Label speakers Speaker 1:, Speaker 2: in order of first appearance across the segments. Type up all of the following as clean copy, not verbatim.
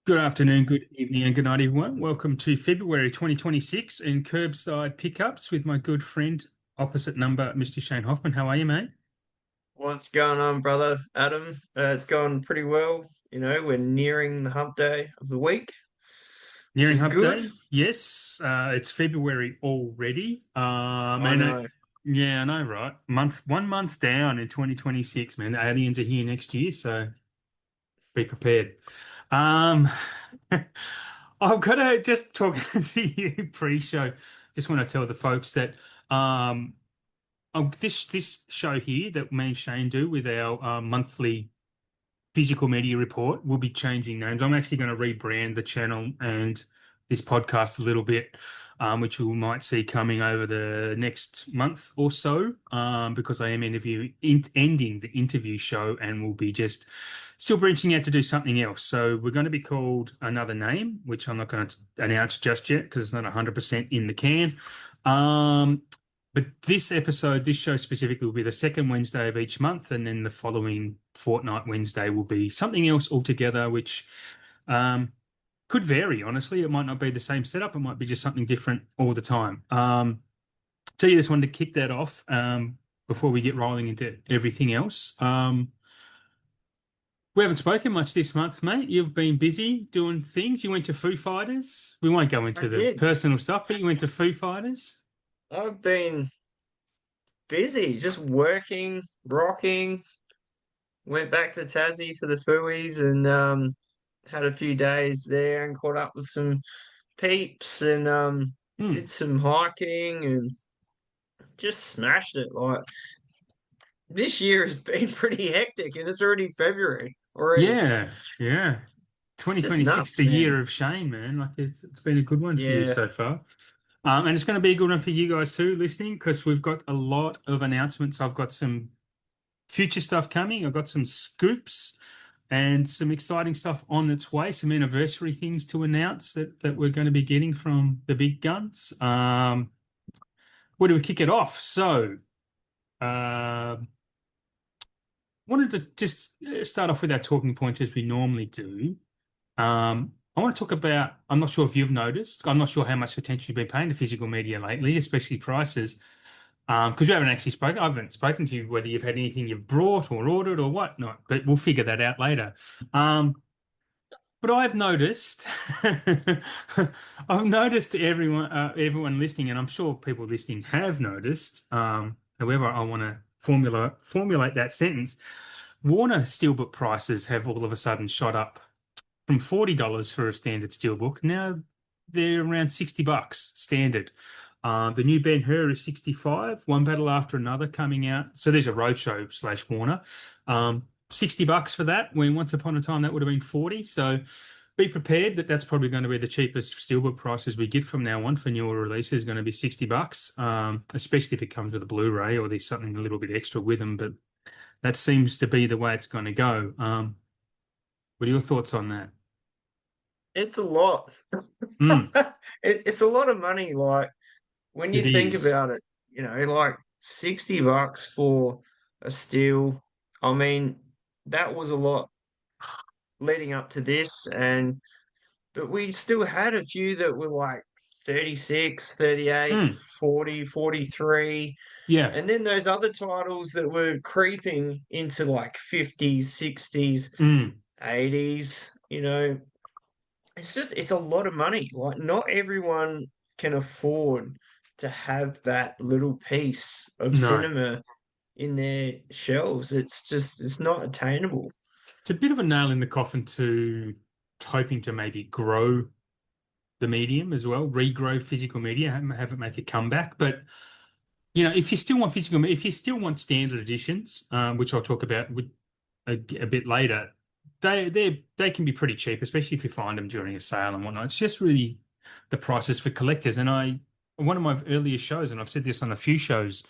Speaker 1: Good afternoon, good evening, and good night, everyone. Welcome to February 2026 in Kerbside Pick-Ups with my good friend, opposite number, Mr. Shane Hoffmann. How are you, mate?
Speaker 2: What's going on, brother Adam? It's going pretty well. We're nearing the hump day of the week, which
Speaker 1: Nearing
Speaker 2: is
Speaker 1: Hump
Speaker 2: good.
Speaker 1: Day. Yes, it's February already.
Speaker 2: I know.
Speaker 1: Yeah, I know, right? 1 month down in 2026, man. The aliens are here next year, so be prepared. Um, I've got to just talk to you pre-show. Just want to tell the folks that um, this show here that me and Shane do with our monthly physical media report will be changing names. I'm actually going to rebrand the channel and this podcast a little bit, which we might see coming over the next month or so, because I am ending the interview show and will be just still branching out to do something else. So we're going to be called another name, which I'm not going to announce just yet because it's not 100% in the can. Um, but this episode, this show specifically, will be the second Wednesday of each month, and then the following fortnight Wednesday will be something else altogether, which um, could vary. Honestly, it might not be the same setup; it might be just something different all the time. So you just wanted to kick that off before we get rolling into everything else. We haven't spoken much this month, mate. You've been busy doing things. You went to Foo Fighters. We won't go
Speaker 2: I
Speaker 1: into the
Speaker 2: did.
Speaker 1: personal stuff, but you went to Foo Fighters.
Speaker 2: I've been busy, just working, rocking. Went back to Tassie for the Fooies and had a few days there and caught up with some peeps and did
Speaker 1: Hmm.
Speaker 2: some hiking and just smashed it. Like this year has been pretty hectic and it's already February already.
Speaker 1: Yeah, yeah.
Speaker 2: It's just
Speaker 1: 2026,
Speaker 2: nuts,
Speaker 1: the
Speaker 2: man.
Speaker 1: year of Shane, man. Like it's been a good one for you
Speaker 2: Yeah.
Speaker 1: so far. And it's going to be a good one for you guys too, listening, because we've got a lot of announcements. I've got some future stuff coming. I've got some scoops and some exciting stuff on its way, some anniversary things to announce that we're going to be getting from the big guns. Where do we kick it off? So, uh, wanted to just start off with our talking points as we normally do. I want to talk about, I'm not sure if you've noticed, I'm not sure how much attention you've been paying to physical media lately, especially prices, because we haven't actually spoken. I haven't spoken to you whether you've had anything you've brought or ordered or whatnot, but we'll figure that out later. But I've noticed, I've noticed everyone listening, and I'm sure people listening have noticed. However, I want to formulate that sentence. Warner Steelbook prices have all of a sudden shot up from $40 for a standard steelbook. Now they're around $60 standard. The new Ben-Hur is 65, one battle after another coming out. So there's a roadshow slash Warner. $60 for that, when once upon a time that would have been 40. So be prepared that that's probably going to be the cheapest steelbook prices we get from now on for newer releases, going to be $60, especially if it comes with a Blu-ray or there's something a little bit extra with them. But that seems to be the way it's going to go. What are your thoughts on that?
Speaker 2: It's a lot.
Speaker 1: Mm,
Speaker 2: It's a lot of money. Like when you
Speaker 1: it
Speaker 2: think
Speaker 1: is.
Speaker 2: about it, like $60 for a steel. I mean, that was a lot leading up to this, but we still had a few that were like 36, 38,
Speaker 1: Mm,
Speaker 2: 40, 43.
Speaker 1: yeah.
Speaker 2: And then those other titles that were creeping into like 50s, 60s,
Speaker 1: Mm,
Speaker 2: 80s, it's a lot of money. Like not everyone can afford to have that little piece of
Speaker 1: no.
Speaker 2: cinema in their shelves. It's not attainable.
Speaker 1: It's a bit of a nail in the coffin to hoping to maybe grow the medium as well, regrow physical media, have it make a comeback. But if you still want if you still want standard editions, which I'll talk about a bit later, they can be pretty cheap, especially if you find them during a sale and whatnot. It's just really the prices for collectors. And one of my earlier shows, and I've said this on a few shows,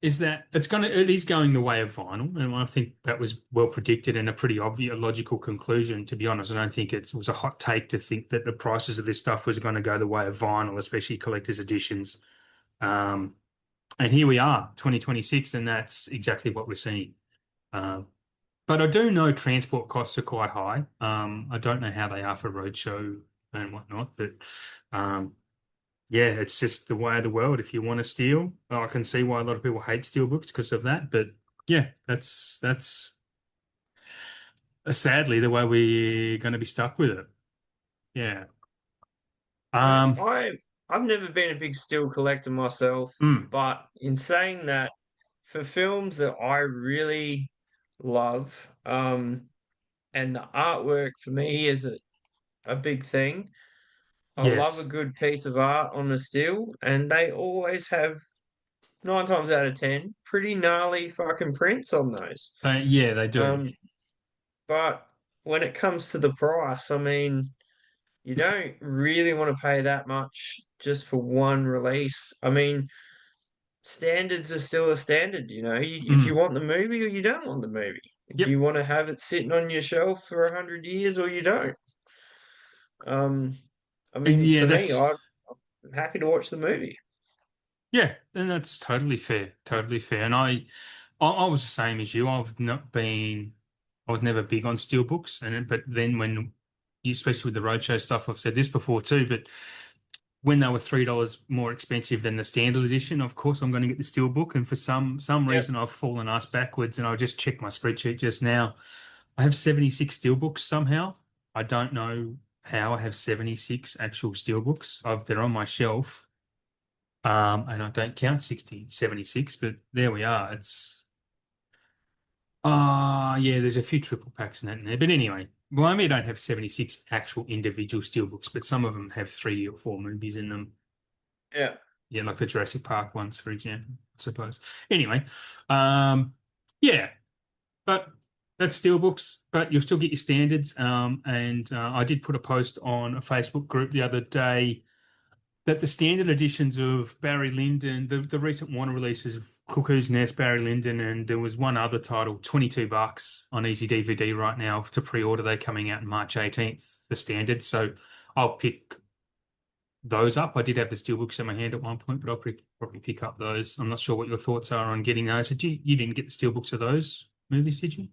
Speaker 1: is that it is going the way of vinyl, and I think that was well predicted and a pretty obvious logical conclusion. To be honest, I don't think it was a hot take to think that the prices of this stuff was going to go the way of vinyl, especially collector's editions. Um, and here we are, 2026, and that's exactly what we're seeing. Um, But I do know transport costs are quite high. I don't know how they are for roadshow and whatnot, but um, yeah, it's just the way of the world. If you want to steal, I can see why a lot of people hate steel books because of that. But yeah, that's sadly the way we're going to be stuck with it. Yeah.
Speaker 2: I
Speaker 1: Um.
Speaker 2: I I've never been a big still collector myself,
Speaker 1: mm,
Speaker 2: but in saying that, for films that I really love, and the artwork for me is a big thing. I love a
Speaker 1: yes.
Speaker 2: good piece of art on a still, and they always have 9 times out of 10 pretty gnarly fucking prints on those.
Speaker 1: Yeah, they do.
Speaker 2: Um, but when it comes to the price, I mean, you don't really want to pay that much just for one release. I mean, standards are still a standard, you know. If you
Speaker 1: Mm,
Speaker 2: want the movie or you don't want the movie. Do
Speaker 1: yep.
Speaker 2: you want to have it sitting on your shelf for 100 years or you don't? Um, I mean,
Speaker 1: Yeah,
Speaker 2: for me,
Speaker 1: that's
Speaker 2: I'm happy to watch the movie.
Speaker 1: yeah, and that's totally fair. Totally fair. And I was the same as you. I was never big on steelbooks, but then especially with the roadshow stuff, I've said this before too, but when they were $3 more expensive than the standard edition, of course I'm going to get the steelbook. And for some
Speaker 2: Yep.
Speaker 1: reason, I've fallen ass backwards, and I just checked my spreadsheet just now. I have 76 steelbooks somehow. I don't know how I have 76 actual steelbooks. They're on my shelf. And I don't count 60, 76, but there we are. Yeah, there's a few triple packs in that in there. But anyway, well, I mean, I don't have 76 actual individual steelbooks, but some of them have 3 or 4 movies in them.
Speaker 2: Yeah.
Speaker 1: Yeah, like the Jurassic Park ones, for example, I suppose. Anyway, um, yeah, but that's steelbooks, but you'll still get your standards. And I did put a post on a Facebook group the other day that the standard editions of Barry Lyndon, the recent Warner releases of Cuckoo's Nest, Barry Lyndon, and there was one other title, $22 on Easy DVD right now to pre-order. They're coming out March 18th, the standard. So I'll pick those up. I did have the steelbooks in my hand at one point, but probably pick up those. I'm not sure what your thoughts are on getting those. You didn't get the steelbooks of those movies, did you?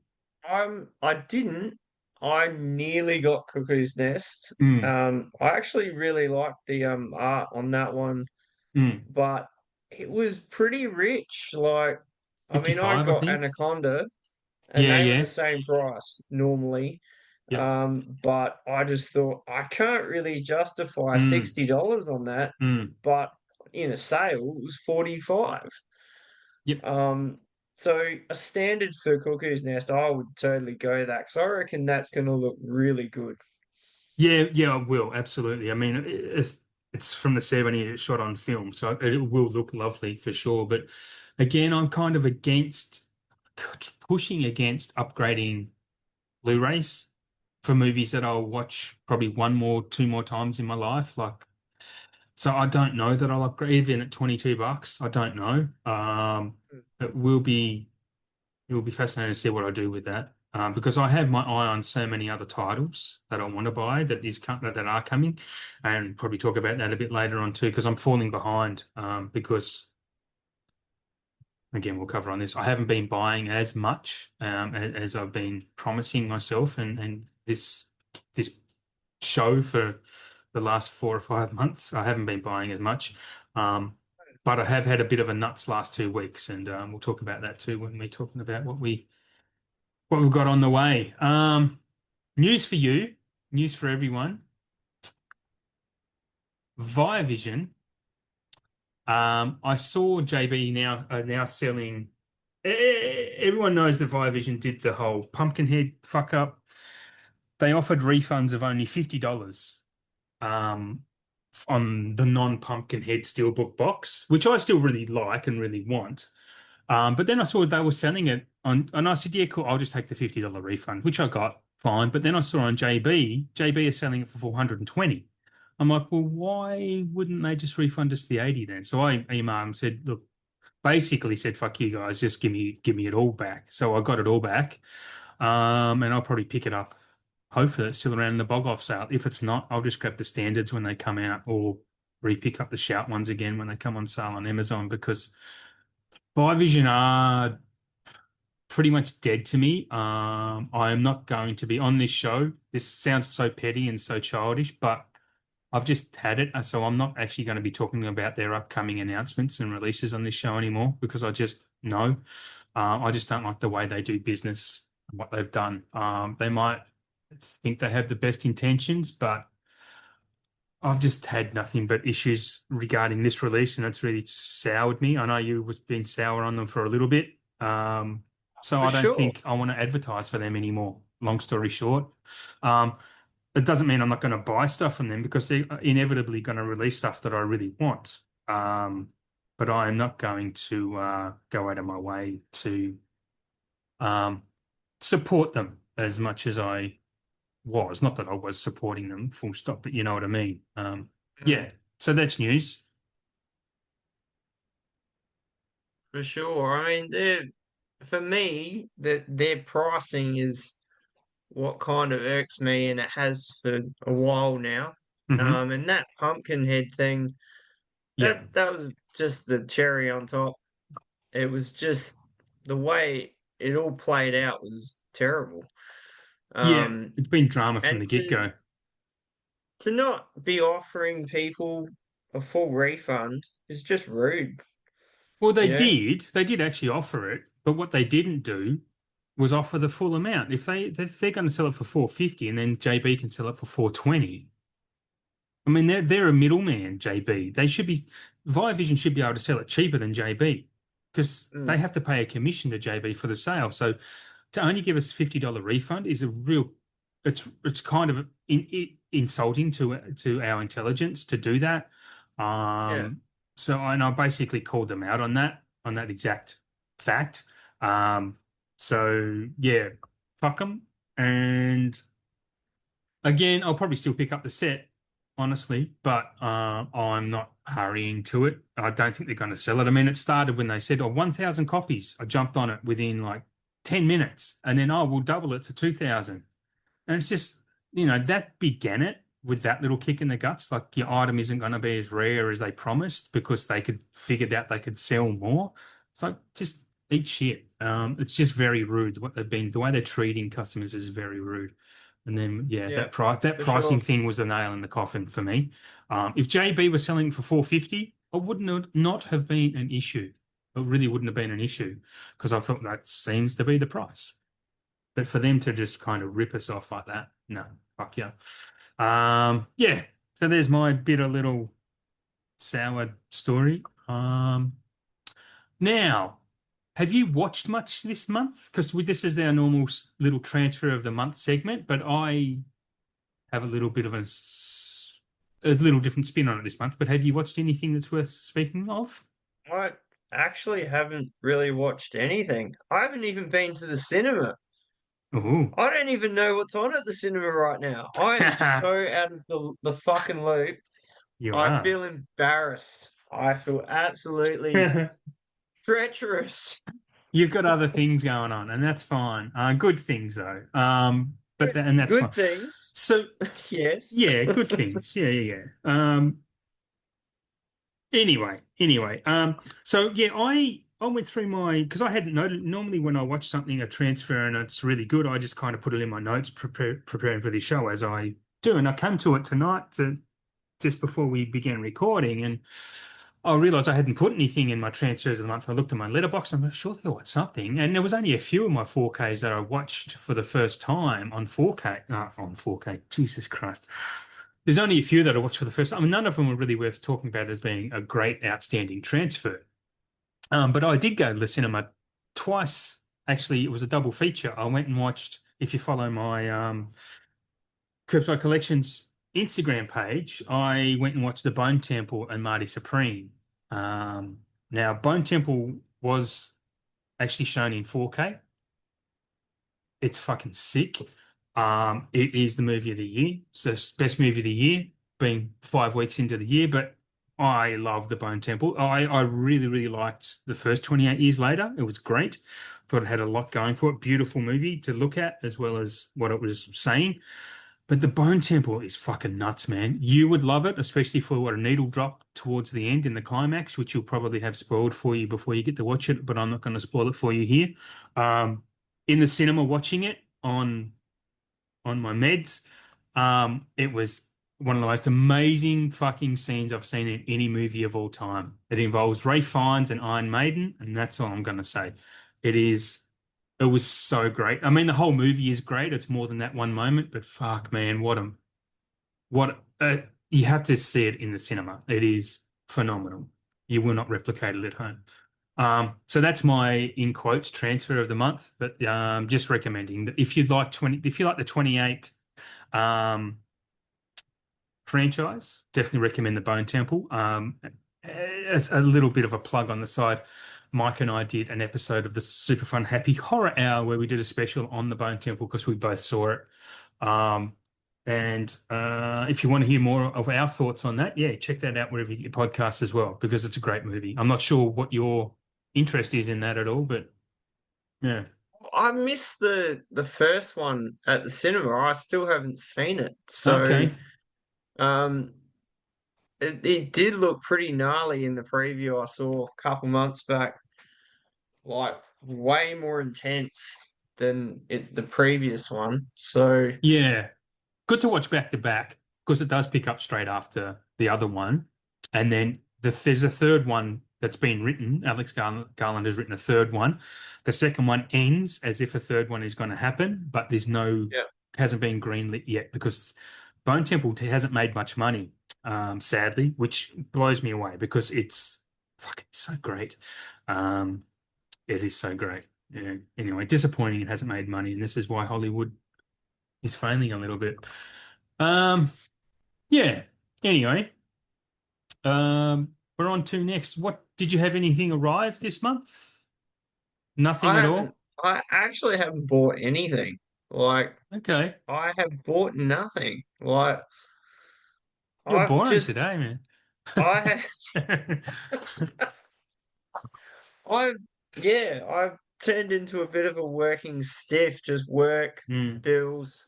Speaker 2: I didn't. I nearly got Cuckoo's Nest.
Speaker 1: Mm,
Speaker 2: I actually really liked the art on that one,
Speaker 1: mm.
Speaker 2: but it was pretty rich. Like, I mean, I
Speaker 1: 55, I
Speaker 2: got
Speaker 1: think.
Speaker 2: Anaconda, and
Speaker 1: Yeah,
Speaker 2: they were the
Speaker 1: yeah.
Speaker 2: same price normally.
Speaker 1: Yep.
Speaker 2: But I just thought I can't really justify
Speaker 1: Mm,
Speaker 2: $60 on that,
Speaker 1: mm.
Speaker 2: but in a sale it was 45.
Speaker 1: Yep.
Speaker 2: Um, so a standard for Cuckoo's Nest, I would totally go that because I reckon that's going to look really good.
Speaker 1: Yeah, yeah, I will absolutely. I mean, it's from the 70s, it's shot on film, so it will look lovely for sure. But again, I'm kind of against pushing against upgrading Blu-rays for movies that I'll watch probably 2 more times in my life. So I don't know that I'll upgrade even at $22. I don't know. It will be. It will be fascinating to see what I do with that. Because I have my eye on so many other titles that I want to buy that are coming, and probably talk about that a bit later on too. Because I'm falling behind. Because again, we'll cover on this. I haven't been buying as much as I've been promising myself, and this show for the last 4 or 5 months. I haven't been buying as much. Um, but I have had a bit of a nuts last 2 weeks, and we'll talk about that too when we're talking about what we've got on the way. News for you, news for everyone. Via Vision. I saw JB now selling. Everyone knows that Via Vision did the whole Pumpkinhead fuck up. They offered refunds of only $50 um, on the non-Pumpkinhead Steelbook box, which I still really like and really want. But then I saw they were selling it on, and I said, yeah, cool, I'll just take the $50 refund, which I got fine. But then I saw on JB is selling it for 420. I'm like, well, why wouldn't they just refund us the 80 then? So I emailed and said, look, basically said, fuck you guys, just give me it all back. So I got it all back. And I'll probably pick it up. Hopefully it's still around in the bog off sale. If it's not, I'll just grab the standards when they come out or re-pick up the shout ones again when they come on sale on Amazon because Vision are pretty much dead to me. I am not going to be on this show. This sounds so petty and so childish, but I've just had it, so I'm not actually going to be talking about their upcoming announcements and releases on this show anymore because I just know. I just don't like the way they do business, what they've done. They might think they have the best intentions, but I've just had nothing but issues regarding this release, and it's really soured me. I know you was been sour on them for a little bit, so
Speaker 2: For
Speaker 1: I don't
Speaker 2: sure,
Speaker 1: think I want to advertise for them anymore. Long story short, um, it doesn't mean I'm not going to buy stuff from them because they're inevitably going to release stuff that I really want. Um, but I am not going to go out of my way to um, support them as much as I was. Not that I was supporting them, full stop, but you know what I mean.
Speaker 2: mm,
Speaker 1: Yeah, so that's news.
Speaker 2: for sure. I mean, for me, that their pricing is what kind of irks me, and it has for a while now.
Speaker 1: Hmm.
Speaker 2: And that pumpkin head thing,
Speaker 1: Yeah,
Speaker 2: that was just the cherry on top. It was just the way it all played out was terrible.
Speaker 1: yeah,
Speaker 2: Um,
Speaker 1: it's been drama from
Speaker 2: and
Speaker 1: the get-go.
Speaker 2: to not be offering people a full refund is just rude,
Speaker 1: Well,
Speaker 2: you know?
Speaker 1: they did actually offer it, but what they didn't do was offer the full amount. If they're going to sell it for 450 and then JB can sell it for 420. I mean, they're a middleman, JB. They should be Viavision should be able to sell it cheaper than JB because they
Speaker 2: Mm,
Speaker 1: have to pay a commission to JB for the sale. So to only give us $50 refund is a real it's kind of insulting to our intelligence to do that.
Speaker 2: yeah,
Speaker 1: So and I basically called them out on that exact fact. Um, so yeah, fuck them. And again, I'll probably still pick up the set, honestly, but I'm not hurrying to it. I don't think they're going to sell it. I mean, it started when they said, "Oh, 1,000 copies." I jumped on it within like 10 minutes, and then, "Oh, we'll double it to 2,000." And it's just, that began it with that little kick in the guts. Like your item isn't going to be as rare as they promised because they could figured out they could sell more. It's like just eat shit. It's just very rude. The way they're treating customers is very rude. And then yeah,
Speaker 2: yeah,
Speaker 1: that
Speaker 2: for
Speaker 1: pricing
Speaker 2: sure.
Speaker 1: thing was the nail in the coffin for me. If JB was selling for 450, I wouldn't have, not have been an issue. It really wouldn't have been an issue because I felt that seems to be the price. But for them to just kind of rip us off like that, no, fuck yeah. Yeah. So there's my bitter little sour story. Now, have you watched much this month? Because this is our normal little transfer of the month segment, but I have a little bit of a little different spin on it this month. But have you watched anything that's worth speaking of?
Speaker 2: I actually haven't really watched anything. I haven't even been to the cinema.
Speaker 1: Oh,
Speaker 2: I don't even know what's on at the cinema right now. I am so out of the fucking loop.
Speaker 1: you
Speaker 2: I
Speaker 1: are.
Speaker 2: feel embarrassed. I feel absolutely treacherous.
Speaker 1: You've got other things going on, and that's fine. Good things though. And that's fine.
Speaker 2: Good things,
Speaker 1: So
Speaker 2: yes.
Speaker 1: yeah, good things. Yeah, yeah, yeah. Anyway. So yeah, I went through my because I hadn't noted. Normally, when I watch something a transfer and it's really good, I just kind of put it in my notes, preparing for the show as I do. And I came to it tonight just before we began recording, and I realized I hadn't put anything in my transfers of the month. I looked at my letterbox. I'm like, sure there was something, and there was only a few of my 4Ks that I watched for the first time on 4K. On 4K, Jesus Christ. There's only a few that I watched for the first time. I mean, none of them were really worth talking about as being a great, outstanding transfer. But I did go to the cinema twice. Actually, it was a double feature. I went and watched. If you follow my KerbSide Collections Instagram page, I went and watched The Bone Temple and Marty Supreme. Now, Bone Temple was actually shown in 4K. It's fucking sick. It is the movie of the year. So best movie of the year, being 5 weeks into the year. But I love The Bone Temple. I really, really liked the first 28 years later. It was great. Thought it had a lot going for it. Beautiful movie to look at, as well as what it was saying. But the Bone Temple is fucking nuts, man. You would love it, especially for a needle drop towards the end in the climax, which you'll probably have spoiled for you before you get to watch it, but I'm not going to spoil it for you here. Um, in the cinema watching it on my meds, it was one of the most amazing fucking scenes I've seen in any movie of all time. It involves Ray Fiennes and Iron Maiden, and that's all I'm going to say. It is. It was so great. I mean, the whole movie is great. It's more than that one moment, but fuck, man, what you have to see it in the cinema. It is phenomenal. You will not replicate it at home. So that's my in quotes transfer of the month. But just recommending that if you like the 28 um, franchise, definitely recommend the Bone Temple. As a little bit of a plug on the side, Mike and I did an episode of the Super Fun Happy Horror Hour where we did a special on the Bone Temple because we both saw it. Um, and if you want to hear more of our thoughts on that, yeah, check that out wherever you get your podcasts as well, because it's a great movie. I'm not sure what your interest is in that at all, but yeah.
Speaker 2: I missed the first one at the cinema. I still haven't seen it. So
Speaker 1: Okay.
Speaker 2: um it did look pretty gnarly in the preview I saw a couple months back, like way more intense than the previous one. So
Speaker 1: Yeah. Good to watch back to back because it does pick up straight after the other one. And then there's a third one that's been written. Garland has written a third one. The second one ends as if a third one is going to happen, but
Speaker 2: yeah.
Speaker 1: hasn't been greenlit yet because Bone Temple hasn't made much money, sadly, which blows me away because it's fucking so great. Um, it is so great. Yeah. Anyway, disappointing it hasn't made money, and this is why Hollywood is failing a little bit. Um, yeah. Anyway, we're on to next. What did you have anything arrive this month? Nothing
Speaker 2: I
Speaker 1: at
Speaker 2: haven't
Speaker 1: all?
Speaker 2: I actually haven't bought anything. Like
Speaker 1: Okay.
Speaker 2: I have bought nothing. Like
Speaker 1: You're
Speaker 2: I've
Speaker 1: boring
Speaker 2: just
Speaker 1: today, man.
Speaker 2: I have I've yeah, I've turned into a bit of a working stiff, just work,
Speaker 1: Hmm.
Speaker 2: bills.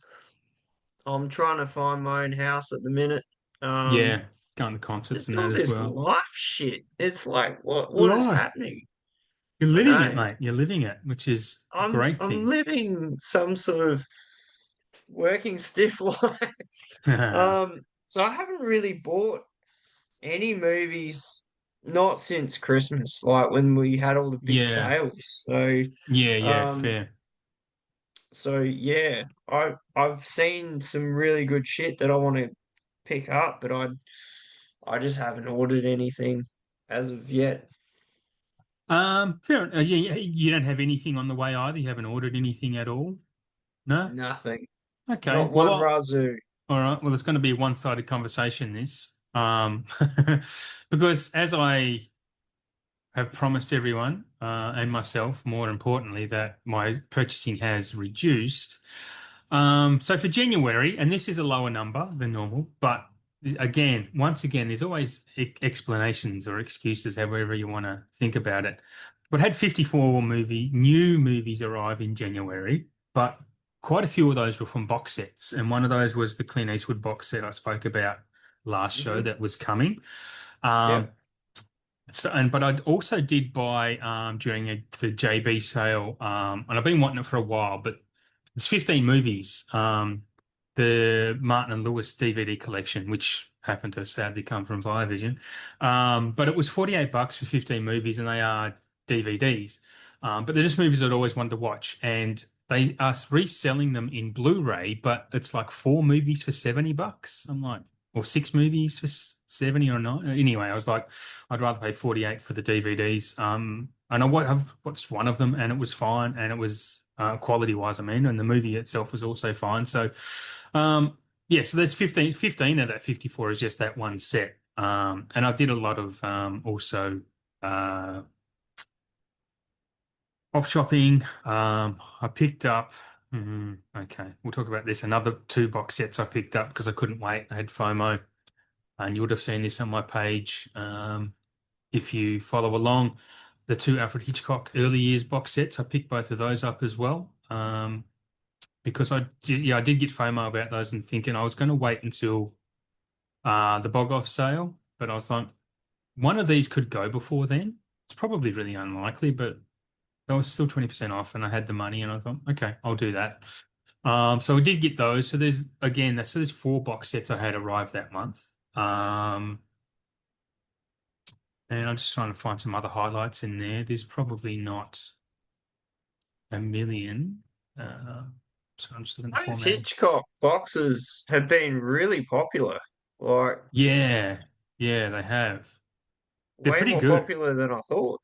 Speaker 2: I'm trying to find my own house at the minute. Um,
Speaker 1: Yeah. Going to concerts
Speaker 2: just
Speaker 1: and that
Speaker 2: all
Speaker 1: as
Speaker 2: this
Speaker 1: well.
Speaker 2: life shit. It's like what is
Speaker 1: Right.
Speaker 2: happening?
Speaker 1: You're
Speaker 2: I
Speaker 1: living it,
Speaker 2: know.
Speaker 1: mate. You're living it, which is a great
Speaker 2: I'm
Speaker 1: thing.
Speaker 2: living some sort of working stiff life. So I haven't really bought any movies not since Christmas, like when we had all the big
Speaker 1: Yeah.
Speaker 2: sales.
Speaker 1: Yeah, yeah,
Speaker 2: Um,
Speaker 1: fair.
Speaker 2: so yeah, I've seen some really good shit that I want to pick up, but I just haven't ordered anything as of yet.
Speaker 1: Fair. Yeah, you don't have anything on the way either. You haven't ordered anything at all? No?
Speaker 2: Nothing.
Speaker 1: Okay.
Speaker 2: Not
Speaker 1: Well,
Speaker 2: one Razoo.
Speaker 1: all right. Well, it's going to be a one-sided conversation, this. Because as I have promised everyone, and myself, more importantly, that my purchasing has reduced. So for January, and this is a lower number than normal, but again, once again, there's always explanations or excuses, however you want to think about it. But had 54 new movies arrive in January, but quite a few of those were from box sets, and one of those was the Clint Eastwood box set I spoke about last show
Speaker 2: Hmm.
Speaker 1: that was coming. Um,
Speaker 2: Yep.
Speaker 1: but I also did buy during the JB sale, and I've been wanting it for a while, but it's 15 movies. The Martin and Lewis DVD collection, which happened to sadly come from Viavision. But it was $48 for 15 movies, and they are DVDs. But they're just movies I'd always wanted to watch, and they are reselling them in Blu-ray, but it's like four movies for $70. I'm like, or six movies for 70 or not. Anyway, I was like, I'd rather pay 48 for the DVDs. And I've watched one of them and it was fine, and it was quality wise, I mean, and the movie itself was also fine. So, yeah, so that's 15 of that 54 is just that one set. And I did a lot of also uh, op shopping. I picked up, okay, we'll talk about this. Another two box sets I picked up because I couldn't wait. I had FOMO, and you would have seen this on my page. If you follow along, the two Alfred Hitchcock early years box sets, I picked both of those up as well. because I did get FOMO about those and thinking I was going to wait until the bog off sale, but I was like, one of these could go before then. It's probably really unlikely, but they was still 20% off and I had the money and I thought, okay, I'll do that. So I did get those. So there's four box sets I had arrived that month. Um, and I'm just trying to find some other highlights in there. There's probably not a million. Uh, so I'm just looking at the
Speaker 2: Those
Speaker 1: formatting.
Speaker 2: Hitchcock boxes have been really popular, like
Speaker 1: Yeah, yeah, they have. They're
Speaker 2: way
Speaker 1: pretty
Speaker 2: more
Speaker 1: good.
Speaker 2: popular than I thought.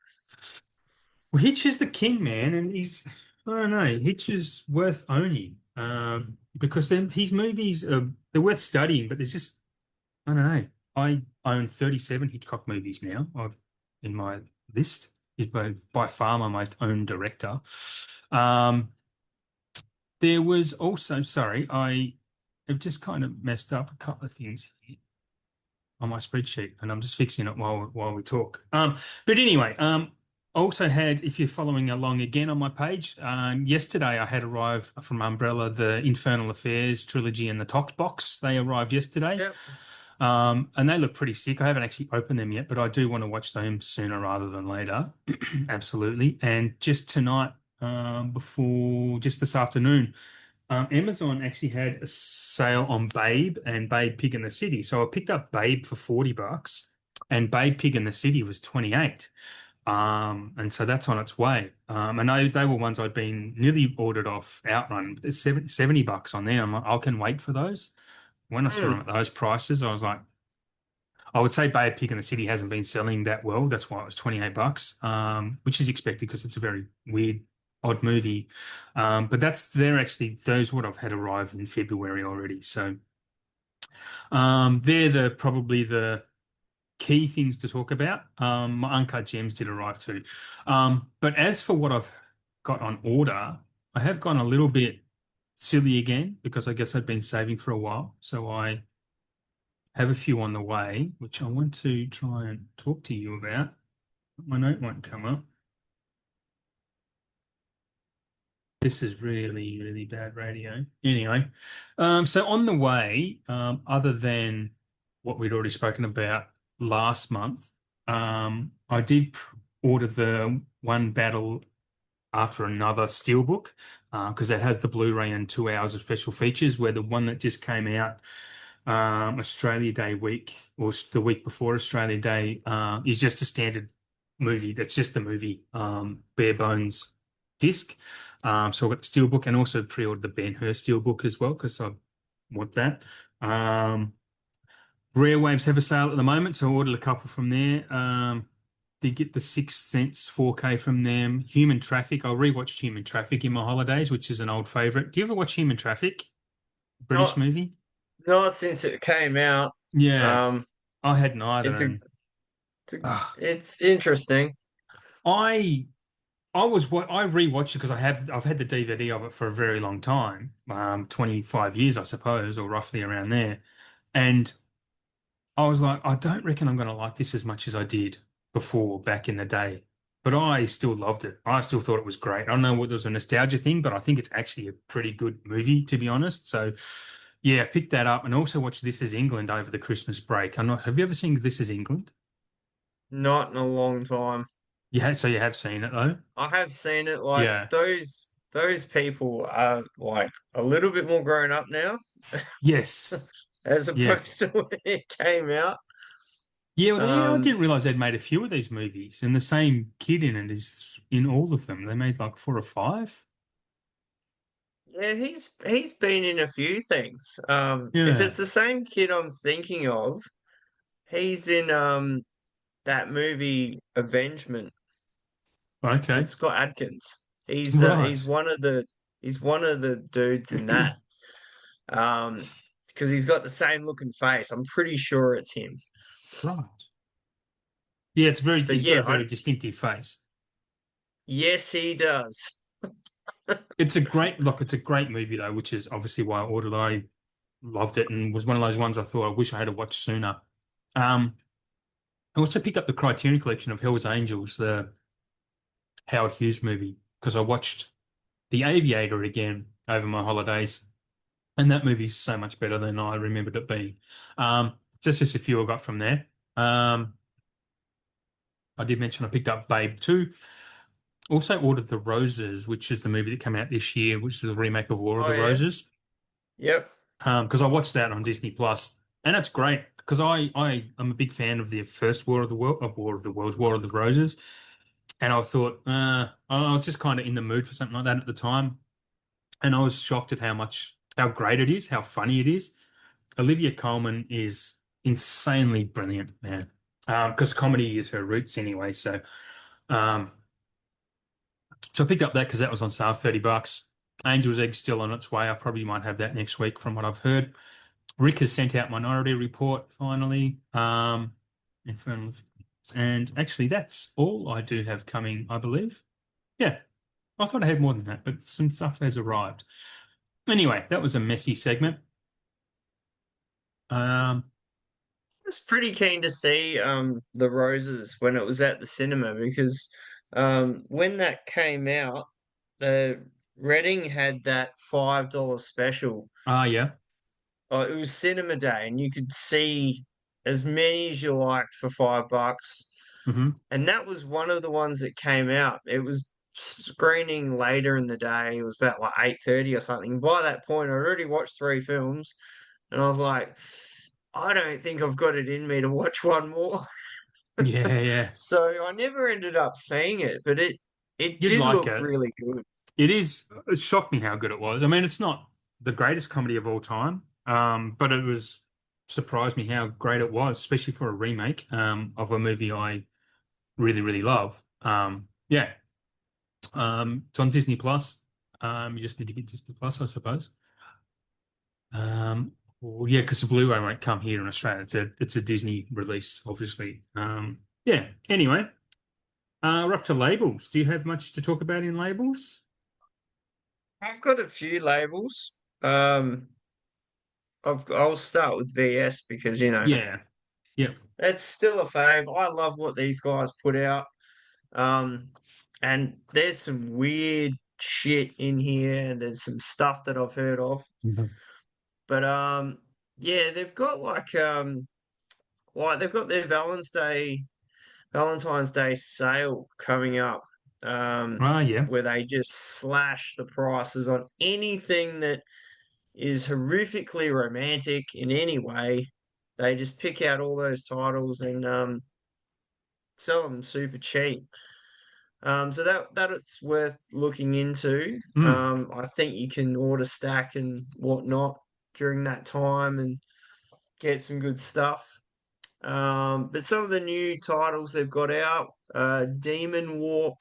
Speaker 1: Well, Hitch is the king, man, and I don't know, Hitch is worth owning. Because then his movies they're worth studying, but there's just I don't know. I own 37 Hitchcock movies now in my list. He's by far my most owned director. Um, there was also, sorry, I have just kind of messed up a couple of things here on my spreadsheet, and I'm just fixing it while we talk. But anyway, also had, if you're following along again on my page, yesterday I had arrived from Umbrella the Infernal Affairs trilogy and the Tox box. They arrived yesterday.
Speaker 2: Yep.
Speaker 1: And they look pretty sick. I haven't actually opened them yet, but I do want to watch them sooner rather than later. Absolutely. And just tonight, before just this afternoon, Amazon actually had a sale on Babe and Babe Pig in the City. So I picked up Babe for $40 and Babe Pig in the City was 28. And so that's on its way. And they were ones I'd been nearly ordered off outrun. There's $70 on there. I'm like, I can wait for those. When I saw
Speaker 2: Hmm.
Speaker 1: them at those prices, I was like, I would say Bay of Pig in the City hasn't been selling that well. That's why it was $28, which is expected because it's a very weird, odd movie. But those would have had arrived in February already. So they're probably the key things to talk about. My Uncut Gems did arrive too. But as for what I've got on order, I have gone a little bit silly again because I guess I'd been saving for a while. So I have a few on the way, which I want to try and talk to you about. My note won't come up. This is really, really bad radio. Anyway, so on the way, other than what we'd already spoken about last month, I did order the One Battle After Another Steelbook because that has the Blu-ray and 2 hours of special features, where the one that just came out Australia Day week or the week before Australia Day is just a standard movie. That's just the movie, bare bones disc. So I got the steelbook and also pre-ordered the Ben-Hur steelbook as well because I want that. Rare Waves have a sale at the moment, so I ordered a couple from there. Did get the Sixth Sense 4K from them. Human Traffic. I rewatched Human Traffic in my holidays, which is an old favorite. Do you ever watch Human Traffic? British
Speaker 2: Not
Speaker 1: movie?
Speaker 2: not since it came out.
Speaker 1: Yeah,
Speaker 2: Um,
Speaker 1: I had neither,
Speaker 2: it's a,
Speaker 1: and uh,
Speaker 2: it's interesting.
Speaker 1: I I was what I rewatched it because I've had the DVD of it for a very long time, 25 years I suppose, or roughly around there, and I was like, I don't reckon I'm going to like this as much as I did before back in the day, but I still loved it. I still thought it was great. I don't know what was a nostalgia thing, but I think it's actually a pretty good movie to be honest. So. Yeah, picked that up and also watched This Is England over the Christmas break. I'm not, have you ever seen This Is England?
Speaker 2: Not in a long time.
Speaker 1: So you have seen it though?
Speaker 2: I have seen it. Like
Speaker 1: Yeah.
Speaker 2: those people are like a little bit more grown up now,
Speaker 1: Yes.
Speaker 2: as
Speaker 1: Yeah.
Speaker 2: opposed to when it came out.
Speaker 1: I
Speaker 2: Um,
Speaker 1: didn't realize they'd made a few of these movies, and the same kid in it is in all of them. They made like four or five.
Speaker 2: yeah, he's been in a few things. If
Speaker 1: Yeah.
Speaker 2: it's the same kid I'm thinking of, he's in that movie Avengement with
Speaker 1: Okay.
Speaker 2: Scott Adkins. He's
Speaker 1: Right.
Speaker 2: one of the dudes in that. Because he's got the same looking face. I'm pretty sure it's him.
Speaker 1: Right. Yeah,
Speaker 2: But
Speaker 1: he's got
Speaker 2: yeah,
Speaker 1: a very distinctive face.
Speaker 2: yes, he does.
Speaker 1: It's a great movie though, which is obviously why I ordered it. I loved it and was one of those ones I thought I wish I had watched sooner. Um, I also picked up the Criterion Collection of Hell's Angels, the Howard Hughes movie, because I watched The Aviator again. over my holidays. And that movie's so much better than I remembered it being. Just a few I got from there. Um, I did mention I picked up Babe 2. Also ordered The Roses, which is the movie that came out this year, which is the remake of War of
Speaker 2: Oh
Speaker 1: the
Speaker 2: yeah,
Speaker 1: Roses.
Speaker 2: yep.
Speaker 1: Because I watched that on Disney Plus, and it's great because I am a big fan of the first War of the World, War of the Worlds, War of the Roses, and I thought I was just kind of in the mood for something like that at the time, and I was shocked at how great it is, how funny it is. Olivia Colman is insanely brilliant, man. Because comedy is her roots anyway, um, so I picked up that because that was on sale, $30. Angel's Egg's still on its way. I probably might have that next week from what I've heard. Rick has sent out Minority Report finally. Infernal, and actually, that's all I do have coming, I believe. Yeah, I thought I had more than that, but some stuff has arrived. Anyway, that was a messy segment. Um,
Speaker 2: I was pretty keen to see the Roses when it was at the cinema because when that came out, the Reading had that $5 special.
Speaker 1: yeah.
Speaker 2: It was cinema day, and you could see as many as you liked for $5.
Speaker 1: Hmm.
Speaker 2: And that was one of the ones that came out. It was screening later in the day. It was about like 8:30 or something. By that point, I already watched three films, and I was like, I don't think I've got it in me to watch one more.
Speaker 1: Yeah, yeah.
Speaker 2: So I never ended up seeing it, but it
Speaker 1: You'd
Speaker 2: did
Speaker 1: like
Speaker 2: look
Speaker 1: it.
Speaker 2: really good.
Speaker 1: It is. It shocked me how good it was. I mean, it's not the greatest comedy of all time, but it was surprised me how great it was, especially for a remake of a movie I really, really love. Yeah. It's on Disney Plus. You just need to get Disney Plus, I suppose. Well, yeah, because the Blu-ray won't come here in Australia. It's a Disney release, obviously. Yeah. Anyway, we're up to labels. Do you have much to talk about in labels?
Speaker 2: I've got a few labels. Um, I'll start with VS because
Speaker 1: Yeah. Yeah.
Speaker 2: it's still a fave. I love what these guys put out. Um, and there's some weird shit in here, and there's some stuff that I've heard of.
Speaker 1: Mhm.
Speaker 2: But yeah, they've got like they've got their Valentine's Day sale coming up.
Speaker 1: Yeah.
Speaker 2: Where they just slash the prices on anything that is horrifically romantic in any way. They just pick out all those titles and sell them super cheap. So that it's worth looking into.
Speaker 1: Mm.
Speaker 2: I think you can order stack and whatnot during that time and get some good stuff. But some of the new titles they've got out, Demon Warp,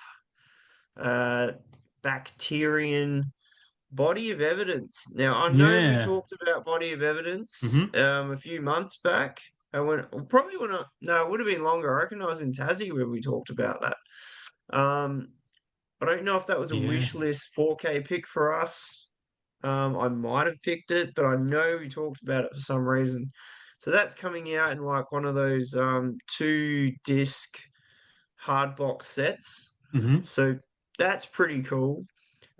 Speaker 2: uh, Bacterian, Body of Evidence. Now I know we
Speaker 1: Yeah.
Speaker 2: talked about Body of Evidence
Speaker 1: Hmm.
Speaker 2: a few months back. Probably when I no, it would have been longer. I reckon I was in Tassie when we talked about that. Um, I don't know if that was a
Speaker 1: Yeah.
Speaker 2: wish list 4K pick for us. I might have picked it, but I know we talked about it for some reason. So that's coming out in like one of those two disc hard box sets.
Speaker 1: Hmm.
Speaker 2: So that's pretty cool.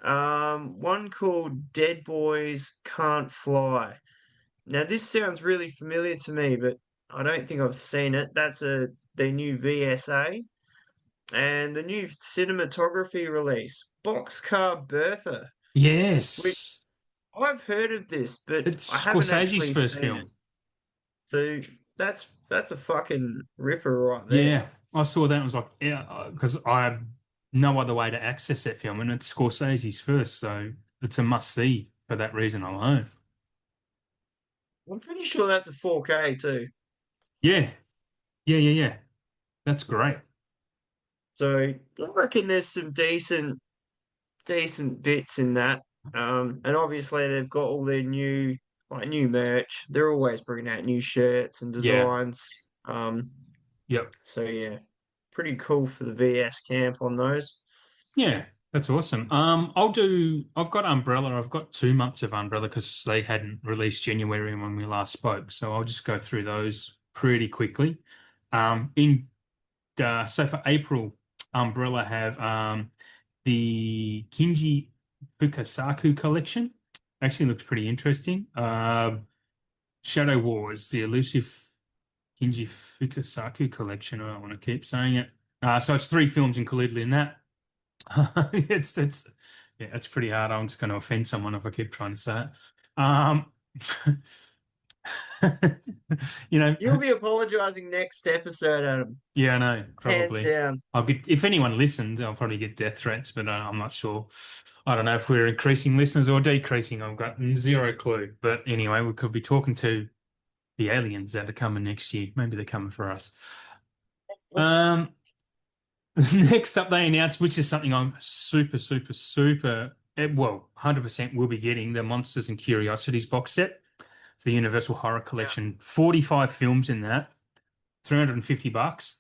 Speaker 2: One called Dead Boys Can't Fly. Now this sounds really familiar to me, but I don't think I've seen it. That's their new VSA and the new cinematography release, Boxcar Bertha, which
Speaker 1: Yes.
Speaker 2: I've heard of this, but I
Speaker 1: It's
Speaker 2: haven't
Speaker 1: Scorsese's
Speaker 2: actually
Speaker 1: first
Speaker 2: seen it.
Speaker 1: film.
Speaker 2: So that's a fucking ripper right there.
Speaker 1: Yeah. I saw that and was like, yeah, because I have no other way to access that film, and it's Scorsese's first, so it's a must see for that reason alone.
Speaker 2: I'm pretty sure that's a 4K too.
Speaker 1: Yeah. Yeah. Yeah. Yeah. That's great.
Speaker 2: So I reckon there's some decent bits in that. And obviously they've got all their new merch. They're always bringing out new shirts and
Speaker 1: Yeah.
Speaker 2: designs. Um,
Speaker 1: Yep.
Speaker 2: so yeah, pretty cool for the VS camp on those.
Speaker 1: Yeah, that's awesome. I've got Umbrella. I've got 2 months of Umbrella because they hadn't released January when we last spoke. So I'll just go through those pretty quickly. So for April, Umbrella have the Kinji Fukasaku collection. Actually looks pretty interesting. Shadow Wars, the elusive Kinji Fukasaku collection. I don't want to keep saying it. So it's three films included in that. It's yeah, it's pretty hard. I'm just going to offend someone if I keep trying to say it. Um, you know,
Speaker 2: You'll be apologizing next episode, Adam.
Speaker 1: yeah, I know,
Speaker 2: Hands
Speaker 1: probably.
Speaker 2: down.
Speaker 1: I'll get if anyone listens, I'll probably get death threats, but I'm not sure. I don't know if we're increasing listeners or decreasing. I've got zero clue. But anyway, we could be talking to the aliens that are coming next year. Maybe they're coming for us. Um, Next up, they announced, which is something I'm super, super, super, well, 100% will be getting the Monsters and Curiosities box set for the Universal Horror
Speaker 2: Yeah.
Speaker 1: Collection. 45 films in that, $350.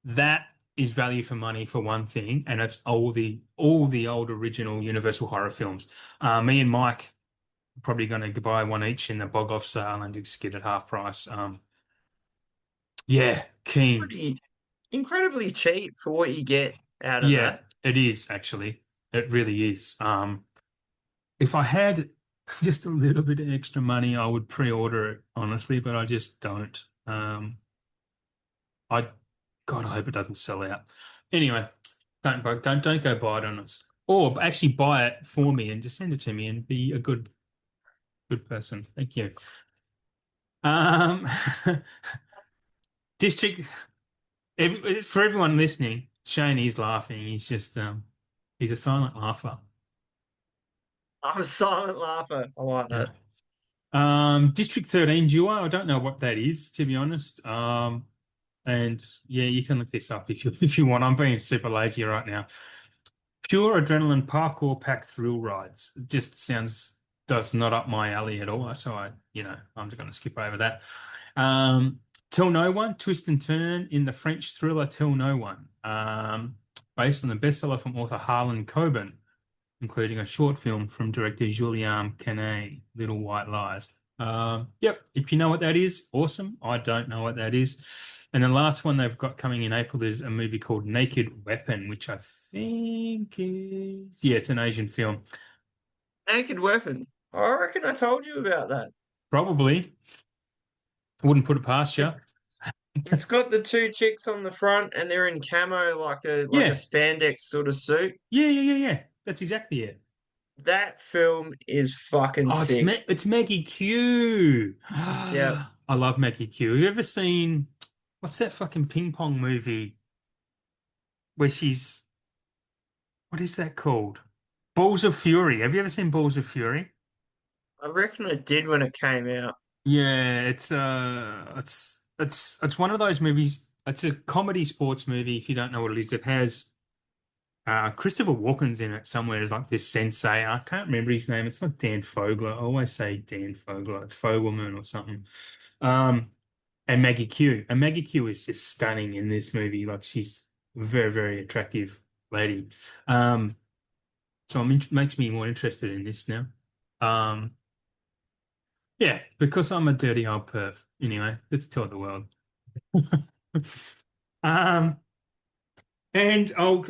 Speaker 1: That is value for money for one thing, and it's all the old original Universal horror films. Me and Mike are probably going to buy one each in the bog off sale and just get it half price. Yeah,
Speaker 2: It's
Speaker 1: keen.
Speaker 2: pretty incredibly cheap for what you get out of
Speaker 1: Yeah,
Speaker 2: that.
Speaker 1: it is actually. It really is. If I had just a little bit of extra money, I would pre-order it, honestly, but I just don't. I, God, I hope it doesn't sell out. Anyway, don't go buy it on us, or actually buy it for me and just send it to me and be a good person. Thank you. Um, District for everyone listening, Shane is laughing. He's a silent laugher.
Speaker 2: I'm a silent laugher. I like
Speaker 1: Yeah.
Speaker 2: that.
Speaker 1: District 13 duo. I don't know what that is, to be honest. And yeah, you can look this up if you if you want. I'm being super lazy right now. Pure adrenaline parkour pack thrill rides. It just does not up my alley at all. So I'm just going to skip over that. Um, Tell No One, twist and turn in the French thriller Tell No One, based on the bestseller from author Harlan Coben, including a short film from director Julien Canet, Little White Lies. Yep, if you know what that is, awesome. I don't know what that is. And the last one they've got coming in April is a movie called Naked Weapon, which I think yeah, it's an Asian film.
Speaker 2: Naked Weapon. I reckon I told you about that.
Speaker 1: Probably wouldn't put it past
Speaker 2: It,
Speaker 1: you.
Speaker 2: it's got the two chicks on the front and they're in camo like a
Speaker 1: Yeah,
Speaker 2: spandex sort of suit.
Speaker 1: yeah. That's exactly it.
Speaker 2: That film is fucking
Speaker 1: Oh,
Speaker 2: sick.
Speaker 1: It's Maggie Q.
Speaker 2: Yeah.
Speaker 1: I love Maggie Q. Have you ever seen what's that fucking ping pong movie where she's what is that called? Balls of Fury. Have you ever seen Balls of Fury?
Speaker 2: I reckon I did when it came out.
Speaker 1: Yeah, it's one of those movies. It's a comedy sports movie. If you don't know what it is, it has Christopher Walken's in it somewhere as like this sensei. I can't remember his name. It's not Dan Fogler. I always say Dan Fogler. It's Fogelman or something. Um, and Maggie Q. And Maggie Q is just stunning in this movie. Like she's a very, very attractive lady. Um, so makes me more interested in this now. Um, yeah, because I'm a dirty old perv. Anyway, let's tell the world. Um, and I'll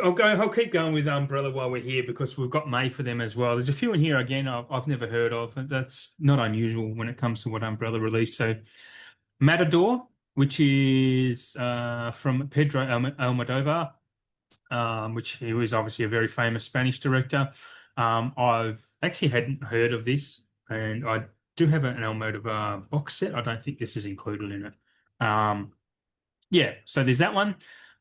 Speaker 1: keep going with Umbrella while we're here because we've got May for them as well. There's a few in here again I've never heard of. And that's not unusual when it comes to what Umbrella released. So Matador, which is from Pedro Almodovar, which he was obviously a very famous Spanish director. I've actually hadn't heard of this, and I do have an Almodovar box set. I don't think this is included in it. Yeah, so there's that one.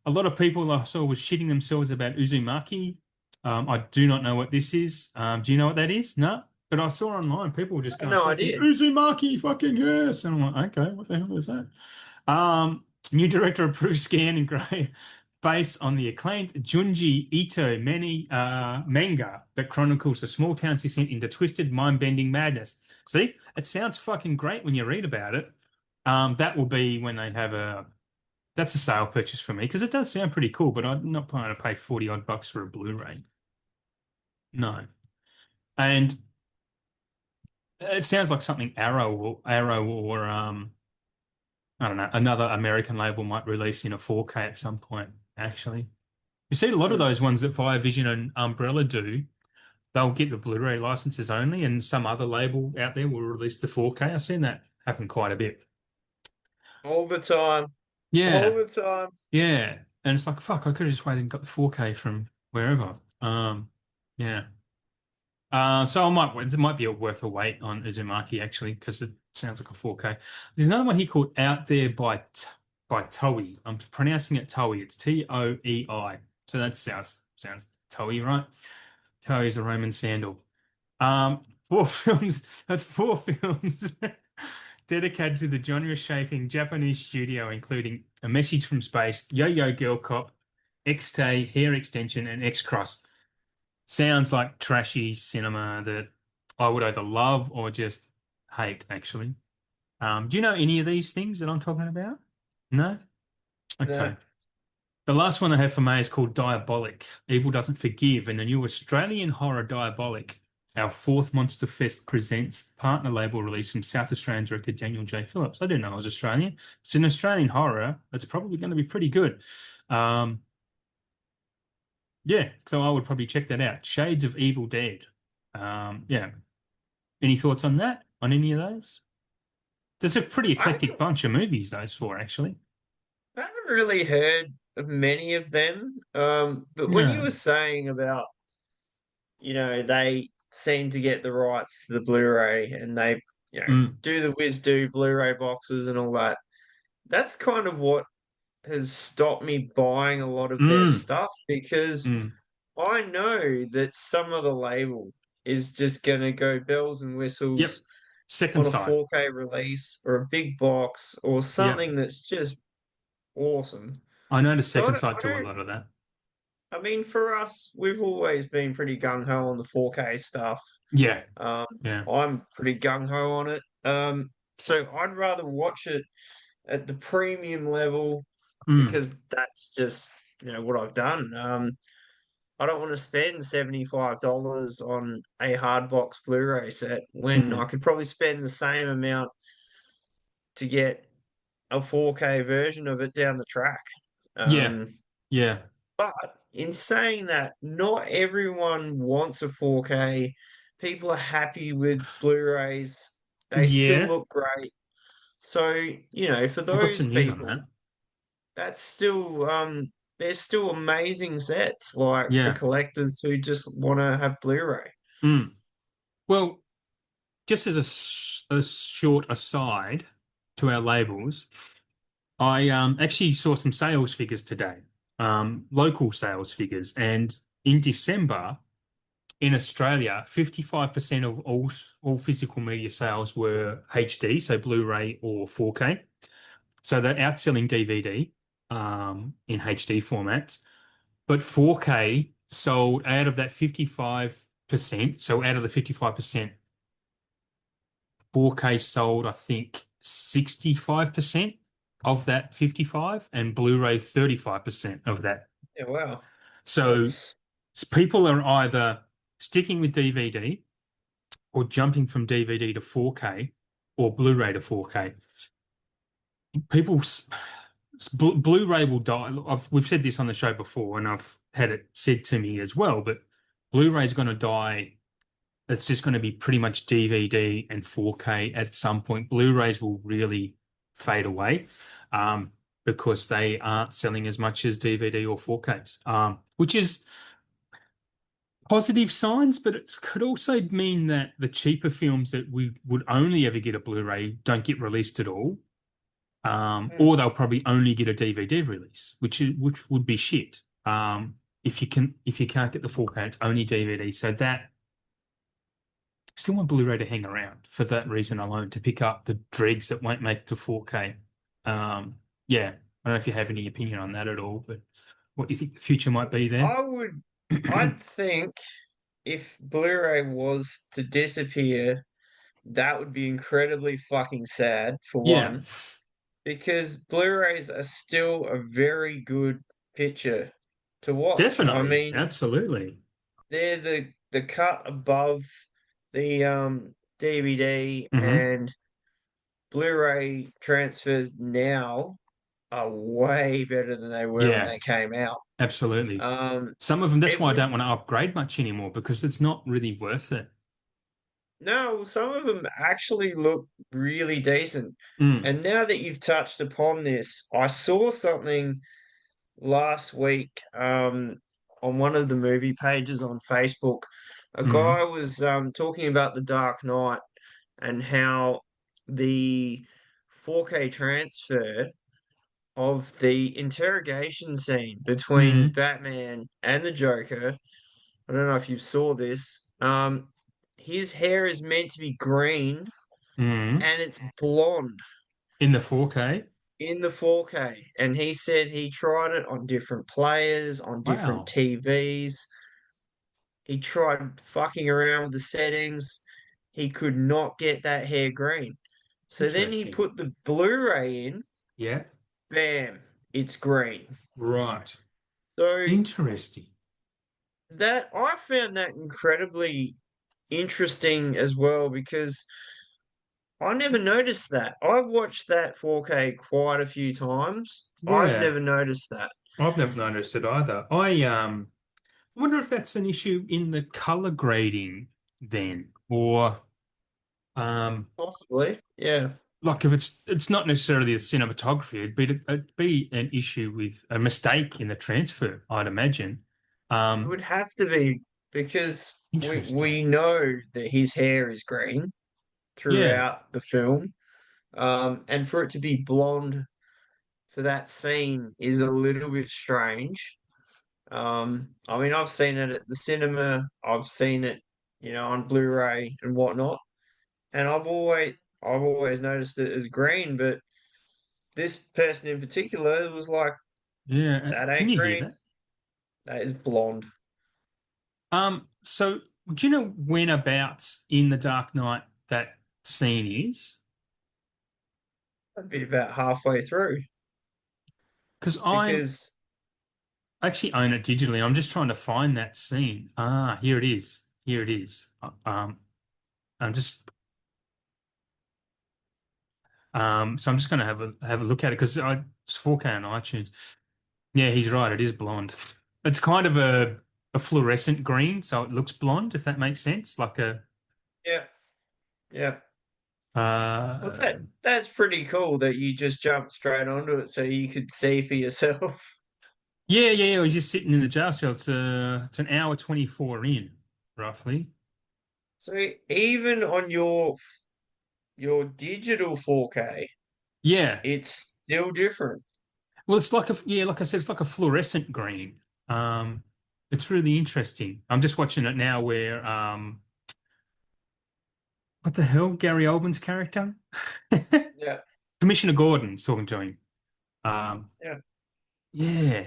Speaker 1: A lot of people I saw was shitting themselves about Uzumaki. I do not know what this is. Do you know what that is? No. But I saw online people were just
Speaker 2: I had
Speaker 1: going
Speaker 2: no
Speaker 1: fucking
Speaker 2: idea.
Speaker 1: Uzumaki, fucking yes. And I'm like, okay, what the hell is that? New director approved Scan and Grey, based on the acclaimed Junji Ito manga that chronicles a small town's descent into twisted, mind-bending madness. See, it sounds fucking great when you read about it. That will be when they have that's a sale purchase for me because it does sound pretty cool, but I'm not planning to pay 40 odd bucks for a Blu-ray. No. And it sounds like something Arrow or I don't know, another American label might release in a 4K at some point, actually. You see a lot of
Speaker 2: Hmm.
Speaker 1: those ones that Fire Vision and Umbrella do, they'll get the Blu-ray licenses only, and some other label out there will release the 4K. I've seen that happen quite a bit.
Speaker 2: All the time, all
Speaker 1: Yeah,
Speaker 2: the time.
Speaker 1: yeah. And it's like, fuck, I could have just waited and got the 4K from wherever. Yeah. So it might be worth a wait on Uzumaki actually, because it sounds like a 4K. There's another one here called Out There by Toei. I'm pronouncing it Toei. It's Toei. So that sounds Toei, right? Toei is a Roman sandal. Four films. That's four films dedicated to the genre-shaping Japanese studio, including A Message from Space, Yo-Yo Girl Cop, X-Tay, Hair Extension, and X-Cross. Sounds like trashy cinema that I would either love or just hate, actually. Do you know any of these things that I'm talking about? No?
Speaker 2: No,
Speaker 1: Okay. The last one I have for May is called Diabolic. Evil Doesn't Forgive, and the new Australian horror Diabolic. Our fourth Monster Fest presents partner label release from South Australian director Daniel J. Phillips. I didn't know it was Australian. It's an Australian horror. It's probably going to be pretty good. Um, yeah, so I would probably check that out. Shades of Evil Dead. Yeah. Any thoughts on that? On any of those? There's a pretty
Speaker 2: I
Speaker 1: eclectic
Speaker 2: haven't,
Speaker 1: bunch of movies, those four, actually.
Speaker 2: I haven't really heard of many of them. But when you
Speaker 1: No.
Speaker 2: were saying about, they seem to get the rights to the Blu-ray and they,
Speaker 1: Mm,
Speaker 2: do the do Blu-ray boxes and all that. That's kind of what has stopped me buying a lot of their
Speaker 1: mm,
Speaker 2: stuff because
Speaker 1: mm.
Speaker 2: I know that some of the label is just going to go bells and
Speaker 1: Yep.
Speaker 2: whistles
Speaker 1: Second
Speaker 2: on a
Speaker 1: sight.
Speaker 2: 4K release or a big box or
Speaker 1: Yep.
Speaker 2: something that's just awesome.
Speaker 1: I know the
Speaker 2: So
Speaker 1: second sight do a lot of that.
Speaker 2: I mean, for us, we've always been pretty gung ho on the 4K stuff.
Speaker 1: Yeah.
Speaker 2: Um,
Speaker 1: Yeah.
Speaker 2: I'm pretty gung ho on it. So I'd rather watch it at the premium level
Speaker 1: Mm,
Speaker 2: because that's just, what I've done. I don't want to spend $75 on a hard box Blu-ray set when I
Speaker 1: mm.
Speaker 2: could probably spend the same amount to get a 4K version of it down the track.
Speaker 1: Yeah.
Speaker 2: Um,
Speaker 1: Yeah.
Speaker 2: but in saying that, not everyone wants a 4K. People are happy with Blu-rays. They still
Speaker 1: Yeah.
Speaker 2: look great. So, for
Speaker 1: I've got
Speaker 2: those
Speaker 1: some news on
Speaker 2: people,
Speaker 1: that.
Speaker 2: that's still there's still amazing sets like for
Speaker 1: Yeah.
Speaker 2: collectors who just want to have Blu-ray.
Speaker 1: Mm. Well, just as a short aside to our labels, I actually saw some sales figures today, local sales figures, and in December in Australia, 55% of all physical media sales were HD, so Blu-ray or 4K. So they're outselling DVD in HD formats, but 4K sold out of that 55%. So out of the 55%, 4K sold, I think, 65% of that 55 and Blu-ray 35% of that.
Speaker 2: Yeah, wow.
Speaker 1: So
Speaker 2: That's
Speaker 1: people are either sticking with DVD or jumping from DVD to 4K or Blu-ray to 4K. People, Blu-ray will die. We've said this on the show before, and I've had it said to me as well, but Blu-ray is going to die. It's just going to be pretty much DVD and 4K at some point. Blu-rays will really fade away because they aren't selling as much as DVD or 4Ks, which is positive signs, but it could also mean that the cheaper films that we would only ever get a Blu-ray don't get released at all,
Speaker 2: hmm.
Speaker 1: or they'll probably only get a DVD release, which would be shit. If you can't get the 4K, it's only DVD. So that still want Blu-ray to hang around for that reason alone to pick up the dregs that won't make the 4K. Yeah, I don't know if you have any opinion on that at all, but what you think the future might be there?
Speaker 2: I would I'd think if Blu-ray was to disappear, that would be incredibly fucking sad for
Speaker 1: Yeah,
Speaker 2: one, because Blu-rays are still a very good picture to watch. I
Speaker 1: definitely,
Speaker 2: mean,
Speaker 1: absolutely.
Speaker 2: they're the cut above the DVD,
Speaker 1: Hmm.
Speaker 2: and Blu-ray transfers now are way better than they were when
Speaker 1: Yeah.
Speaker 2: they came out.
Speaker 1: Absolutely.
Speaker 2: Um,
Speaker 1: Some of them, that's
Speaker 2: it
Speaker 1: why I
Speaker 2: would
Speaker 1: don't want to upgrade much anymore because it's not really worth it.
Speaker 2: No, some of them actually look really decent.
Speaker 1: Mm,
Speaker 2: And now that you've touched upon this, I saw something last week on one of the movie pages on Facebook. A
Speaker 1: mm,
Speaker 2: guy was talking about The Dark Knight and how the 4K transfer of the interrogation scene between
Speaker 1: mm,
Speaker 2: Batman and the Joker. I don't know if you saw this. His hair is meant to be green
Speaker 1: mm.
Speaker 2: and it's blonde
Speaker 1: In the 4K.
Speaker 2: in the 4K. And he said he tried it on different players, on different
Speaker 1: Wow.
Speaker 2: TVs. He tried fucking around with the settings. He could not get that hair green. So then he
Speaker 1: Interesting.
Speaker 2: put the Blu-ray in,
Speaker 1: Yeah.
Speaker 2: bam, it's green.
Speaker 1: Right.
Speaker 2: So
Speaker 1: Interesting.
Speaker 2: that I found that incredibly interesting as well because I never noticed that. I've watched that 4K quite a few times. I've
Speaker 1: Yeah.
Speaker 2: never noticed that.
Speaker 1: I've never noticed it either. I wonder if that's an issue in the color grading then, or um,
Speaker 2: Possibly, yeah.
Speaker 1: like if it's not necessarily the cinematography, it'd be an issue with a mistake in the transfer, I'd imagine.
Speaker 2: It
Speaker 1: Um,
Speaker 2: would have to be because
Speaker 1: Interesting.
Speaker 2: we know that his hair is green
Speaker 1: Yeah.
Speaker 2: throughout the film. And for it to be blonde for that scene is a little bit strange. I mean, I've seen it at the cinema, I've seen it, on Blu-ray and whatnot, and I've always noticed it as green, but this person in particular was like,
Speaker 1: Yeah.
Speaker 2: that
Speaker 1: Can
Speaker 2: ain't
Speaker 1: you hear
Speaker 2: green,
Speaker 1: that?
Speaker 2: that is blonde.
Speaker 1: So do you know whenabouts in The Dark Knight that scene is?
Speaker 2: That'd be about halfway through
Speaker 1: Because I
Speaker 2: because
Speaker 1: actually own it digitally. I'm just trying to find that scene. Ah, here it is. Here it is. I'm just so I'm just going to have a look at it because it's 4K on iTunes. Yeah, he's right. It is blonde. It's kind of a fluorescent green, so it looks blonde, if that makes sense. Like a
Speaker 2: yeah, yeah. Well,
Speaker 1: uh
Speaker 2: that's pretty cool that you just jumped straight onto it so you could see for yourself.
Speaker 1: yeah. He's just sitting in the jail cell. It's an hour 24 in, roughly.
Speaker 2: So even on your digital 4K,
Speaker 1: Yeah.
Speaker 2: it's still different.
Speaker 1: Well, it's like like I said, it's like a fluorescent green. Um, it's really interesting. I'm just watching it now where what the hell, Gary Oldman's character?
Speaker 2: Yeah,
Speaker 1: Commissioner Gordon's talking to him. Um,
Speaker 2: yeah,
Speaker 1: yeah.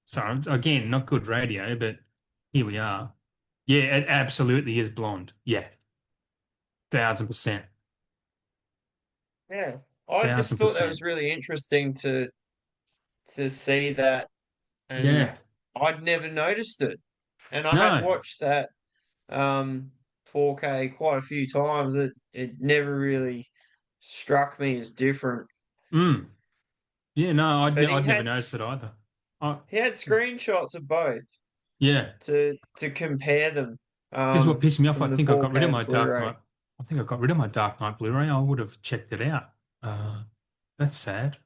Speaker 1: So again, not good radio, but here we are. Yeah, it absolutely is blonde. Yeah, 1000%.
Speaker 2: yeah. I just
Speaker 1: Thousand
Speaker 2: thought that
Speaker 1: percent.
Speaker 2: was really interesting to see that, and
Speaker 1: Yeah.
Speaker 2: I'd never noticed it. And I had
Speaker 1: No.
Speaker 2: watched that 4K quite a few times. It never really struck me as different.
Speaker 1: Mm. Yeah, no,
Speaker 2: But
Speaker 1: I'd never noticed it either. I,
Speaker 2: he had screenshots of both
Speaker 1: yeah.
Speaker 2: to compare them
Speaker 1: This is what pissed me off. I
Speaker 2: from the
Speaker 1: think I got rid
Speaker 2: 4K
Speaker 1: of
Speaker 2: and the
Speaker 1: my Dark
Speaker 2: Blu-ray.
Speaker 1: Knight. I think I got rid of my Dark Knight Blu-ray. I would have checked it out. That's sad.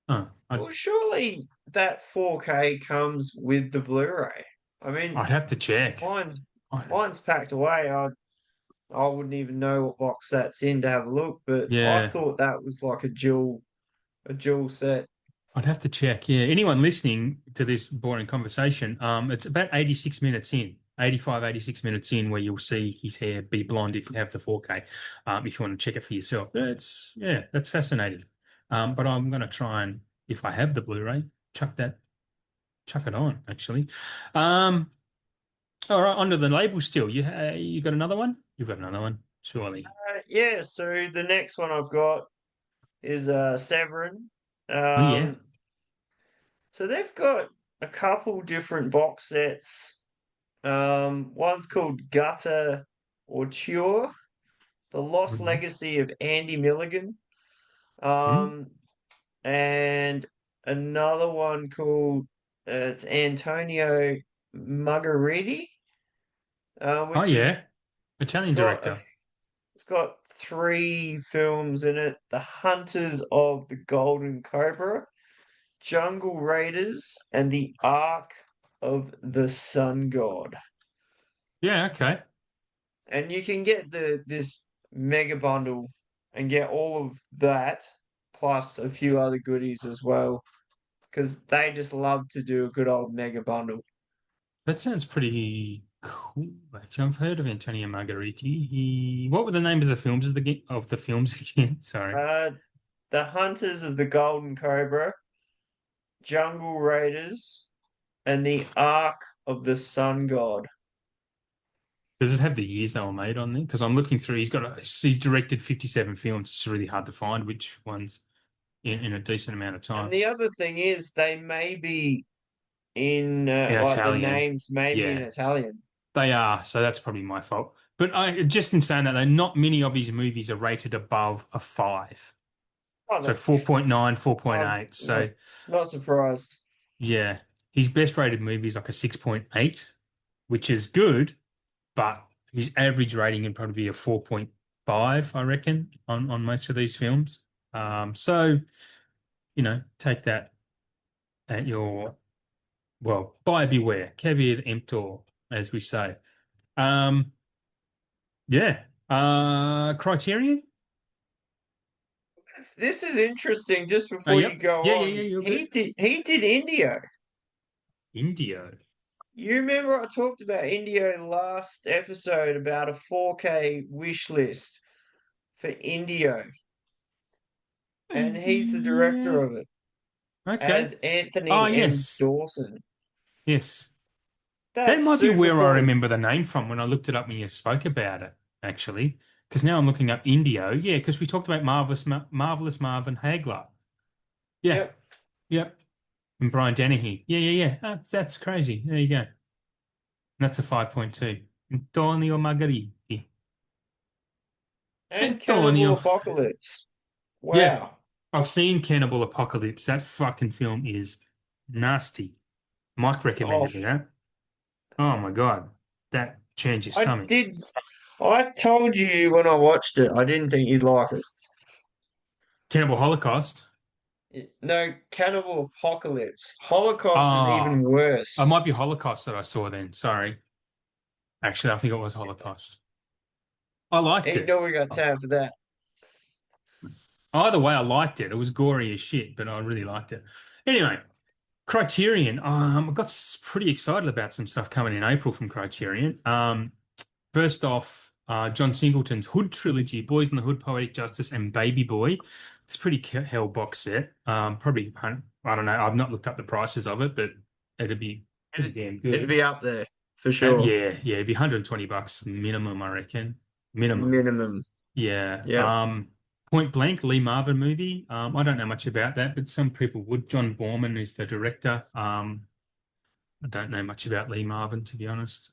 Speaker 1: Oh,
Speaker 2: Well, surely that 4K comes with the Blu-ray. I mean,
Speaker 1: I'd have to check.
Speaker 2: mine's
Speaker 1: I,
Speaker 2: mine's packed away. I wouldn't even know what box that's in to have a look, but I
Speaker 1: yeah,
Speaker 2: thought that was like a dual set.
Speaker 1: I'd have to check. Yeah, anyone listening to this boring conversation, it's about 86 minutes in, 85, 86 minutes in, where you'll see his hair be blonde if you have the 4K. If you want to check it for yourself. Yeah, that's fascinating. But I'm gonna try and if I have the Blu-ray, chuck it on, actually. Um, all right, under the label still. You got another one? You've got another one, surely.
Speaker 2: Yeah, so the next one I've got is Severin.
Speaker 1: Oh yeah.
Speaker 2: Um, so they've got a couple different box sets. One's called Gutter or Cure, The Lost
Speaker 1: Mhm.
Speaker 2: Legacy of Andy Milligan.
Speaker 1: Hmm?
Speaker 2: Um, and another one called it's Antonio Margheriti,
Speaker 1: Oh
Speaker 2: which has
Speaker 1: yeah, Italian
Speaker 2: got
Speaker 1: director.
Speaker 2: it's got three films in it: The Hunters of the Golden Cobra, Jungle Raiders, and The Ark of the Sun God.
Speaker 1: Yeah, okay.
Speaker 2: And you can get this mega bundle and get all of that plus a few other goodies as well because they just love to do a good old mega bundle.
Speaker 1: That sounds pretty cool. Actually, I've heard of Antonio Margheriti. What were the names of the films of the films again? Sorry.
Speaker 2: Uh, the Hunters of the Golden Cobra, Jungle Raiders, and the Ark of the Sun God.
Speaker 1: Does it have the years they were made on there? Because I'm looking through. He's directed 57 films. It's really hard to find which ones in a decent amount of
Speaker 2: And
Speaker 1: time.
Speaker 2: the other thing is, they may be in
Speaker 1: In
Speaker 2: like the
Speaker 1: Italian,
Speaker 2: names may be in
Speaker 1: yeah,
Speaker 2: Italian.
Speaker 1: they are. So that's probably my fault. But I just in saying that, though, not many of his movies are rated above a five.
Speaker 2: Oh,
Speaker 1: So
Speaker 2: no,
Speaker 1: 4.9, four point
Speaker 2: I'm
Speaker 1: eight. So
Speaker 2: not surprised.
Speaker 1: yeah, his best rated movie is like a 6.8, which is good, but his average rating can probably be a 4.5, I reckon, on most of these films. So, take that at your, well, buyer beware, caveat emptor, as we say. Um, yeah. Criterion?
Speaker 2: This is interesting. Just
Speaker 1: Oh,
Speaker 2: before you
Speaker 1: yep.
Speaker 2: go
Speaker 1: Yeah, yeah, yeah,
Speaker 2: on,
Speaker 1: you're good.
Speaker 2: he did Indio.
Speaker 1: Indio.
Speaker 2: You remember I talked about Indio last episode about a 4K wish list for Indio, and he's the director
Speaker 1: Yeah.
Speaker 2: of it
Speaker 1: Okay.
Speaker 2: as
Speaker 1: Oh,
Speaker 2: Anthony M.
Speaker 1: yes.
Speaker 2: Dawson.
Speaker 1: Yes. That
Speaker 2: That's
Speaker 1: might be
Speaker 2: super
Speaker 1: where I
Speaker 2: cool.
Speaker 1: remember the name from when I looked it up when you spoke about it, actually. Because now I'm looking up Indio. Yeah, because we talked about Marvelous Marvin Hagler. Yeah,
Speaker 2: Yep.
Speaker 1: yep. And Brian Dennehy. Yeah, yeah, yeah. That's crazy. There you go. That's a 5.2. Antonio Margheriti.
Speaker 2: And Cannibal
Speaker 1: Antonio.
Speaker 2: Apocalypse.
Speaker 1: Yeah,
Speaker 2: Wow.
Speaker 1: I've seen Cannibal Apocalypse. That fucking film is nasty. Mike
Speaker 2: It's
Speaker 1: recommended me
Speaker 2: off.
Speaker 1: that. Oh my God. That changed your
Speaker 2: I
Speaker 1: stomach.
Speaker 2: did. I told you when I watched it, I didn't think you'd like it.
Speaker 1: Cannibal Holocaust.
Speaker 2: No, Cannibal Apocalypse. Holocaust is
Speaker 1: Ah,
Speaker 2: even
Speaker 1: it
Speaker 2: worse.
Speaker 1: might be Holocaust that I saw then. Sorry. Actually, I think it was Holocaust. I liked
Speaker 2: Ain't
Speaker 1: it.
Speaker 2: no we got time for that.
Speaker 1: Either way, I liked it. It was gory as shit, but I really liked it. Anyway, Criterion. I got pretty excited about some stuff coming in April from Criterion. First off, John Singleton's Hood trilogy, Boys in the Hood, Poetic Justice, and Baby Boy. It's a pretty hell box set. Probably, I don't know. I've not looked up the prices of it, but it'd be pretty
Speaker 2: It'd,
Speaker 1: damn
Speaker 2: it'd
Speaker 1: good.
Speaker 2: be up there for sure.
Speaker 1: Yeah, yeah, it'd be $120 minimum, I reckon. Minimum.
Speaker 2: Minimum.
Speaker 1: Yeah.
Speaker 2: Yep.
Speaker 1: Point Blank, Lee Marvin movie. I don't know much about that, but some people would. John Borman is the director. I don't know much about Lee Marvin, to be honest.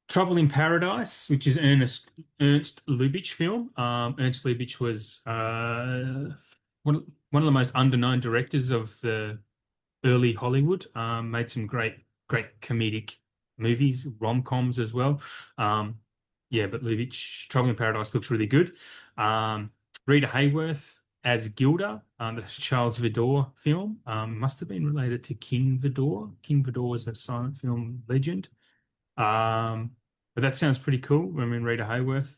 Speaker 1: Trouble in Paradise, which is Ernst Lubitsch film. Ernst Lubitsch was one of the most underknown directors of the early Hollywood. Made some great comedic movies, rom-coms as well. Um, yeah, but Lubitsch, Trouble in Paradise looks really good. Rita Hayworth as Gilda, the Charles Vidor film, must have been related to King Vidor. King Vidor was a silent film legend. But that sounds pretty cool. I mean, Rita Hayworth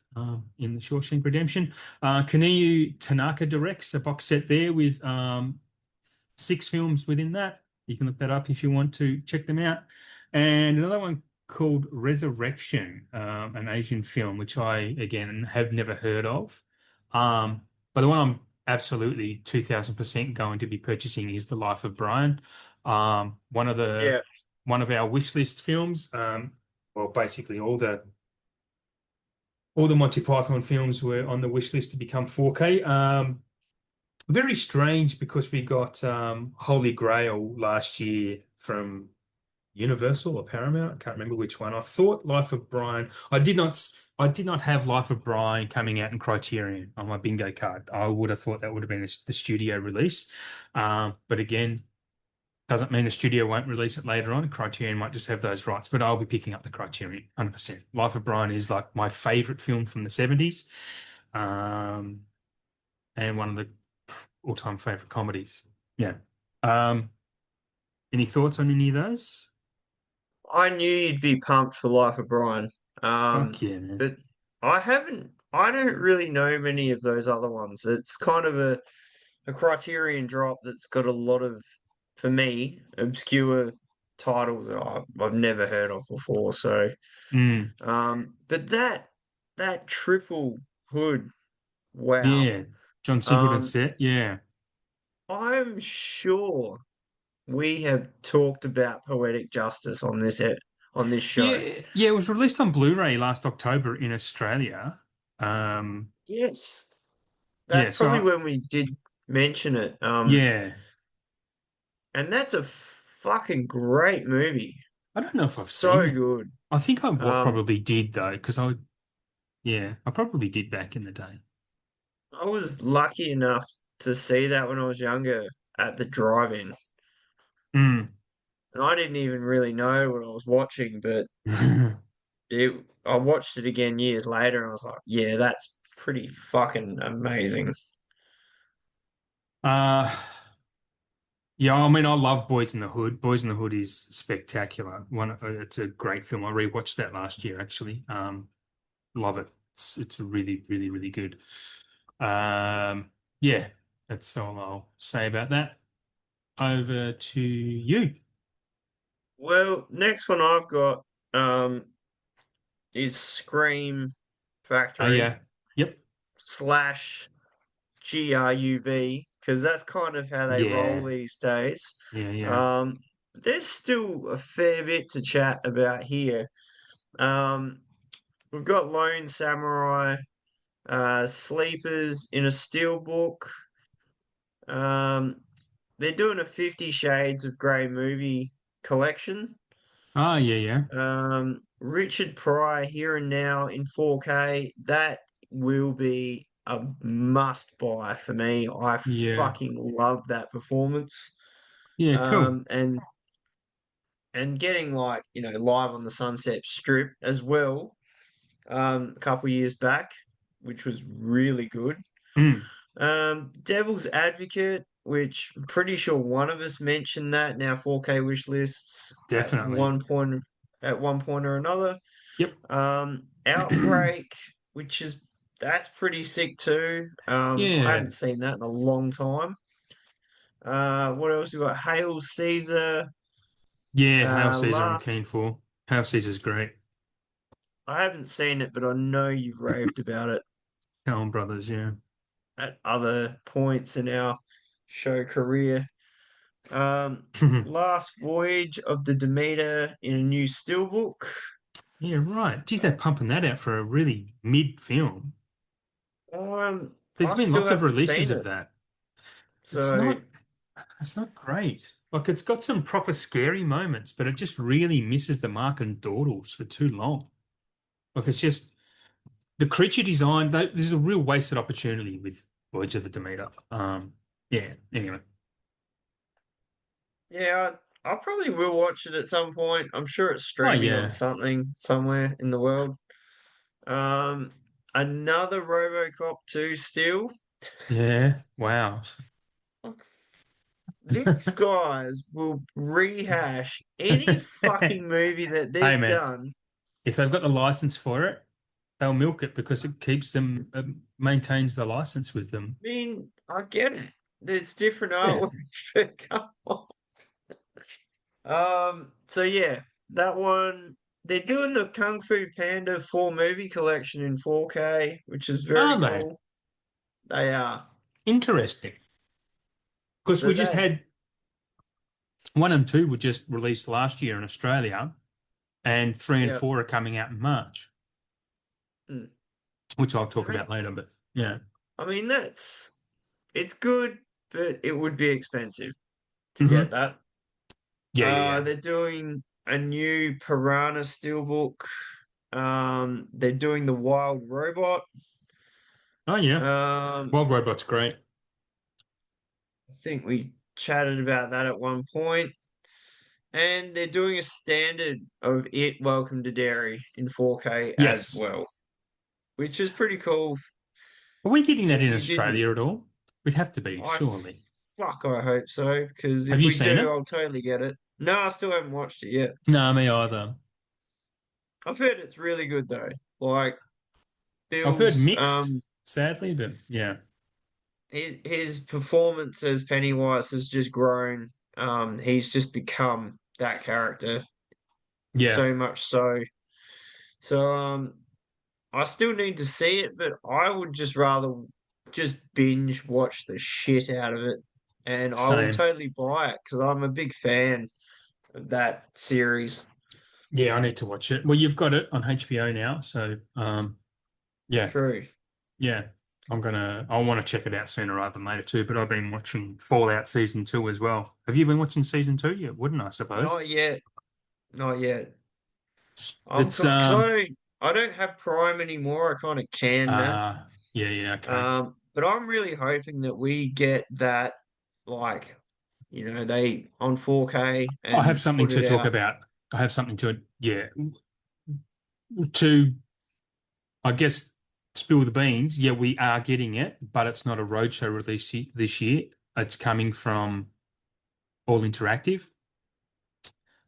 Speaker 1: in the Shawshank Redemption. Kaniyu Tanaka directs a box set there with six films within that. You can look that up if you want to check them out. And another one called Resurrection, an Asian film, which I, again, have never heard of. But the one I'm absolutely 2000% going to be purchasing is The Life of Brian. One of
Speaker 2: Yeah.
Speaker 1: our wish list films. Well, basically all the Monty Python films were on the wish list to become 4K. Very strange because we got Holy Grail last year from Universal or Paramount. I can't remember which one. I thought Life of Brian. I did not have Life of Brian coming out in Criterion on my bingo card. I would have thought that would have been the studio release. But again, doesn't mean the studio won't release it later on. Criterion might just have those rights, but I'll be picking up the Criterion 100%. Life of Brian is like my favorite film from the 70s, um, and one of the all-time favorite comedies. Yeah. Um, any thoughts on any of those?
Speaker 2: I knew you'd be pumped for Life of Brian.
Speaker 1: Fuck yeah, man.
Speaker 2: But I don't really know many of those other ones. It's kind of a Criterion drop that's got a lot of, for me, obscure titles that I've never heard of before. So,
Speaker 1: Mm,
Speaker 2: but that triple hood, wow.
Speaker 1: yeah. John Singleton
Speaker 2: Um,
Speaker 1: set. Yeah.
Speaker 2: I'm sure we have talked about Poetic Justice on on this show.
Speaker 1: Yeah. Yeah. It was released on Blu-ray last October in Australia. Um,
Speaker 2: Yes, that's
Speaker 1: yeah.
Speaker 2: probably
Speaker 1: So,
Speaker 2: when we did mention it.
Speaker 1: yeah.
Speaker 2: And that's a fucking great movie.
Speaker 1: I don't know if I've seen
Speaker 2: So
Speaker 1: it.
Speaker 2: good.
Speaker 1: I think I
Speaker 2: Um,
Speaker 1: probably did though, because yeah, I probably did back in the day.
Speaker 2: I was lucky enough to see that when I was younger at the drive-in,
Speaker 1: Mm.
Speaker 2: and I didn't even really know what I was watching, but I watched it again years later, and I was like, yeah, that's pretty fucking amazing.
Speaker 1: Uh, yeah, I mean, I love Boys in the Hood. Boys in the Hood is spectacular. It's a great film. I rewatched that last year, actually. Love it. It's really, really, really good. Um, yeah, that's all I'll say about that. Over to you.
Speaker 2: Well, next one I've got is Scream
Speaker 1: Oh
Speaker 2: Factory
Speaker 1: yeah. Yep.
Speaker 2: slash GRUV because that's kind of how they roll
Speaker 1: Yeah.
Speaker 2: these days.
Speaker 1: Yeah. Yeah.
Speaker 2: Um, there's still a fair bit to chat about here. Um, we've got Lone Samurai, Sleepers in a Steelbook. Um, they're doing a 50 Shades of Grey movie collection.
Speaker 1: Oh yeah. Yeah.
Speaker 2: Richard Pryor Here and Now in 4K. That will be a must buy for me. I
Speaker 1: Yeah.
Speaker 2: fucking love that performance.
Speaker 1: Yeah. Cool.
Speaker 2: Um, and and getting like, live on the Sunset Strip as well, a couple years back, which was really good.
Speaker 1: Mm,
Speaker 2: Devil's Advocate, which I'm pretty sure one of us mentioned that in our 4K wish lists
Speaker 1: definitely.
Speaker 2: at one point or another.
Speaker 1: Yep.
Speaker 2: Outbreak, which is that's pretty sick too. I
Speaker 1: Yeah.
Speaker 2: haven't seen that in a long time. What else we got? Hail Caesar.
Speaker 1: Yeah. Hail Caesar, I'm
Speaker 2: Last
Speaker 1: keen for. Hail Caesar's great.
Speaker 2: I haven't seen it, but I know you've raved about it
Speaker 1: Coen Brothers. Yeah.
Speaker 2: at other points in our show career. Last Voyage of the Demeter in a new steelbook.
Speaker 1: Yeah. Right. Geez, they're pumping that out for a really mid film. There's
Speaker 2: I
Speaker 1: been
Speaker 2: still
Speaker 1: lots of
Speaker 2: haven't seen
Speaker 1: releases of
Speaker 2: it,
Speaker 1: that. It's
Speaker 2: so
Speaker 1: not. It's not great. Like it's got some proper scary moments, but it just really misses the mark and dawdles for too long. Like it's just the creature design. There's a real wasted opportunity with Voyage of the Demeter. Yeah. Anyway.
Speaker 2: yeah, I probably will watch it at some point. I'm sure it's
Speaker 1: Oh
Speaker 2: streaming on
Speaker 1: yeah.
Speaker 2: something somewhere in the world. Um, Another RoboCop 2 still.
Speaker 1: Yeah. Wow.
Speaker 2: These guys will rehash any fucking movie that
Speaker 1: Hey
Speaker 2: they've
Speaker 1: man,
Speaker 2: done.
Speaker 1: if they've got the license for it, they'll milk it because it keeps them, maintains the license with them.
Speaker 2: I mean, I get it. There's different
Speaker 1: Yeah.
Speaker 2: artwork, but come on. So yeah, that one they're doing the Kung Fu Panda 4 movie collection in 4K, which is very
Speaker 1: Are they?
Speaker 2: cool. They are.
Speaker 1: Interesting. Because
Speaker 2: So
Speaker 1: we just
Speaker 2: that's
Speaker 1: had one and two were just released last year in Australia, and three and
Speaker 2: yeah.
Speaker 1: four are coming out in March,
Speaker 2: Mm.
Speaker 1: which I'll
Speaker 2: I
Speaker 1: talk
Speaker 2: mean,
Speaker 1: about later. But yeah.
Speaker 2: that's it's good, but it would be expensive to get
Speaker 1: Hmm.
Speaker 2: that.
Speaker 1: Yeah, yeah, yeah.
Speaker 2: They're doing a new Piranha Steelbook. They're doing the Wild Robot.
Speaker 1: Oh yeah,
Speaker 2: Um,
Speaker 1: Wild Robot's great.
Speaker 2: I think we chatted about that at one point. And they're doing a standard of It Welcome to Derry in 4K as
Speaker 1: Yes.
Speaker 2: well, which is pretty cool.
Speaker 1: Are we getting that
Speaker 2: If
Speaker 1: in
Speaker 2: you didn't,
Speaker 1: Australia at all? We'd have to be,
Speaker 2: I
Speaker 1: surely.
Speaker 2: I hope so, because
Speaker 1: Have
Speaker 2: if
Speaker 1: you
Speaker 2: we
Speaker 1: seen
Speaker 2: do,
Speaker 1: it?
Speaker 2: I'll totally get it. No, I still haven't watched it yet.
Speaker 1: No, me either.
Speaker 2: I've heard it's really good though. Like
Speaker 1: I've heard
Speaker 2: Bill's
Speaker 1: mixed, sadly, but yeah,
Speaker 2: his performance as Pennywise has just grown. He's just become that character
Speaker 1: yeah,
Speaker 2: so much so. So I still need to see it, but I would just rather just binge watch the shit out of it, and I will
Speaker 1: same.
Speaker 2: totally buy it because I'm a big fan of that series.
Speaker 1: Yeah, I need to watch it. Well, you've got it on HBO now, so yeah,
Speaker 2: True.
Speaker 1: yeah. I want to check it out sooner rather than later too, but I've been watching Fallout season 2 as well. Have you been watching season 2 yet? Wouldn't I suppose?
Speaker 2: Not yet. Not yet. I'm
Speaker 1: It's
Speaker 2: because I don't have Prime anymore. I kind of can now.
Speaker 1: yeah, yeah, okay.
Speaker 2: But I'm really hoping that we get that, like, they on 4K
Speaker 1: I have
Speaker 2: and
Speaker 1: something
Speaker 2: put
Speaker 1: to
Speaker 2: it
Speaker 1: talk
Speaker 2: out.
Speaker 1: about. I have something to, yeah, to, I guess, spill the beans. Yeah, we are getting it, but it's not a roadshow release this year. It's coming from All Interactive.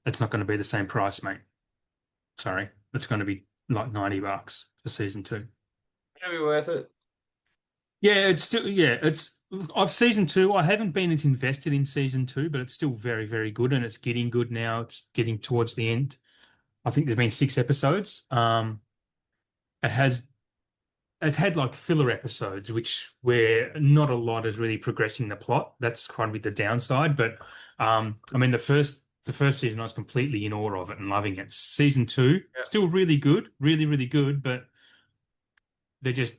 Speaker 1: It's not going to be the same price, mate. Sorry. It's going to be like $90 for season 2.
Speaker 2: It'll be worth it.
Speaker 1: Yeah, it's still, yeah, it's, of season 2, I haven't been as invested in season 2, but it's still very, very good and it's getting good now. It's getting towards the end. I think there's been 6 episodes. It has it's had like filler episodes, which where not a lot is really progressing the plot. That's kind of the downside. But I mean, the first season, I was completely in awe of it and loving it. Season 2,
Speaker 2: Yeah.
Speaker 1: still really good, really, really good, but they just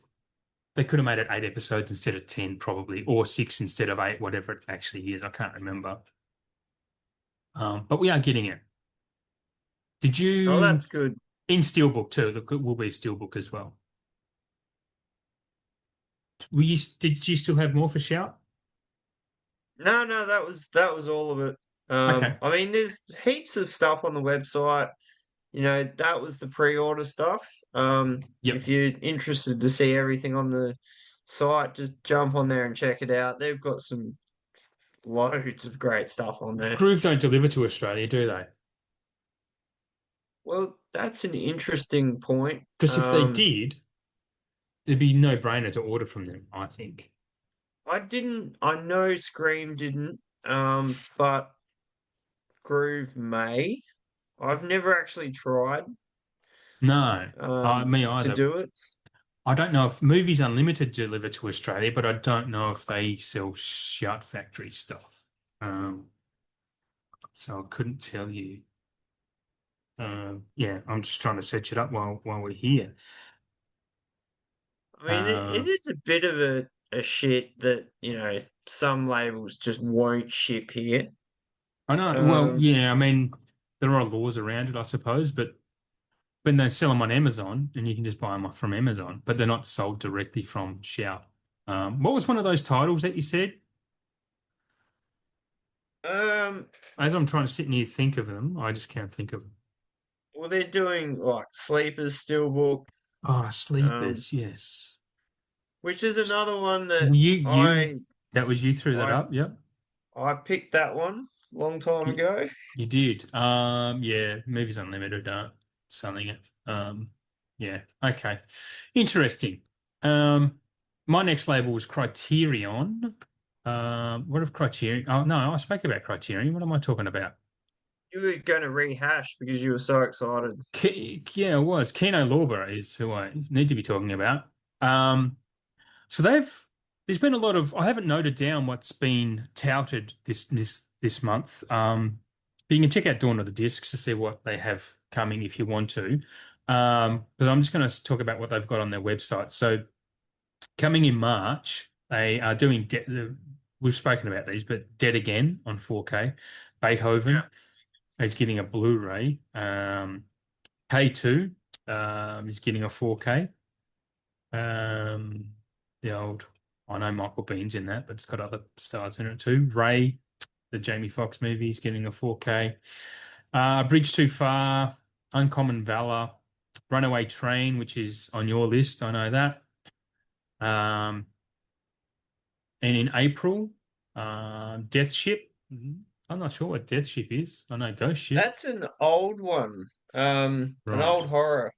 Speaker 1: they could have made it 8 episodes instead of 10, probably, or 6 instead of 8, whatever it actually is. I can't remember. But we are getting it. Did
Speaker 2: Oh,
Speaker 1: you
Speaker 2: that's good.
Speaker 1: in Steelbook too? Look, it will be Steelbook as well. Did you still have more for Shout?
Speaker 2: No, no, that was all of it.
Speaker 1: Okay.
Speaker 2: I mean, there's heaps of stuff on the website. That was the pre-order stuff.
Speaker 1: Yep.
Speaker 2: If you're interested to see everything on the site, just jump on there and check it out. They've got some loads of great stuff on there.
Speaker 1: Groove don't deliver to Australia, do they?
Speaker 2: Well, that's an interesting point.
Speaker 1: Because if they did, it'd be no-brainer to order from them, I think.
Speaker 2: I know Scream didn't, but Groove may. I've never actually tried
Speaker 1: No, me
Speaker 2: to
Speaker 1: either.
Speaker 2: do it.
Speaker 1: I don't know if Movies Unlimited deliver to Australia, but I don't know if they sell Shout Factory stuff. Um, so I couldn't tell you. Yeah, I'm just trying to search it up while we're here.
Speaker 2: I mean, it
Speaker 1: Uh,
Speaker 2: is a bit of a shit that, some labels just won't ship here.
Speaker 1: I know. Well,
Speaker 2: Um,
Speaker 1: yeah, I mean, there are laws around it, I suppose, but when they sell them on Amazon, and you can just buy them off from Amazon, but they're not sold directly from Shout. What was one of those titles that you said?
Speaker 2: um,
Speaker 1: As I'm trying to sit here think of them, I just can't think of them.
Speaker 2: well, they're doing like Sleepers Steelbook,
Speaker 1: Oh,
Speaker 2: um,
Speaker 1: Sleepers, yes.
Speaker 2: which is another one that
Speaker 1: You,
Speaker 2: I
Speaker 1: that was you threw that
Speaker 2: I
Speaker 1: up, yep.
Speaker 2: I picked that one a long time
Speaker 1: You,
Speaker 2: ago.
Speaker 1: you did. Yeah, Movies Unlimited, selling it. Yeah, okay. Interesting. Um, my next label was Criterion. What of Criterion? Oh no, I spoke about Criterion. What am I talking about?
Speaker 2: You were going to rehash because you were so excited.
Speaker 1: Yeah, it was. Kino Lorber is who I need to be talking about. Um, so there's been a lot of, I haven't noted down what's been touted this month. But you can check out Dawn of the Discs to see what they have coming if you want to. But I'm just going to talk about what they've got on their website. So coming in March, they are doing, we've spoken about these, but Dead Again on 4K,
Speaker 2: Yeah.
Speaker 1: Beethoven. is getting a Blu-ray. K2 is getting a 4K. Um, the old, I know Michael Bean's in that, but it's got other stars in it too. Ray, the Jamie Foxx movie, is getting a 4K. Bridge Too Far, Uncommon Valor, Runaway Train, which is on your list. I know that. Um, and in April, Death Ship. I'm not sure what Death Ship is. I know Ghost Ship.
Speaker 2: That's an old one. An
Speaker 1: Right.
Speaker 2: old horror.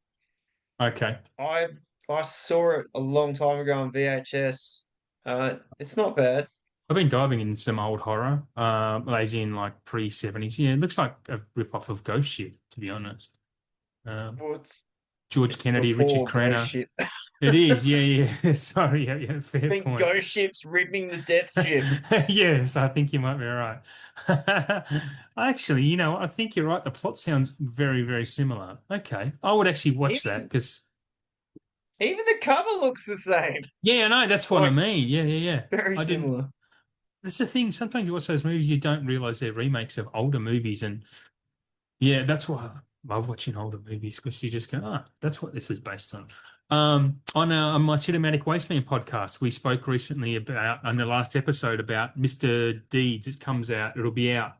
Speaker 1: Okay.
Speaker 2: I I saw it a long time ago on VHS. It's not bad.
Speaker 1: I've been diving in some old horror, as in like pre-70s. Yeah, it looks like a rip-off of Ghost Ship, to be honest. Um,
Speaker 2: Well,
Speaker 1: George
Speaker 2: it's
Speaker 1: Kennedy, Richard
Speaker 2: before Ghost
Speaker 1: Crenna.
Speaker 2: Ship.
Speaker 1: It is, yeah, yeah. Sorry, yeah, yeah,
Speaker 2: I
Speaker 1: fair
Speaker 2: think
Speaker 1: point.
Speaker 2: Ghost Ship's ripping the Death Ship.
Speaker 1: Yes, I think you might be right. Actually, I think you're right. The plot sounds very, very similar. Okay, I would actually watch that
Speaker 2: Even
Speaker 1: because,
Speaker 2: even the cover looks the same.
Speaker 1: yeah, no, that's what I
Speaker 2: Like
Speaker 1: yeah, yeah, yeah.
Speaker 2: very
Speaker 1: I didn't.
Speaker 2: similar.
Speaker 1: That's the thing. Sometimes you watch those movies, you don't realize they're remakes of older movies, and yeah, that's why I love watching older movies because you just go, that's what this is based on. On my Cinematic Wasteland podcast, we spoke recently about on the last episode about Mr. Deeds. It comes out. It'll be out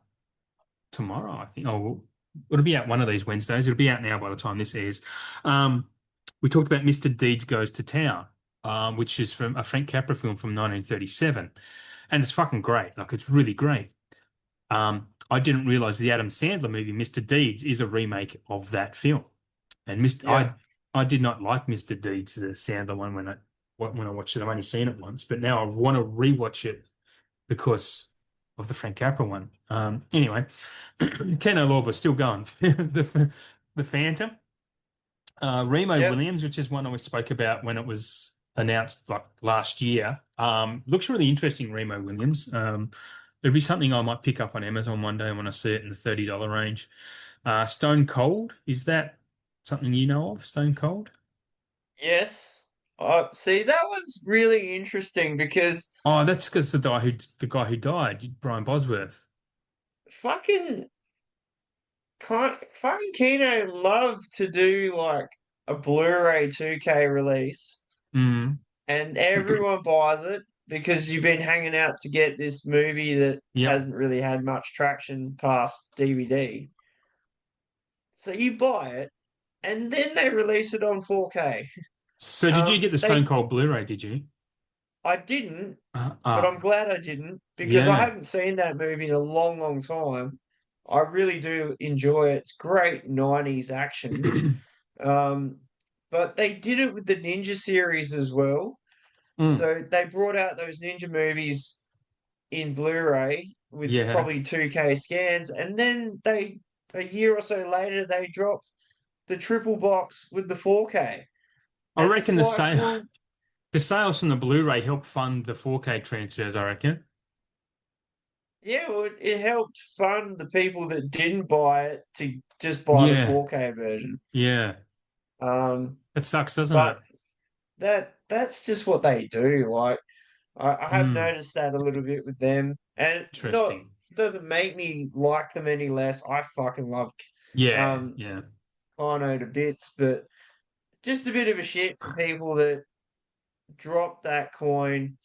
Speaker 1: tomorrow, I think. Oh, well, it'll be out one of these Wednesdays. It'll be out now by the time this airs. We talked about Mr. Deeds Goes to Town, which is from a Frank Capra film from 1937, and it's fucking great. Like it's really great. I didn't realize the Adam Sandler movie, Mr. Deeds, is a remake of that film. And Mr.
Speaker 2: Yeah.
Speaker 1: I did not like Mr. Deeds, the Sandler one, when I watched it. I've only seen it once, but now I want to rewatch it because of the Frank Capra one. Anyway, Ken Lorber still going. The Phantom. Remo
Speaker 2: Yep.
Speaker 1: Williams, which is one I spoke about when it was announced like last year. Looks really interesting, Remo Williams. It'd be something I might pick up on Amazon one day when I see it in the $30 range. Stone Cold, is that something you know of? Stone Cold?
Speaker 2: Yes. See, that was really interesting because
Speaker 1: Oh, that's because the guy who died, Brian Bosworth.
Speaker 2: fucking fucking Kino love to do like a Blu-ray 2K release
Speaker 1: Mm.
Speaker 2: and everyone buys it because you've been hanging out to get this movie that
Speaker 1: Yep.
Speaker 2: hasn't really had much traction past DVD. So you buy it and then they release it on 4K.
Speaker 1: So did you get the Stone
Speaker 2: They
Speaker 1: Cold Blu-ray, did you?
Speaker 2: I didn't, but
Speaker 1: Ah,
Speaker 2: I'm glad I didn't because I
Speaker 1: yeah.
Speaker 2: haven't seen that movie in a long, long time. I really do enjoy it. It's great 90s action. Um, but they did it with the Ninja series as well.
Speaker 1: Mm.
Speaker 2: So they brought out those Ninja movies in Blu-ray with
Speaker 1: Yeah.
Speaker 2: probably 2K scans, and then a year or so later they dropped the triple box with the 4K.
Speaker 1: I
Speaker 2: And it's
Speaker 1: reckon
Speaker 2: like, well,
Speaker 1: the sales from the Blu-ray helped fund the 4K transfers, I reckon.
Speaker 2: yeah, well, it helped fund the people that didn't buy it to just buy the
Speaker 1: Yeah.
Speaker 2: 4K version.
Speaker 1: Yeah.
Speaker 2: Um,
Speaker 1: It sucks, doesn't
Speaker 2: but
Speaker 1: it?
Speaker 2: that's just what they do. Like I have
Speaker 1: Mm.
Speaker 2: noticed that a little bit with them, and not
Speaker 1: Interesting.
Speaker 2: doesn't make me like them any less. I fucking love
Speaker 1: Yeah.
Speaker 2: um
Speaker 1: Yeah.
Speaker 2: Kano to bits, but just a bit of a shit for people that drop that coin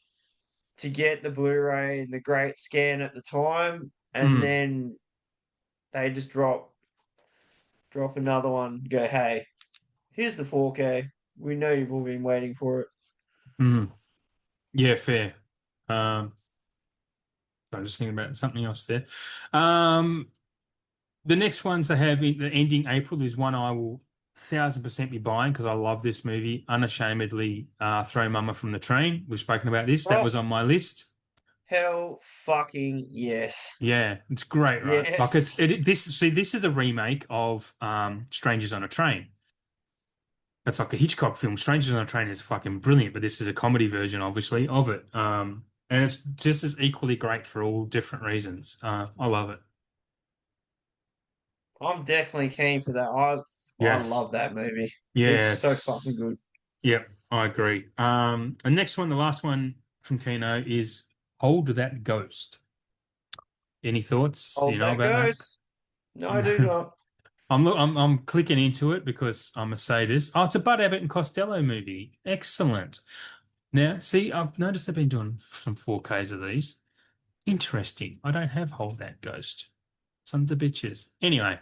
Speaker 2: to get the Blu-ray and the great scan at the time, and
Speaker 1: Mm.
Speaker 2: then they just drop another one. Go, hey, here's the 4K. We know you've all been waiting for it.
Speaker 1: Mm. Yeah, fair. I'm just thinking about something else there. Um, the next ones I have the ending April is one I will 1,000% be buying because I love this movie. Unashamedly, Throw Mama from the Train. We've spoken about this. That
Speaker 2: Oh,
Speaker 1: was on my list.
Speaker 2: hell fucking yes.
Speaker 1: Yeah, it's great, right? Like
Speaker 2: Yes.
Speaker 1: this is a remake of Strangers on a Train. That's like a Hitchcock film. Strangers on a Train is fucking brilliant, but this is a comedy version, obviously, of it. And it's just as equally great for all different reasons. I love it.
Speaker 2: I'm definitely keen for that. I
Speaker 1: Yeah,
Speaker 2: love that movie. It's
Speaker 1: yeah,
Speaker 2: so fucking
Speaker 1: it's
Speaker 2: good.
Speaker 1: yeah, I agree. And next one, the last one from Kino is Hold That Ghost. Any thoughts,
Speaker 2: Hold that
Speaker 1: about that?
Speaker 2: ghost. No, I do not.
Speaker 1: I'm clicking into it because I'm a sadist. Oh, it's a Bud Abbott and Costello movie. Excellent. Now, see, I've noticed they've been doing some 4Ks of these. Interesting. I don't have Hold That Ghost. Some of the bitches. Anyway,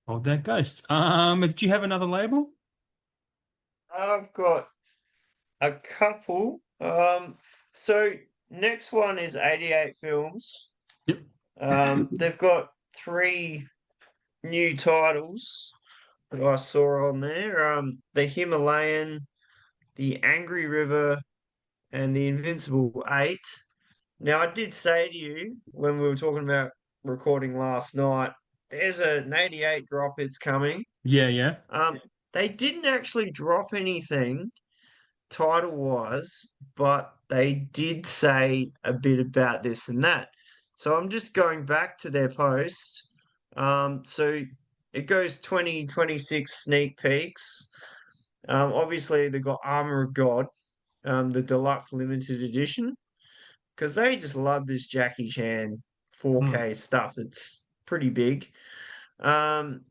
Speaker 1: Hold That Ghost. Do you have another label?
Speaker 2: I've got a couple. So next one is 88 Films.
Speaker 1: Yep.
Speaker 2: They've got three new titles that I saw on there. The Himalayan, the Angry River, and the Invincible 8. Now, I did say to you when we were talking about recording last night, there's an 88 drop, it's coming.
Speaker 1: Yeah, yeah.
Speaker 2: Um, they didn't actually drop anything title wise, but they did say a bit about this and that. So I'm just going back to their post. So it goes 2026 sneak peeks. Obviously, they've got Armor of God, the deluxe limited edition, because they just love this Jackie Chan
Speaker 1: Hmm.
Speaker 2: 4K stuff. It's pretty big. Um,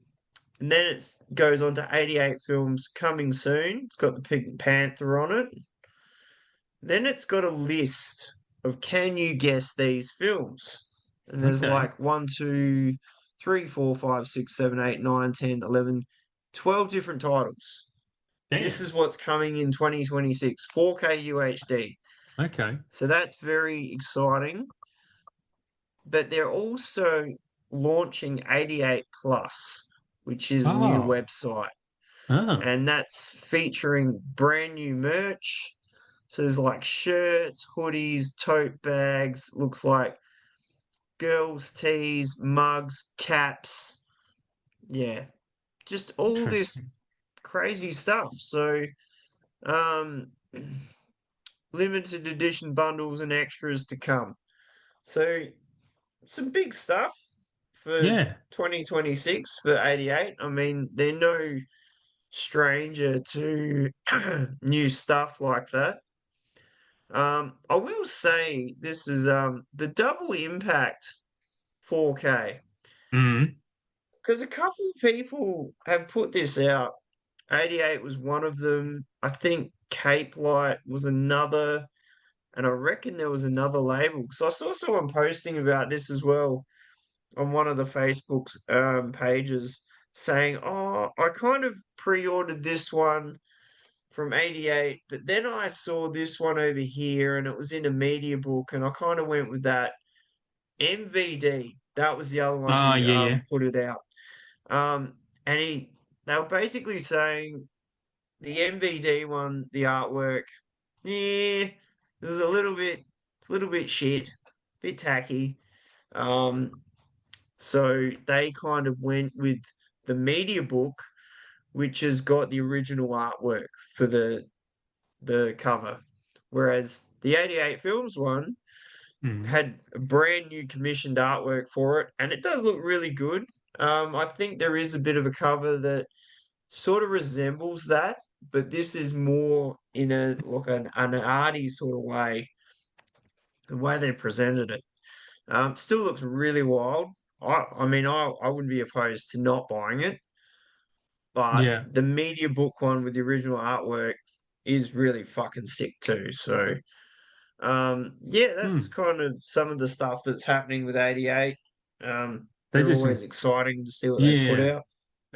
Speaker 2: and then it goes on to 88 films coming soon. It's got the Pink Panther on it. Then it's got a list of can you guess these films? And there's
Speaker 1: Okay.
Speaker 2: like 1, 2, 3, 4, 5, 6, 7, 8, 9, 10, 11, 12 different titles. This
Speaker 1: Damn.
Speaker 2: is what's coming in 2026, 4K UHD.
Speaker 1: Okay.
Speaker 2: So that's very exciting. But they're also launching 88 Plus, which is a new
Speaker 1: Oh.
Speaker 2: website.
Speaker 1: Oh.
Speaker 2: And that's featuring brand new merch. So there's like shirts, hoodies, tote bags, looks like girls' tees, mugs, caps. Yeah, just all this
Speaker 1: Interesting.
Speaker 2: crazy stuff. So, um, limited edition bundles and extras to come. So, some big stuff for
Speaker 1: Yeah.
Speaker 2: 2026 for 88. I mean, they're no stranger to new stuff like that. I will say this is the double impact 4K
Speaker 1: Mm.
Speaker 2: because a couple of people have put this out. 88 was one of them. I think Cape Light was another, and I reckon there was another label because I saw someone posting about this as well on one of the Facebook's pages saying, "Oh, I kind of pre-ordered this one from 88, but then I saw this one over here and it was in a media book and I kind of went with that." MVD, that was the other one
Speaker 1: Ah,
Speaker 2: who
Speaker 1: yeah, yeah.
Speaker 2: put it out. And they were basically saying the MVD one, the artwork, yeah, it was a little bit shit, bit tacky. Um, so they kind of went with the media book, which has got the original artwork for the cover, whereas the 88 Films one
Speaker 1: Mm.
Speaker 2: had a brand new commissioned artwork for it, and it does look really good. I think there is a bit of a cover that sort of resembles that, but this is more in a like an arty sort of way, the way they presented it. Still looks really wild. I mean, I wouldn't be opposed to not buying it, but
Speaker 1: Yeah.
Speaker 2: the media book one with the original artwork is really fucking sick too. So, yeah, that's
Speaker 1: Mm.
Speaker 2: kind of some of the stuff that's happening with 88.
Speaker 1: They
Speaker 2: They're
Speaker 1: do
Speaker 2: always
Speaker 1: some.
Speaker 2: exciting to see what they put
Speaker 1: Yeah.
Speaker 2: out.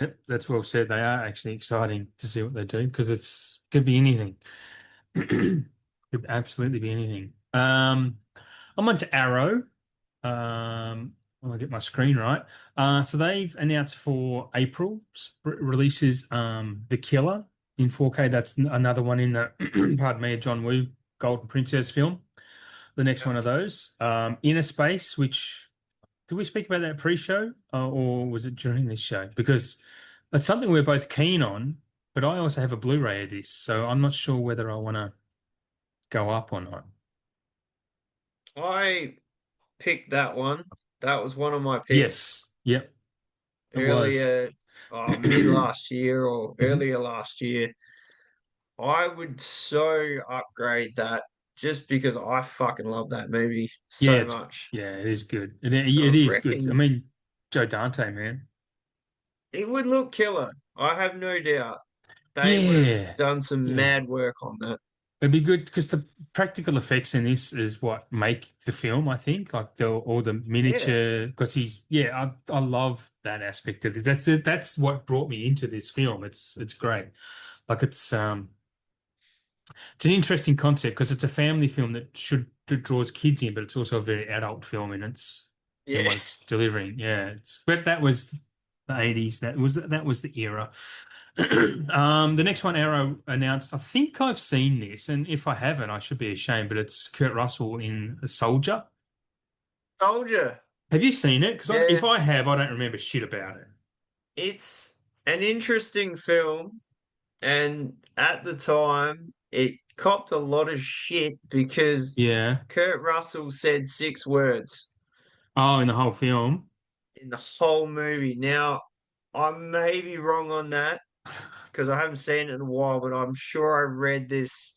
Speaker 1: Yep, that's well said. They are actually exciting to see what they do because it's could be anything. Could absolutely be anything. I'm on to Arrow. I'll get my screen right. So they've announced for April releases The Killer in 4K. That's another one in the pardon me, a John Woo Golden Princess film. The next one
Speaker 2: Yep.
Speaker 1: of those. Inner Space, which did we speak about that pre-show or was it during this show? Because it's something we're both keen on, but I also have a Blu-ray of this, so I'm not sure whether I want to go up or not.
Speaker 2: I picked that one. That was one of my picks
Speaker 1: Yes. Yep, it was.
Speaker 2: earlier, mid last year or
Speaker 1: Mhm.
Speaker 2: earlier last year. I would so upgrade that just because I fucking love that movie
Speaker 1: Yeah,
Speaker 2: so
Speaker 1: it's
Speaker 2: much.
Speaker 1: yeah, it is good. It
Speaker 2: I
Speaker 1: is good. I
Speaker 2: reckon
Speaker 1: mean, Joe Dante, man.
Speaker 2: It would look killer. I have no doubt. They would have
Speaker 1: Yeah,
Speaker 2: done some
Speaker 1: yeah.
Speaker 2: mad work on that.
Speaker 1: It'd be good because the practical effects in this is what make the film, I think. Like the all the
Speaker 2: Yeah.
Speaker 1: miniature, because I love that aspect of it. That's what brought me into this film. It's great. Like it's an interesting concept because it's a family film that draws kids in, but it's also a very adult film in
Speaker 2: Yeah.
Speaker 1: what it's delivering. Yeah, but that was the 80s. That was the era. The next one Arrow announced, I think I've seen this, and if I haven't, I should be ashamed, but it's Kurt Russell in A Soldier.
Speaker 2: Soldier.
Speaker 1: Have you seen it? Because if
Speaker 2: Yeah.
Speaker 1: I have, I don't remember shit about it.
Speaker 2: It's an interesting film, and at the time, it copped a lot of shit because
Speaker 1: Yeah.
Speaker 2: Kurt Russell said 6 words
Speaker 1: Oh, in the whole film.
Speaker 2: in the whole movie. Now, I may be wrong on that because I haven't seen it in a while, but I'm sure I read this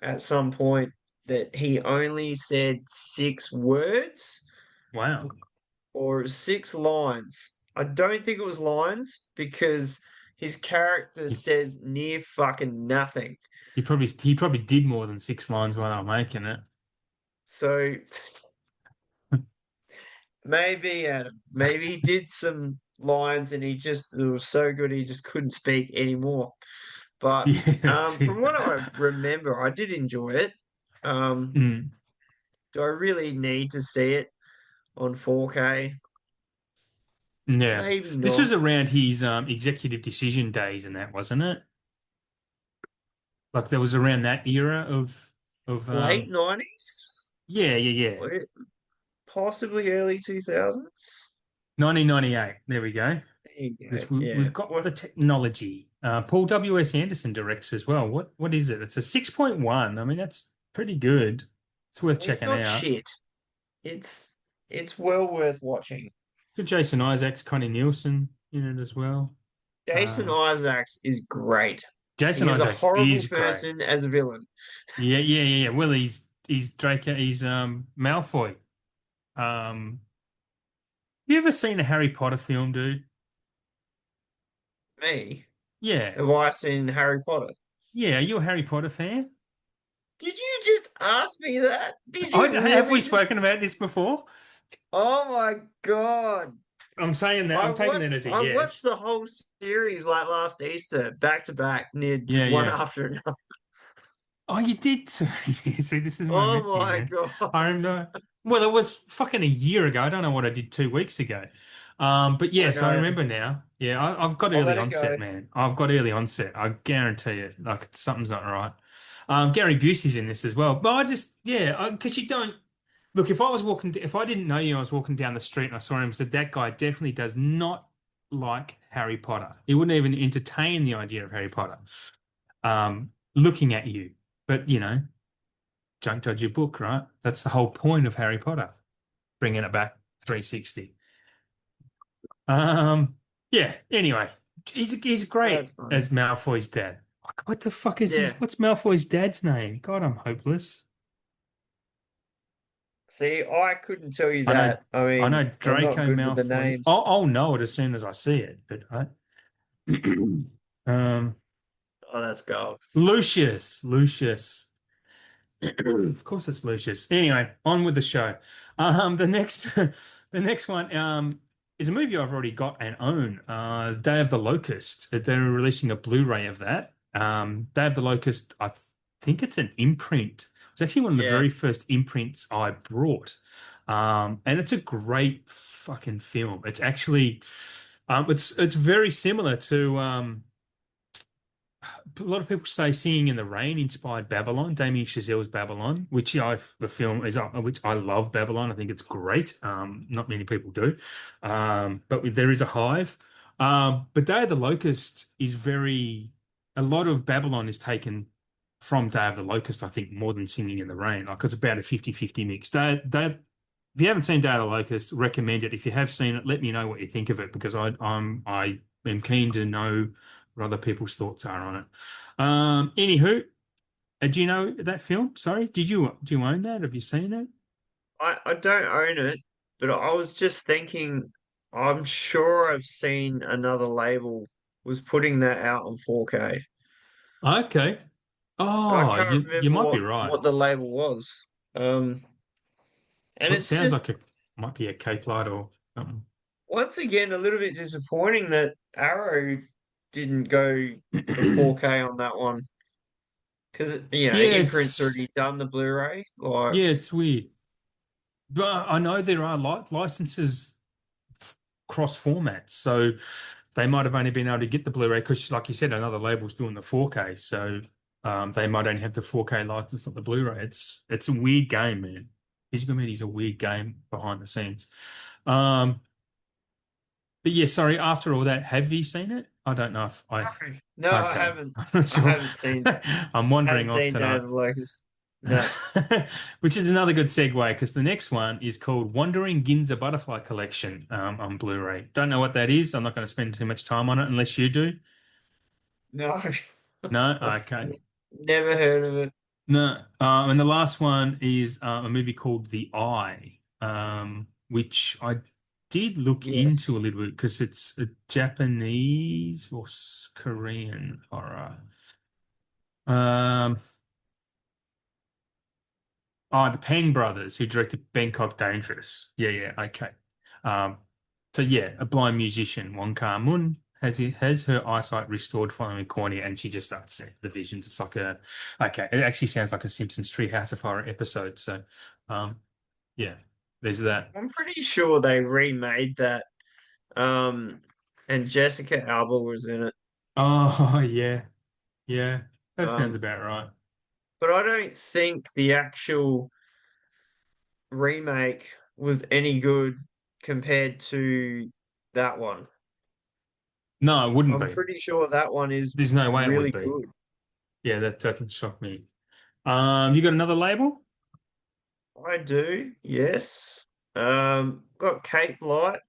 Speaker 2: at some point that he only said 6 words
Speaker 1: Wow.
Speaker 2: or 6 lines. I don't think it was lines because his character
Speaker 1: He,
Speaker 2: says near fucking nothing.
Speaker 1: he probably did more than 6 lines while they were making it.
Speaker 2: So maybe Adam, maybe he did some lines and it was so good he just couldn't speak anymore. But
Speaker 1: Yeah, that's it.
Speaker 2: from what I remember, I did enjoy it. Um,
Speaker 1: Mm,
Speaker 2: do I really need to see it on 4K?
Speaker 1: yeah.
Speaker 2: Maybe
Speaker 1: This
Speaker 2: not.
Speaker 1: was around his executive decision days and that, wasn't it? Like there was around that era of
Speaker 2: Late 90s?
Speaker 1: yeah, yeah, yeah.
Speaker 2: Possibly early 2000s?
Speaker 1: 1998. There we go.
Speaker 2: There you go.
Speaker 1: We've
Speaker 2: Yeah.
Speaker 1: got
Speaker 2: Well,
Speaker 1: the technology. Paul W.S. Anderson directs as well. What is it? It's a 6.1. I mean, that's pretty good. It's worth
Speaker 2: it's
Speaker 1: checking
Speaker 2: not
Speaker 1: out.
Speaker 2: shit. It's it's well worth watching.
Speaker 1: Good Jason Isaacs, Connie Nielsen in it as well.
Speaker 2: Jason
Speaker 1: Uh,
Speaker 2: Isaacs is great. He
Speaker 1: Jason
Speaker 2: is a
Speaker 1: Isaacs
Speaker 2: horrible
Speaker 1: is great.
Speaker 2: person as a villain.
Speaker 1: Yeah, yeah, yeah, yeah. Well, he's Draco. He's Malfoy. Um, you ever seen a Harry Potter film, dude?
Speaker 2: Me?
Speaker 1: Yeah,
Speaker 2: Have I seen Harry Potter?
Speaker 1: yeah. Are you a Harry Potter fan?
Speaker 2: Did you just ask me that? Did
Speaker 1: I,
Speaker 2: you
Speaker 1: have we
Speaker 2: really just?
Speaker 1: spoken about this before?
Speaker 2: Oh my God.
Speaker 1: I'm saying that. I'm taking that as a
Speaker 2: I watched
Speaker 1: yes.
Speaker 2: the whole series like last Easter, back to back, near
Speaker 1: Yeah,
Speaker 2: just one
Speaker 1: yeah.
Speaker 2: after another.
Speaker 1: Oh, you did. See, this is what I
Speaker 2: Oh
Speaker 1: meant to you,
Speaker 2: my
Speaker 1: man.
Speaker 2: God.
Speaker 1: I remember. Well, it was fucking a year ago. I don't know what I did 2 weeks ago. But
Speaker 2: I
Speaker 1: yes, I
Speaker 2: know.
Speaker 1: remember now. Yeah, I've got
Speaker 2: I'll
Speaker 1: early
Speaker 2: let it go.
Speaker 1: onset, man. I've got early onset. I guarantee you. Like something's not right. Gary Busey's in this as well. But I just, yeah, because you don't look. If I didn't know you, I was walking down the street and I saw him and said that guy definitely does not like Harry Potter. He wouldn't even entertain the idea of Harry Potter. Looking at you, but don't judge your book, right? That's the whole point of Harry Potter, bringing it back 360. Um, yeah. Anyway, he's
Speaker 2: That's
Speaker 1: great
Speaker 2: funny.
Speaker 1: as Malfoy's dad. What the fuck is
Speaker 2: Yeah.
Speaker 1: his? What's Malfoy's dad's name? God, I'm hopeless.
Speaker 2: See, I couldn't tell you
Speaker 1: I know,
Speaker 2: that. I
Speaker 1: I know
Speaker 2: mean, I'm not
Speaker 1: Draco
Speaker 2: good with the
Speaker 1: Malfoy.
Speaker 2: names.
Speaker 1: I'll know it as soon as I see it, but um,
Speaker 2: Oh, that's gold.
Speaker 1: Lucius. Of course it's Lucius. Anyway, on with the show. The next the next one is a movie I've already got and own. Day of the Locust. They're releasing a Blu-ray of that. Day of the Locust, I think it's an imprint. It's actually one of the
Speaker 2: Yeah.
Speaker 1: very first imprints I brought. And it's a great fucking film. It's actually it's very similar to a lot of people say Singing in the Rain inspired Babylon, Damien Chazelle's Babylon, the film is which I love Babylon. I think it's great. Not many people do, but there is a hive. But Day of the Locust is a lot of Babylon is taken from Day of the Locust. I think more than Singing in the Rain. Like it's about a 50-50 mix. If you haven't seen Day of the Locust, recommend it. If you have seen it, let me know what you think of it because I am keen to know what other people's thoughts are on it. Anywho, do you know that film? Sorry, do you own that? Have you seen it?
Speaker 2: I don't own it, but I was just thinking I'm sure I've seen another label was putting that out on 4K,
Speaker 1: Okay.
Speaker 2: but I
Speaker 1: Oh,
Speaker 2: can't
Speaker 1: you
Speaker 2: remember
Speaker 1: might be
Speaker 2: what
Speaker 1: right.
Speaker 2: what the label was. Um, and
Speaker 1: Well, it
Speaker 2: it's
Speaker 1: sounds
Speaker 2: just
Speaker 1: like it might be a Cape Light or something.
Speaker 2: once again a little bit disappointing that Arrow didn't go for 4K on that one because
Speaker 1: Yeah,
Speaker 2: Imprint's already done the Blu-ray. Like,
Speaker 1: it's weird. But I know there are licenses cross formats, so they might have only been able to get the Blu-ray because, like you said, another label's doing the 4K, so they might only have the 4K license, not the Blu-ray. It's a weird game, man. Physical Media's a weird game behind the scenes. Um, but yeah, sorry. After all that, have you seen it? I don't know if I.
Speaker 2: no, no, I
Speaker 1: Okay,
Speaker 2: haven't.
Speaker 1: I'm not
Speaker 2: I
Speaker 1: sure.
Speaker 2: haven't seen.
Speaker 1: I'm
Speaker 2: I haven't
Speaker 1: wandering off
Speaker 2: seen Day
Speaker 1: tonight.
Speaker 2: of the Locust. No.
Speaker 1: Which is another good segue because the next one is called Wandering Ginza Butterfly Collection on Blu-ray. Don't know what that is. I'm not going to spend too much time on it unless you do.
Speaker 2: No.
Speaker 1: No?
Speaker 2: I've
Speaker 1: Okay.
Speaker 2: never heard of it.
Speaker 1: No. And the last one is a movie called The Eye, which I did look into a
Speaker 2: Yes.
Speaker 1: little bit because it's a Japanese or Korean horror. Um, Oh, the Pang brothers who directed Bangkok Dangerous. Yeah, yeah, okay. Um, so yeah, a blind musician, Wong Kar-mun, has her eyesight restored following a cornea, and she just starts seeing the visions. It's like a okay. It actually sounds like a Simpsons Treehouse of Horror episode. So, um, yeah, there's that.
Speaker 2: I'm pretty sure they remade that. Um, and Jessica Alba was in it.
Speaker 1: Oh yeah, yeah, that sounds
Speaker 2: Um,
Speaker 1: about right.
Speaker 2: but I don't think the actual remake was any good compared to that one.
Speaker 1: No, it wouldn't
Speaker 2: I'm
Speaker 1: be.
Speaker 2: pretty sure that one is
Speaker 1: There's no way it would
Speaker 2: really
Speaker 1: be.
Speaker 2: good.
Speaker 1: Yeah, that doesn't shock me. You got another label?
Speaker 2: I do, yes. Got Cape Light.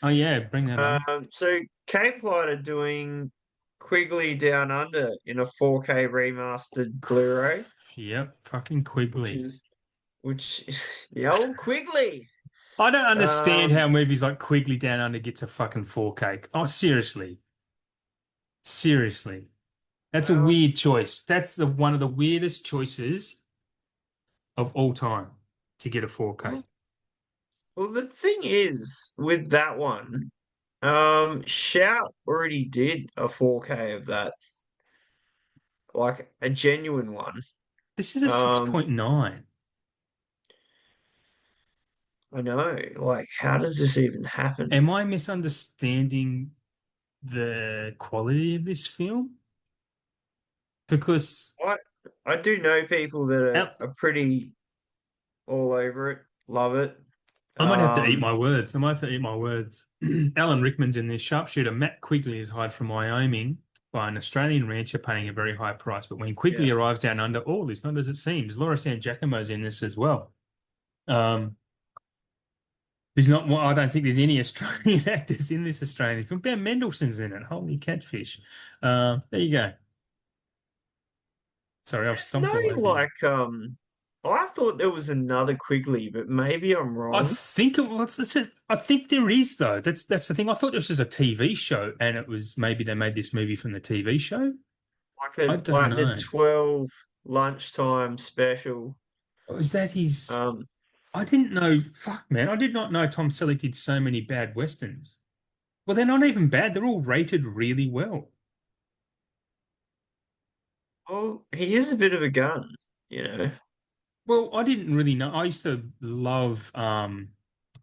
Speaker 1: Oh yeah, bring that on.
Speaker 2: So Cape Light are doing Quigley Down Under in a 4K remastered Blu-ray,
Speaker 1: Yep, fucking
Speaker 2: which
Speaker 1: Quigley.
Speaker 2: is which the old Quigley.
Speaker 1: I don't understand
Speaker 2: Um,
Speaker 1: how movies like Quigley Down Under gets a fucking 4K. Oh, seriously. Seriously. That's a
Speaker 2: well,
Speaker 1: weird choice. That's the one of the weirdest choices of all time to get a 4K.
Speaker 2: well, well, the thing is with that one, Shout already did a 4K of that, like a genuine one.
Speaker 1: This is a
Speaker 2: Um,
Speaker 1: 6.9.
Speaker 2: I know, like, how does this even happen?
Speaker 1: Am I misunderstanding the quality of this film? Because
Speaker 2: I I do know people that
Speaker 1: Al-
Speaker 2: are pretty all over it, love it.
Speaker 1: I might have to eat
Speaker 2: Um,
Speaker 1: my words. I might have to eat my words. Alan Rickman's in this. Sharpshooter Matt Quigley is hired from Wyoming by an Australian rancher paying a very high price. But when
Speaker 2: yeah.
Speaker 1: Quigley arrives down under, all is not as it seems. Laura San Giacomo's in this as well. Um, there's not. Well, I don't think there's any Australian actors in this Australian film. Ben Mendelsohn's in it. Holy catfish! There you go. Sorry, I've
Speaker 2: There's
Speaker 1: stomped
Speaker 2: no
Speaker 1: all over you.
Speaker 2: like I thought there was another Quigley, but maybe I'm
Speaker 1: I
Speaker 2: wrong.
Speaker 1: think it was. I think there is though. That's the thing. I thought this was a TV show, and it was maybe they made this movie from the TV show. I don't
Speaker 2: Like the
Speaker 1: know.
Speaker 2: 12 lunchtime special.
Speaker 1: Is that his?
Speaker 2: Um,
Speaker 1: I didn't know. Fuck, man. I did not know Tom Selleck did so many bad westerns. Well, they're not even bad. They're all rated really well.
Speaker 2: well, he is a bit of a gun, you know.
Speaker 1: Well, I didn't really know. I used to love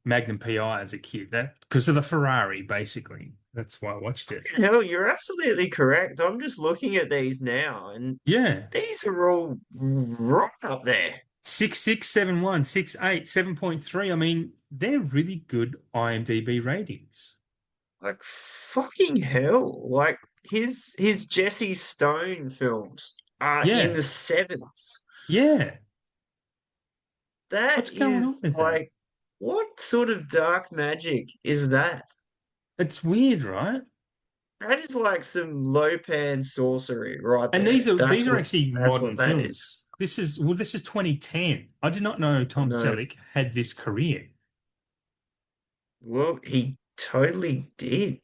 Speaker 1: Magnum PI as a kid. That because of the Ferrari, basically. That's why I watched it.
Speaker 2: Hell, you're absolutely correct. I'm just looking at these now, and
Speaker 1: Yeah.
Speaker 2: these are all right up there.
Speaker 1: 6671, 68, 7.3. I mean, they're really good IMDb ratings.
Speaker 2: Like fucking hell. Like his Jesse Stone films are in
Speaker 1: Yeah.
Speaker 2: the sevens.
Speaker 1: Yeah.
Speaker 2: That
Speaker 1: What's going on
Speaker 2: is
Speaker 1: with that?
Speaker 2: like, what sort of dark magic is that?
Speaker 1: It's weird, right?
Speaker 2: That is like some low pan sorcery right
Speaker 1: And
Speaker 2: there.
Speaker 1: these are actually
Speaker 2: That's what
Speaker 1: modern
Speaker 2: that is.
Speaker 1: films. This is 2010. I did not know
Speaker 2: I
Speaker 1: Tom
Speaker 2: know.
Speaker 1: Selleck had this career.
Speaker 2: Well, he totally did.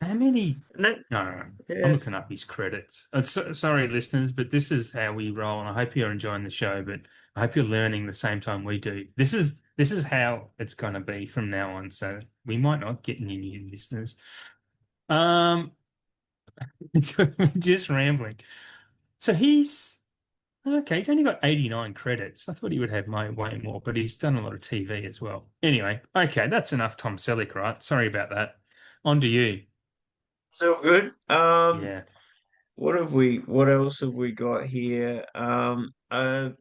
Speaker 1: How many?
Speaker 2: And that,
Speaker 1: No, no, no. I'm
Speaker 2: yeah.
Speaker 1: looking up his credits. Sorry, listeners, but this is how we roll, and I hope you're enjoying the show. But I hope you're learning the same time we do. This is how it's going to be from now on. So we might not get any new listeners. Um, just rambling. So he's okay. He's only got 89 credits. I thought he would have way more, but he's done a lot of TV as well. Anyway, okay, that's enough Tom Selleck, right? Sorry about that. On to you.
Speaker 2: So good.
Speaker 1: Yeah.
Speaker 2: What else have we got here? I don't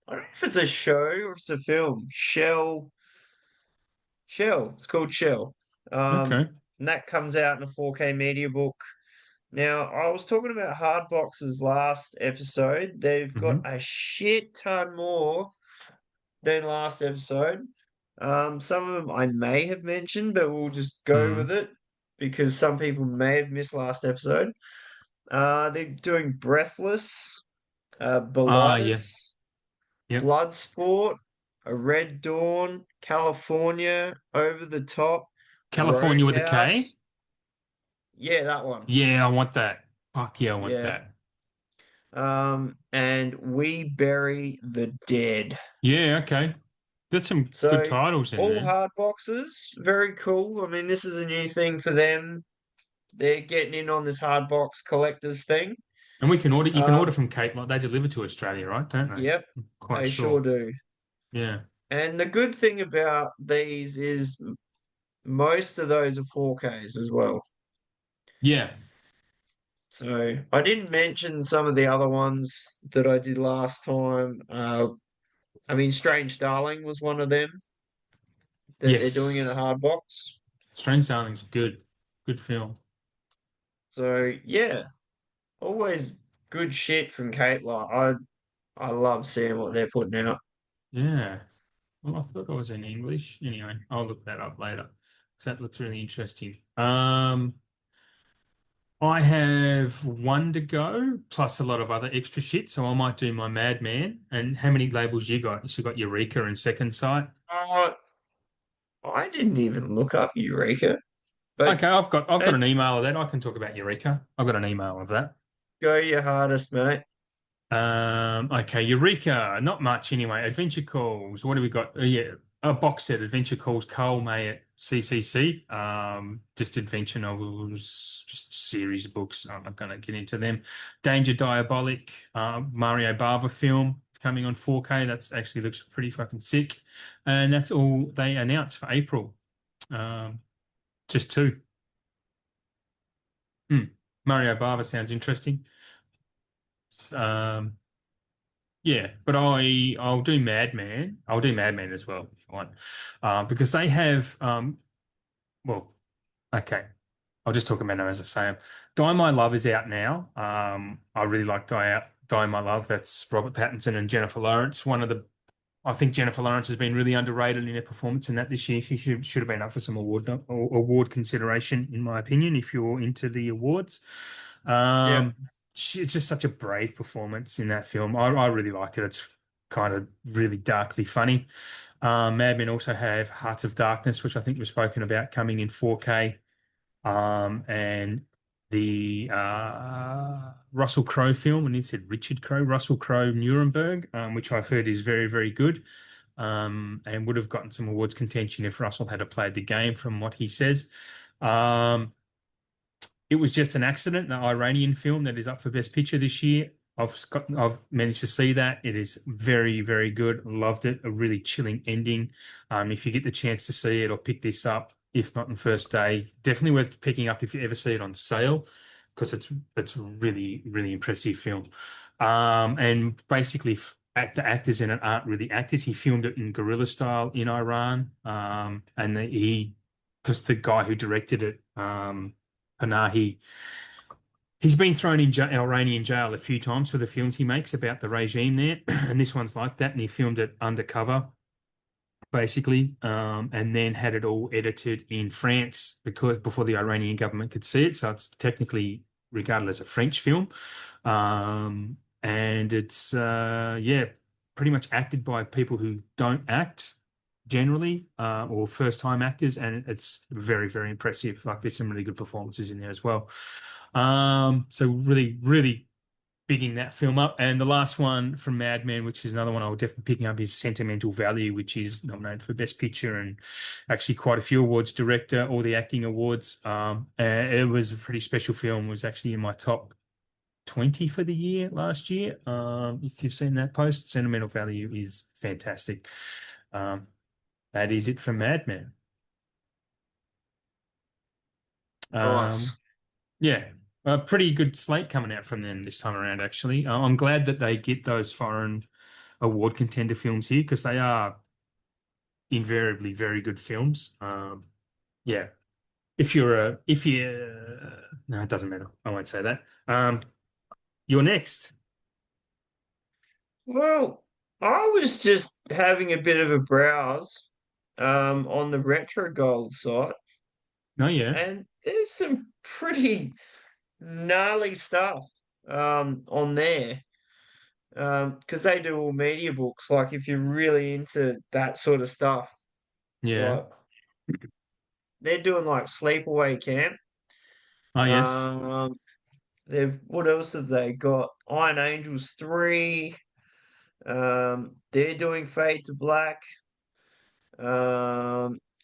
Speaker 2: know if it's a show or if it's a film. Shell. It's called Shell.
Speaker 1: Okay.
Speaker 2: And that comes out in a 4K media book. Now, I was talking about hard boxes last episode. They've got
Speaker 1: Hmm.
Speaker 2: a shit ton more than last episode. Some of them I may have mentioned, but we'll just go with
Speaker 1: Mm.
Speaker 2: it because some people may have missed last episode. They're doing Breathless,
Speaker 1: Ah, yeah.
Speaker 2: Belitis,
Speaker 1: Yep.
Speaker 2: Bloodsport, A Red Dawn, California, Over the Top,
Speaker 1: California with a K.
Speaker 2: Roadhouse. Yeah, that one.
Speaker 1: Yeah, I want that. Fuck yeah, I want
Speaker 2: Yeah.
Speaker 1: that.
Speaker 2: And We Bury the Dead.
Speaker 1: Yeah, okay. That's some good
Speaker 2: So
Speaker 1: titles in
Speaker 2: all
Speaker 1: there.
Speaker 2: hard boxes, very cool. I mean, this is a new thing for them. They're getting in on this hard box collectors thing.
Speaker 1: And you can order
Speaker 2: Um,
Speaker 1: from Cape, like they deliver to Australia, right? Don't they?
Speaker 2: yep,
Speaker 1: I'm quite
Speaker 2: they sure
Speaker 1: sure.
Speaker 2: do.
Speaker 1: Yeah.
Speaker 2: And the good thing about these is most of those are 4Ks as well.
Speaker 1: Yeah.
Speaker 2: So I didn't mention some of the other ones that I did last time. I mean, Strange Darling was one of them that they're doing in a
Speaker 1: Yes.
Speaker 2: hard box.
Speaker 1: Strange Darling's good. Good film.
Speaker 2: So yeah, always good shit from Kate. I love seeing what they're putting out.
Speaker 1: Yeah. Well, I thought it was in English. Anyway, I'll look that up later. 'Cause that looks really interesting. I have one to go, plus a lot of other extra shit. So I might do my Madman. And how many labels you got? You got Eureka and Second Sight.
Speaker 2: Uh, I didn't even look up Eureka, but
Speaker 1: Okay, I've got
Speaker 2: uh,
Speaker 1: an email of that. I can talk about Eureka. I've got an email of that.
Speaker 2: go your hardest, mate.
Speaker 1: Okay, Eureka, not much anyway. Adventure Calls. What do we got? Yeah, a box set. Adventure Calls, Carl May at CCC. Just adventure novels, just series of books. I'm not going to get into them. Danger Diabolic, Mario Bava film coming on 4K. That's actually looks pretty fucking sick. And that's all they announced for April. Um, just two. Hmm. Mario Bava sounds interesting. Um, Yeah, but I'll do Madman. I'll do Madman as well if you want, because they have well, okay. I'll just talk about them as I say them. Die My Love is out now. I really like Die My Love. That's Robert Pattinson and Jennifer Lawrence. I think Jennifer Lawrence has been really underrated in her performance in that this year. She should have been up for some award consideration, in my opinion, if you're into the awards.
Speaker 2: Yeah,
Speaker 1: Um, it's just such a brave performance in that film. I really liked it. It's kind of really darkly funny. Mad Men also have Hearts of Darkness, which I think we've spoken about coming in 4K. And the Russell Crowe film, and it said Richard Crowe, Russell Crowe Nuremberg, which I've heard is very, very good, and would have gotten some awards contention if Russell had played the game, from what he says. Um, it was just an accident, the Iranian film that is up for Best Picture this year. I've managed to see that. It is very, very good. Loved it. A really chilling ending. If you get the chance to see it or pick this up, if not on first day, definitely worth picking up if you ever see it on sale, because it's really, really impressive film. And basically the actors in it aren't really actors. He filmed it in guerrilla style in Iran. And because the guy who directed it, Panahi, he's been thrown in Iranian jail a few times for the films he makes about the regime there, and this one's like that. And he filmed it undercover, basically, and then had it all edited in France because before the Iranian government could see it. So it's technically regarded as a French film, and it's yeah, pretty much acted by people who don't act. generally, or first time actors, and it's very, very impressive. Like there's some really good performances in there as well. So really, really bigging that film up. And the last one from Mad Men, which is another one I'll definitely picking up, is Sentimental Value, which is nominated for Best Picture and actually quite a few awards, director, all the acting awards. And it was a pretty special film. It was actually in my top 20 for the year last year. If you've seen that post, Sentimental Value is fantastic. Um, that is it for Mad Men.
Speaker 2: Nice.
Speaker 1: Um, yeah, a pretty good slate coming out from them this time around, actually. I'm glad that they get those foreign award contender films here because they are invariably very good films. Yeah, if you, no, it doesn't matter. I won't say that. You're next.
Speaker 2: Well, I was just having a bit of a browse on the Retro Gold site,
Speaker 1: No, yeah.
Speaker 2: and there's some pretty gnarly stuff on there. Because they do all media books. Like if you're really into that sort of stuff,
Speaker 1: Yeah.
Speaker 2: like they're doing like Sleepaway Camp.
Speaker 1: Oh, yes.
Speaker 2: Um, they've what else have they got? Iron Angels 3. They're doing Fade to Black.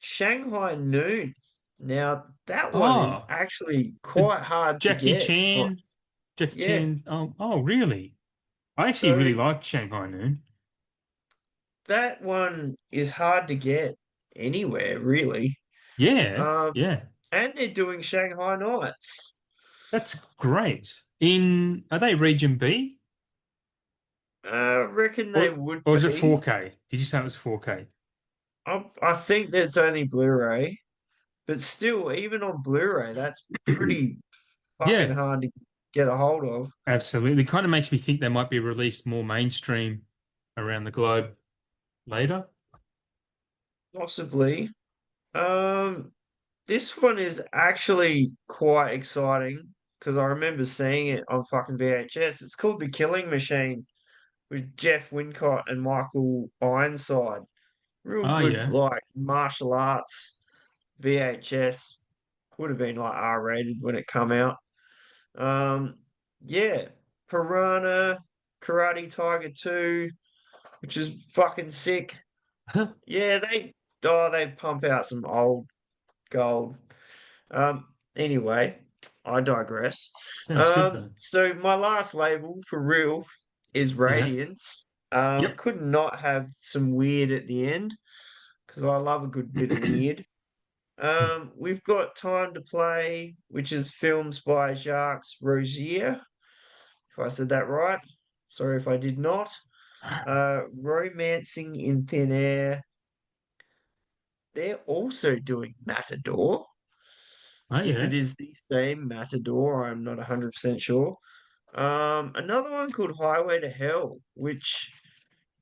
Speaker 2: Shanghai Noon. Now that one is
Speaker 1: Oh,
Speaker 2: actually
Speaker 1: the
Speaker 2: quite hard to
Speaker 1: Jackie
Speaker 2: get. Oh,
Speaker 1: Chan. Jackie
Speaker 2: yeah.
Speaker 1: Chan. Oh, really? I actually really
Speaker 2: So
Speaker 1: like Shanghai Noon.
Speaker 2: that one is hard to get anywhere, really.
Speaker 1: Yeah,
Speaker 2: Um,
Speaker 1: yeah.
Speaker 2: and they're doing Shanghai Nights.
Speaker 1: That's great. Are they Region B
Speaker 2: I reckon they would
Speaker 1: or is it
Speaker 2: be.
Speaker 1: 4K? Did you say it was 4K?
Speaker 2: I think that's only Blu-ray, but still, even on Blu-ray, that's pretty fucking
Speaker 1: Yeah,
Speaker 2: hard to get a hold of.
Speaker 1: absolutely. Kind of makes me think they might be released more mainstream around the globe later.
Speaker 2: Possibly. Um, this one is actually quite exciting because I remember seeing it on fucking VHS. It's called The Killing Machine with Jeff Wincott and Michael Ironside. Real
Speaker 1: Oh,
Speaker 2: good,
Speaker 1: yeah.
Speaker 2: like martial arts VHS. Would have been like R-rated when it come out. Um, yeah, Piranha, Karate Tiger 2, which is fucking sick. Yeah, they pump out some old gold. Anyway, I digress.
Speaker 1: Sounds good though.
Speaker 2: So my last label for real is
Speaker 1: Yeah.
Speaker 2: Radiance.
Speaker 1: Yep.
Speaker 2: Could not have some weird at the end because I love a good bit of weird. We've got Time to Play, which is films by Jacques Rosier, if I said that right. Sorry if I did not. Romancing in Thin Air. They're also doing Matador.
Speaker 1: Oh,
Speaker 2: If it
Speaker 1: yeah.
Speaker 2: is the same Matador, I'm not 100% sure. Another one called Highway to Hell, which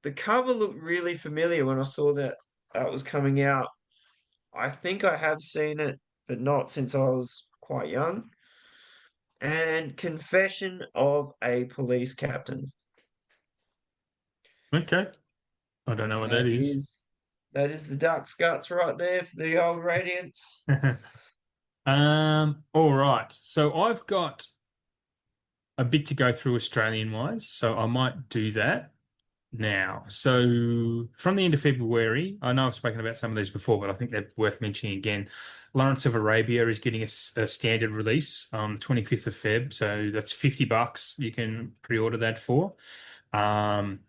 Speaker 2: the cover looked really familiar when I saw that that was coming out. I think I have seen it, but not since I was quite young. And Confession of a Police Captain.
Speaker 1: Okay. I don't know what that
Speaker 2: That
Speaker 1: is.
Speaker 2: is that is the Duck's Guts right there for the old Radiance.
Speaker 1: All right. So I've got a bit to go through Australian wise, so I might do that now. So from the end of February, I know I've spoken about some of these before, but I think they're worth mentioning again. Lawrence of Arabia is getting a standard release on the 25th of Feb, so that's $50 you can pre-order that for. Um,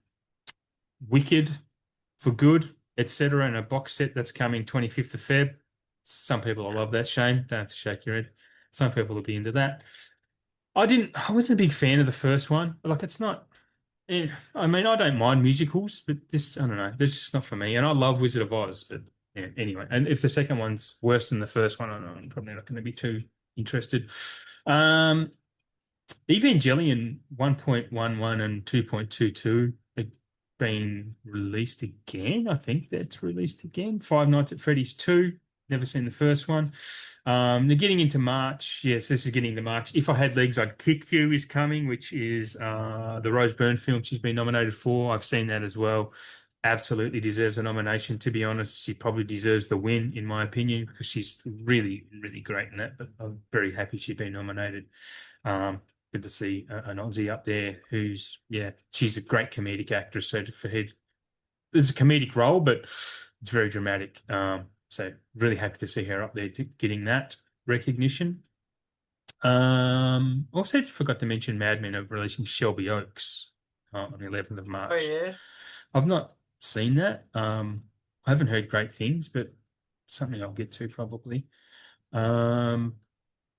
Speaker 1: Wicked for Good, etc. and a box set that's coming 25th of Feb. Some people will love that, Shane. Don't have to shake your head. Some people will be into that. I wasn't a big fan of the first one. Like, it's not, I mean, I don't mind musicals, but this, I don't know, this is just not for me. And I love Wizard of Oz, but yeah, anyway. And if the second one's worse than the first one, I'm probably not going to be too interested. Um, Evangelion 1.11 and 2.22 are being released again. I think that's released again. Five Nights at Freddy's 2. Never seen the first one. They're getting into March. Yes, this is getting into March. If I Had Legs, I'd Kick You is coming, which is the Rose Byrne film she's been nominated for. I've seen that as well. absolutely deserves a nomination. To be honest, she probably deserves the win, in my opinion, because she's really, really great in that. But I'm very happy she's been nominated. Good to see an Aussie up there who's, yeah, she's a great comedic actress. So for her, it's a comedic role, but it's very dramatic. So really happy to see her up there getting that recognition. Also forgot to mention Mad Men are releasing Shelby Oaks on the 11th of
Speaker 2: Oh
Speaker 1: March.
Speaker 2: yeah.
Speaker 1: I've not seen that. I haven't heard great things, but something I'll get to probably. Um,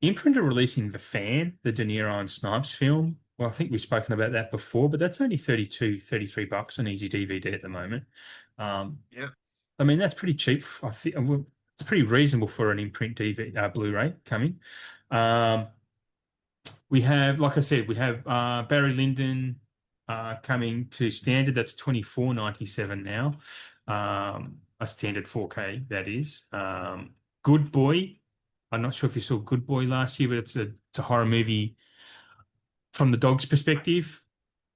Speaker 1: Imprint are releasing The Fan, the De Niro and Snipes film. Well, I think we've spoken about that before, but that's only 32, 33 bucks on Easy DVD at the moment. Um,
Speaker 2: Yeah.
Speaker 1: I mean, that's pretty cheap. I think well, it's pretty reasonable for an imprint DVD, Blu-ray coming. Um, we have, like I said, we have Barry Lyndon coming to standard. That's 24.97 now. A standard 4K, that is. Good Boy. I'm not sure if you saw Good Boy last year, but it's a horror movie from the dog's perspective.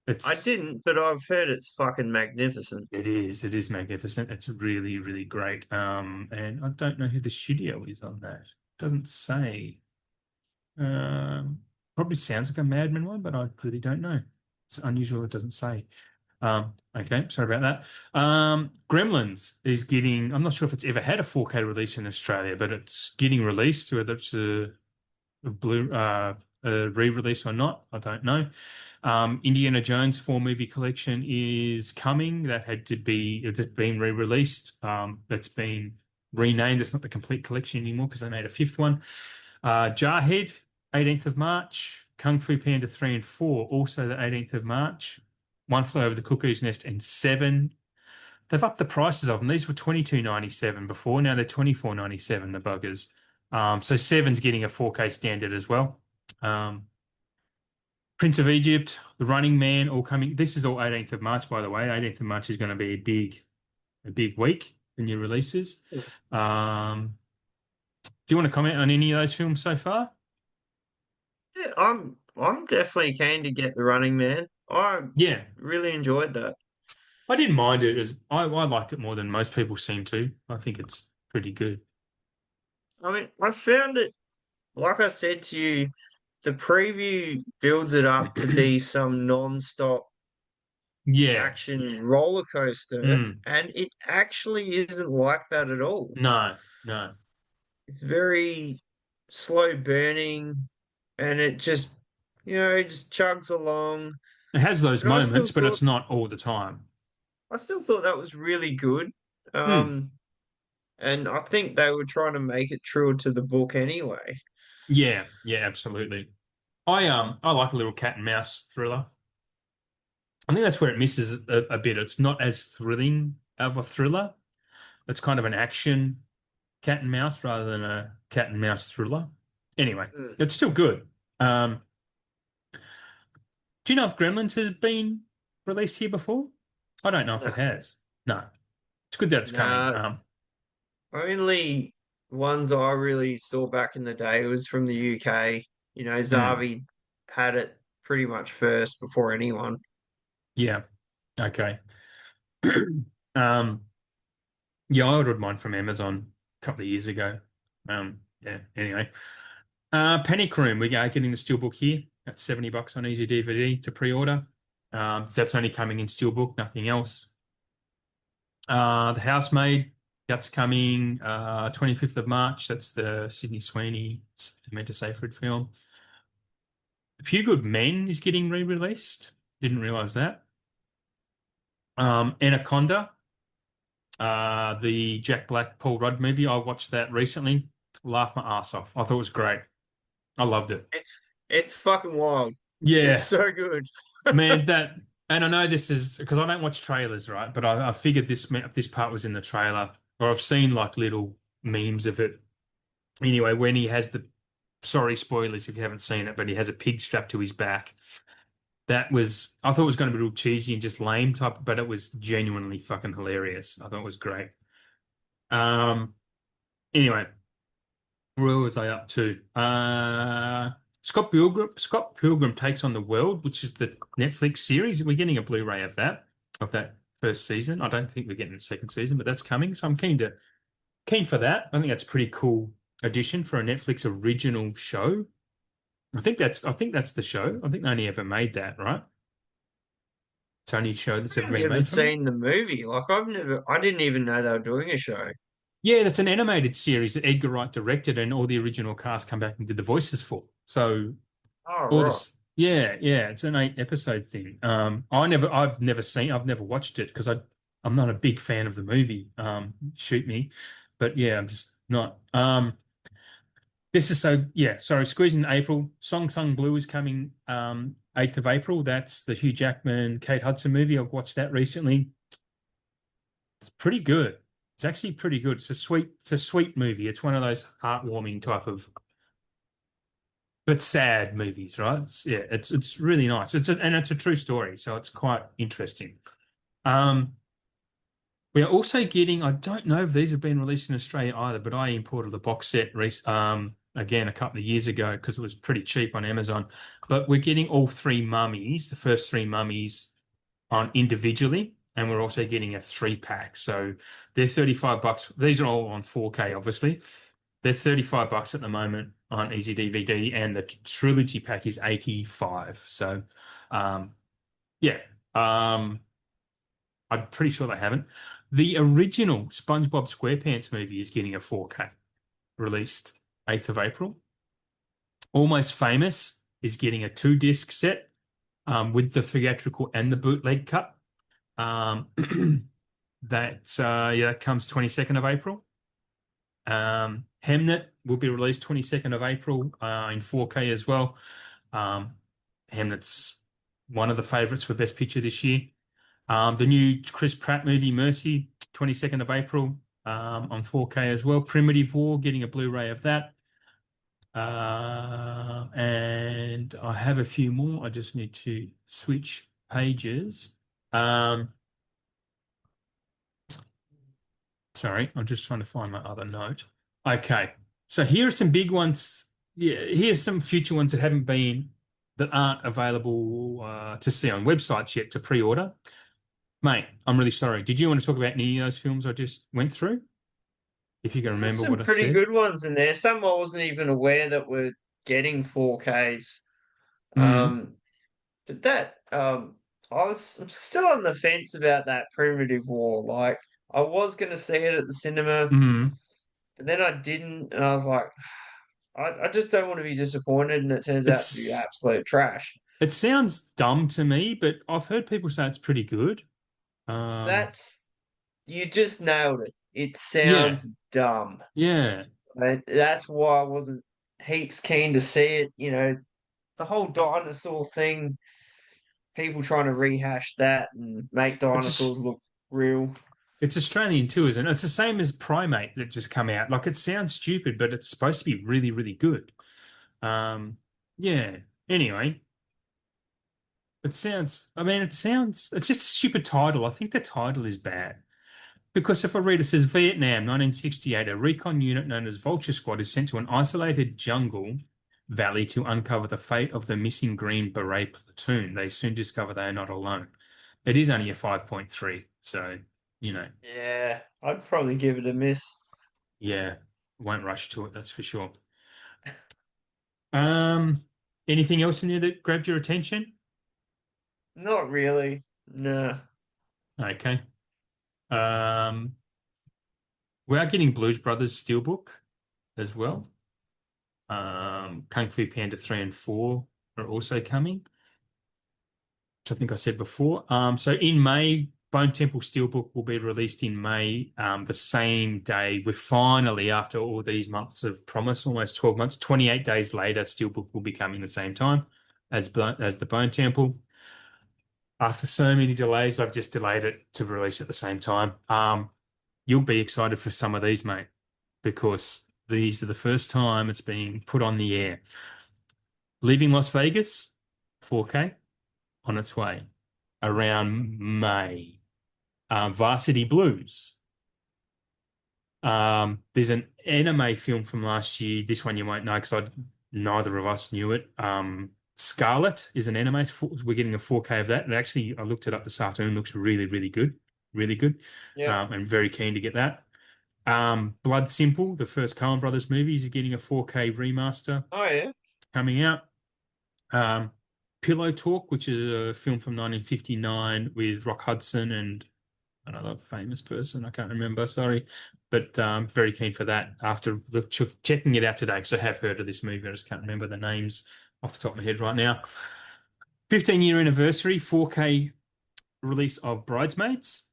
Speaker 2: I
Speaker 1: It's
Speaker 2: didn't, but I've heard it's fucking magnificent.
Speaker 1: it is magnificent. It's really, really great. And I don't know who the studio is on that. Doesn't say. Um, Probably sounds like a Madman one, but I really don't know. It's unusual. It doesn't say. Okay, sorry about that. Gremlins is getting. I'm not sure if it's ever had a 4K release in Australia, but it's getting released. Whether it's a blue a re-release or not, I don't know. Indiana Jones 4 movie collection is coming. That had to be. It's been re-released. That's been renamed. It's not the complete collection anymore because they made a fifth one. Jarhead, 18th of March. Kung Fu Panda 3 and 4, also the 18th of March. One Flew Over the Cuckoo's Nest and 7. They've upped the prices of them. These were 22.97 before. Now they're 24.97, the buggers. So 7's getting a 4K standard as well. Um, Prince of Egypt, The Running Man, all coming. This is all 18th of March, by the way. 18th of March is going to be a big week for new releases. Do you want to comment on any of those films so far?
Speaker 2: Yeah, I'm definitely keen to get The Running Man. I
Speaker 1: Yeah,
Speaker 2: really enjoyed that.
Speaker 1: I didn't mind it as I liked it more than most people seem to. I think it's pretty good.
Speaker 2: I mean, I found it, like I said to you, the preview builds it up to be some non-stop
Speaker 1: Yeah.
Speaker 2: action roller coaster,
Speaker 1: Mm.
Speaker 2: and it actually isn't like that at all.
Speaker 1: No, no.
Speaker 2: It's very slow burning, and it just, it just chugs along.
Speaker 1: It has those
Speaker 2: But I still
Speaker 1: moments, but
Speaker 2: thought,
Speaker 1: it's not all the time.
Speaker 2: I still thought that was really good.
Speaker 1: Mm.
Speaker 2: Um, and I think they were trying to make it truer to the book anyway.
Speaker 1: Yeah, yeah, absolutely. I like a little cat and mouse thriller. I think that's where it misses a bit. It's not as thrilling of a thriller. It's kind of an action cat and mouse rather than a cat and mouse thriller. Anyway,
Speaker 2: Mm.
Speaker 1: it's still good. Um, do you know if Gremlins has been released here before? I don't know if it
Speaker 2: Nah,
Speaker 1: has. No. It's good that it's coming.
Speaker 2: nah. Only ones I really saw back in the day was from the UK.
Speaker 1: Hmm,
Speaker 2: Zavi had it pretty much first before anyone.
Speaker 1: yeah. Okay. Um, yeah, I ordered mine from Amazon a couple of years ago. Yeah. Anyway, Panic Room. We are getting the steelbook here. That's $70 on Easy DVD to pre-order. That's only coming in steelbook, nothing else. The Housemaid. That's coming 25th of March. That's the Sydney Sweeney Samantha Seyfried film. A Few Good Men is getting re-released. Didn't realize that. Anaconda, the Jack Black Paul Rudd movie. I watched that recently. Laughed my ass off. I thought it was great. I loved it.
Speaker 2: It's fucking wild. It's
Speaker 1: Yeah,
Speaker 2: so good.
Speaker 1: man. And I know this is because I don't watch trailers, right? But I figured this part was in the trailer, or I've seen like little memes of it. Anyway, when he has the sorry spoilers if you haven't seen it, but he has a pig strapped to his back. I thought it was going to be real cheesy and just lame type, but it was genuinely fucking hilarious. I thought it was great. Um, anyway, where was I up to? Scott Pilgrim Takes on the World, which is the Netflix series. We're getting a Blu-ray of that first season. I don't think we're getting a second season, but that's coming. So I'm keen for that. I think that's a pretty cool addition for a Netflix original show. I think that's the show. I think they only ever made that, right? It's only show that's
Speaker 2: I've
Speaker 1: ever
Speaker 2: only
Speaker 1: been
Speaker 2: ever
Speaker 1: made from them.
Speaker 2: seen the movie. Like I didn't even know they were doing a show.
Speaker 1: Yeah, that's an animated series that Edgar Wright directed, and all the original cast come back and did the voices for. So
Speaker 2: Oh,
Speaker 1: all
Speaker 2: right.
Speaker 1: this, yeah, it's an 8 episode thing. I've never watched it because I'm not a big fan of the movie. Shoot me, but yeah, I'm just not. This is so yeah. Sorry, squeezing April. Song Sung Blue is coming 8th of April. That's the Hugh Jackman, Kate Hudson movie. I've watched that recently. It's pretty good. It's actually pretty good. It's a sweet movie. It's one of those heartwarming type of but sad movies, right? It's really nice. And it's a true story, so it's quite interesting. Um, we are also getting, I don't know if these have been released in Australia either, but I imported the box set again a couple of years ago because it was pretty cheap on Amazon. But we're getting all three mummies, the first three mummies on individually, and we're also getting a 3 pack. So they're 35 bucks. These are all on 4K, obviously. They're 35 bucks at the moment on Easy DVD, and the trilogy pack is 85. So um yeah. Um I'm pretty sure they haven't. The original SpongeBob SquarePants movie is getting a 4K released 8th of April. Almost Famous is getting a 2 disc set with the theatrical and the bootleg cut. Um, that comes 22nd of April. Hemnet will be released 22nd of April in 4K as well. Um, Hemnet's one of the favorites for Best Picture this year. The new Chris Pratt movie Mercy, 22nd of April on 4K as well. Primitive War, getting a Blu-ray of that. And I have a few more. I just need to switch pages. Um, Sorry, I'm just trying to find my other note. Okay, so here are some big ones. Yeah, here are some future ones that aren't available to see on websites yet to pre-order. Mate, I'm really sorry. Did you want to talk about any of those films I just went through? If you can
Speaker 2: There's
Speaker 1: remember
Speaker 2: some
Speaker 1: what I
Speaker 2: pretty
Speaker 1: said.
Speaker 2: good ones in there. Some I wasn't even aware that were getting 4Ks.
Speaker 1: Mm,
Speaker 2: Um, but I'm still on the fence about that Primitive War. Like, I was going to see it at the cinema,
Speaker 1: mm.
Speaker 2: but then I didn't, and I was like, I just don't want to be disappointed, and it turns out to be
Speaker 1: It's
Speaker 2: absolute trash.
Speaker 1: it sounds dumb to me, but I've heard people say it's pretty good. Um,
Speaker 2: That's you just nailed it. It
Speaker 1: yeah,
Speaker 2: sounds dumb.
Speaker 1: yeah.
Speaker 2: And that's why I wasn't heaps keen to see it. The whole dinosaur thing, people trying to rehash that and make
Speaker 1: It's
Speaker 2: dinosaurs look real.
Speaker 1: It's Australian too, isn't it? It's the same as Primate that just come out. Like it sounds stupid, but it's supposed to be really, really good. Um, yeah. Anyway, it's just a stupid title. I think the title is bad. Because if I read it says Vietnam, 1968, a recon unit known as Vulture Squad is sent to an isolated jungle valley to uncover the fate of the missing Green Beret platoon. They soon discover they are not alone. It is only a 5.3, so, you know.
Speaker 2: Yeah, I'd probably give it a miss.
Speaker 1: Yeah, won't rush to it, that's for sure. Um, Anything else in there that grabbed your attention?
Speaker 2: Not really. No.
Speaker 1: Okay. Um, we are getting Blues Brothers Steelbook as well. Kung Fu Panda 3 and 4 are also coming, which I think I said before. So in May, Bone Temple Steelbook will be released in May, the same day. We're finally, after all these months of promise, almost 12 months, 28 days later, Steelbook will be coming the same time as the Bone Temple. After so many delays, I've just delayed it to release at the same time. You'll be excited for some of these, mate, because these are the first time it's being put on the air. Leaving Las Vegas, 4K, on its way around May. Varsity Blues. There's an anime film from last year. This one you won't know because neither of us knew it. Scarlet is an anime. We're getting a 4K of that. And actually, I looked it up this afternoon. It looks really, really good. really good.
Speaker 2: Yeah.
Speaker 1: And very keen to get that. Blood Simple, the first Coen Brothers movie, is getting a 4K remaster
Speaker 2: Oh yeah.
Speaker 1: coming out. Um, Pillow Talk, which is a film from 1959 with Rock Hudson and another famous person. I can't remember, sorry. But very keen for that after checking it out today because I have heard of this movie. I just can't remember the names off the top of my head right now. 15-year anniversary, 4K release of Bridesmaids.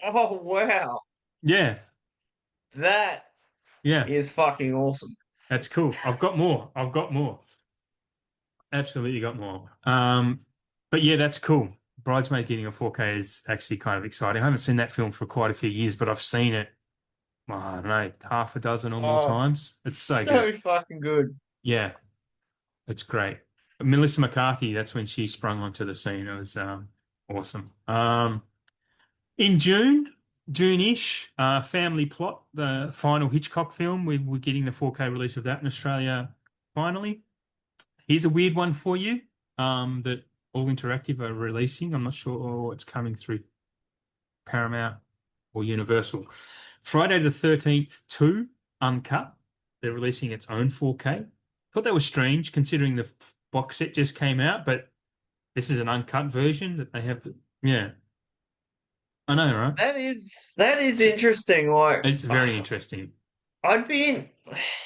Speaker 2: Oh wow.
Speaker 1: Yeah,
Speaker 2: That
Speaker 1: yeah,
Speaker 2: is fucking awesome.
Speaker 1: that's cool. I've got more. I've got more. Absolutely got more. But yeah, that's cool. Bridesmaid getting a 4K is actually kind of exciting. I haven't seen that film for quite a few years, but I've seen it, well, I don't know, half a dozen or more
Speaker 2: Oh,
Speaker 1: times. It's so good.
Speaker 2: so fucking good.
Speaker 1: Yeah, it's great. Melissa McCarthy, that's when she sprung onto the scene. It was awesome. In June-ish, Family Plot, the final Hitchcock film, we're getting the 4K release of that in Australia finally. Here's a weird one for you that All Interactive are releasing. I'm not sure it's coming through Paramount or Universal. Friday the 13th 2 Uncut. They're releasing its own 4K. Thought that was strange considering the box set just came out, but this is an uncut version that they have. Yeah, I know, right?
Speaker 2: That is
Speaker 1: It's,
Speaker 2: interesting. Like,
Speaker 1: it's very interesting.
Speaker 2: I'd be in,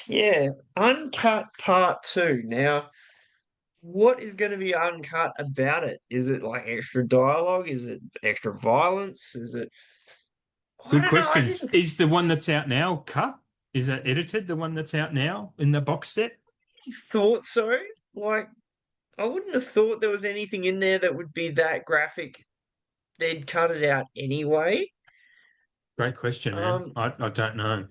Speaker 2: yeah, uncut part two. Now, what is going to be uncut about it? Is it like extra dialogue? Is it extra violence? Is it? I
Speaker 1: Good
Speaker 2: don't know. I
Speaker 1: questions.
Speaker 2: didn't
Speaker 1: Is the one that's out now cut? Is that edited, the one that's out now in the box set?
Speaker 2: thought so. Like, I wouldn't have thought there was anything in there that would be that graphic. They'd cut it out anyway.
Speaker 1: Great question, man.
Speaker 2: Um,
Speaker 1: I don't know.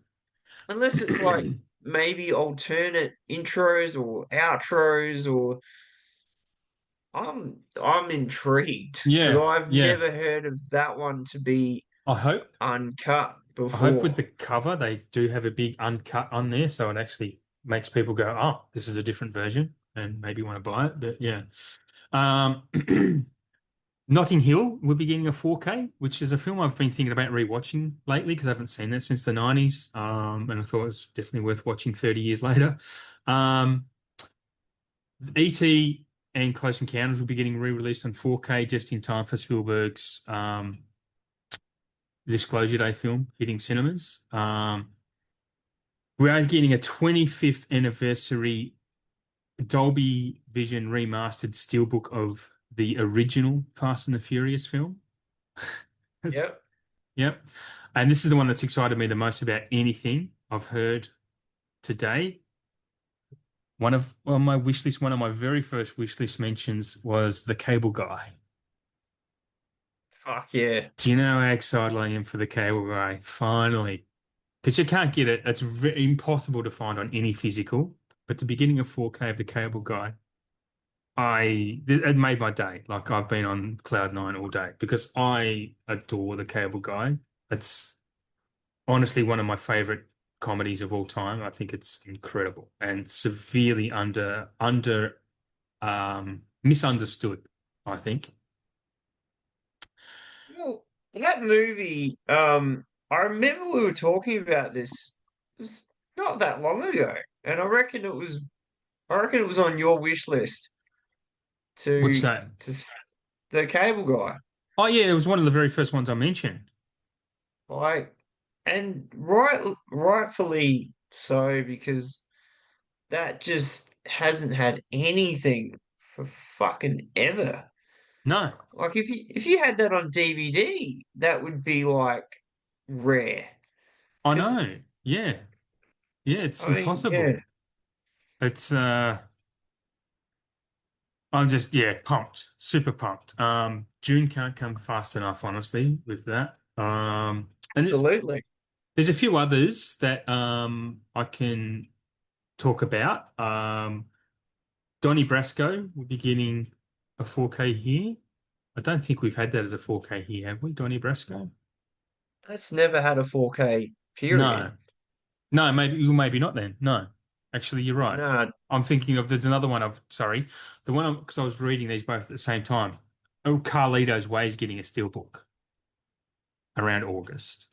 Speaker 2: unless it's like maybe alternate intros or outros, or I'm intrigued because
Speaker 1: Yeah,
Speaker 2: I've
Speaker 1: yeah.
Speaker 2: never heard of that one to be
Speaker 1: I hope
Speaker 2: uncut
Speaker 1: I hope with
Speaker 2: before.
Speaker 1: the cover they do have a big uncut on there, so it actually makes people go, "Oh, this is a different version," and maybe want to buy it. But yeah, um, Notting Hill will be getting a 4K, which is a film I've been thinking about rewatching lately because I haven't seen that since the 90s, and I thought it was definitely worth watching 30 years later. Um, E.T. and Close Encounters will be getting re-released on 4K just in time for Spielberg's Disclosure Day film hitting cinemas. We are getting a 25th anniversary Dolby Vision remastered steelbook of the original Fast and the Furious film. That's,
Speaker 2: Yep.
Speaker 1: yep. And this is the one that's excited me the most about anything I've heard today. My wish list, one of my very first wish list mentions was The Cable Guy.
Speaker 2: Fuck yeah.
Speaker 1: Do you know how excited I am for The Cable Guy? Finally. Because you can't get it. It's impossible to find on any physical. But the beginning of 4K of The Cable Guy, it made my day. Like I've been on cloud nine all day because I adore The Cable Guy. It's honestly one of my favorite comedies of all time. I think it's incredible and severely misunderstood, I think.
Speaker 2: Well, that movie, I remember we were talking about this. It was not that long ago, and I reckon it was on your wish list
Speaker 1: What's
Speaker 2: to
Speaker 1: that?
Speaker 2: the Cable Guy.
Speaker 1: Oh yeah, it was one of the very first ones I mentioned.
Speaker 2: Like, and rightfully so, because that just hasn't had anything for fucking ever.
Speaker 1: No,
Speaker 2: Like, if you had that on DVD, that would be like rare.
Speaker 1: I
Speaker 2: Because
Speaker 1: know. Yeah. Yeah, it's
Speaker 2: I mean, yeah,
Speaker 1: impossible. It's I'm just yeah, pumped. Super pumped. June can't come fast enough, honestly, with that. And
Speaker 2: absolutely.
Speaker 1: there's a few others that I can talk about. Donnie Brasco will be getting a 4K here. I don't think we've had that as a 4K here, have we, Donnie Brasco?
Speaker 2: That's never had a 4K period.
Speaker 1: No. No, maybe not then. No. Actually, you're right.
Speaker 2: Nah,
Speaker 1: I'm thinking of there's another one of sorry. The one because I was reading these both at the same time. Oh, Carlito's Way is getting a steelbook. around August.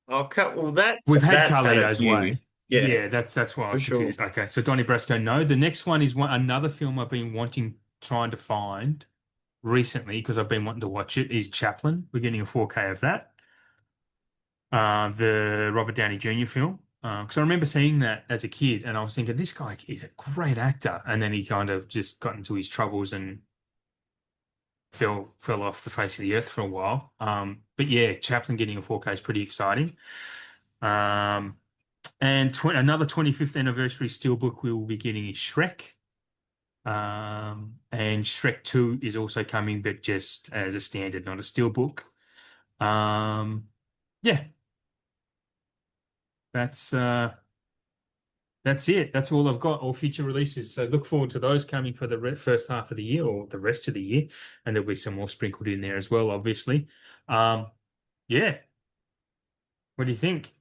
Speaker 2: Okay, well
Speaker 1: We've had
Speaker 2: that's had a
Speaker 1: Carlito's
Speaker 2: few.
Speaker 1: Way.
Speaker 2: Yeah,
Speaker 1: Yeah, that's why I
Speaker 2: for
Speaker 1: was
Speaker 2: sure.
Speaker 1: confused. Okay, so Donnie Brasco, no. The next one is another film I've been trying to find recently because I've been wanting to watch it. Is Chaplin. We're getting a 4K of that. The Robert Downey Jr. film. Because I remember seeing that as a kid, and I was thinking this guy is a great actor, and then he kind of just got into his troubles and fell off the face of the earth for a while. But yeah, Chaplin getting a 4K is pretty exciting. Um, and another 25th anniversary steelbook we will be getting is Shrek. And Shrek 2 is also coming, but just as a standard, not a steelbook. Yeah, that's that's it. That's all I've got. All future releases. So look forward to those coming for the first half of the year or the rest of the year, and there'll be some more sprinkled in there as well, obviously. Um, yeah. What do you think?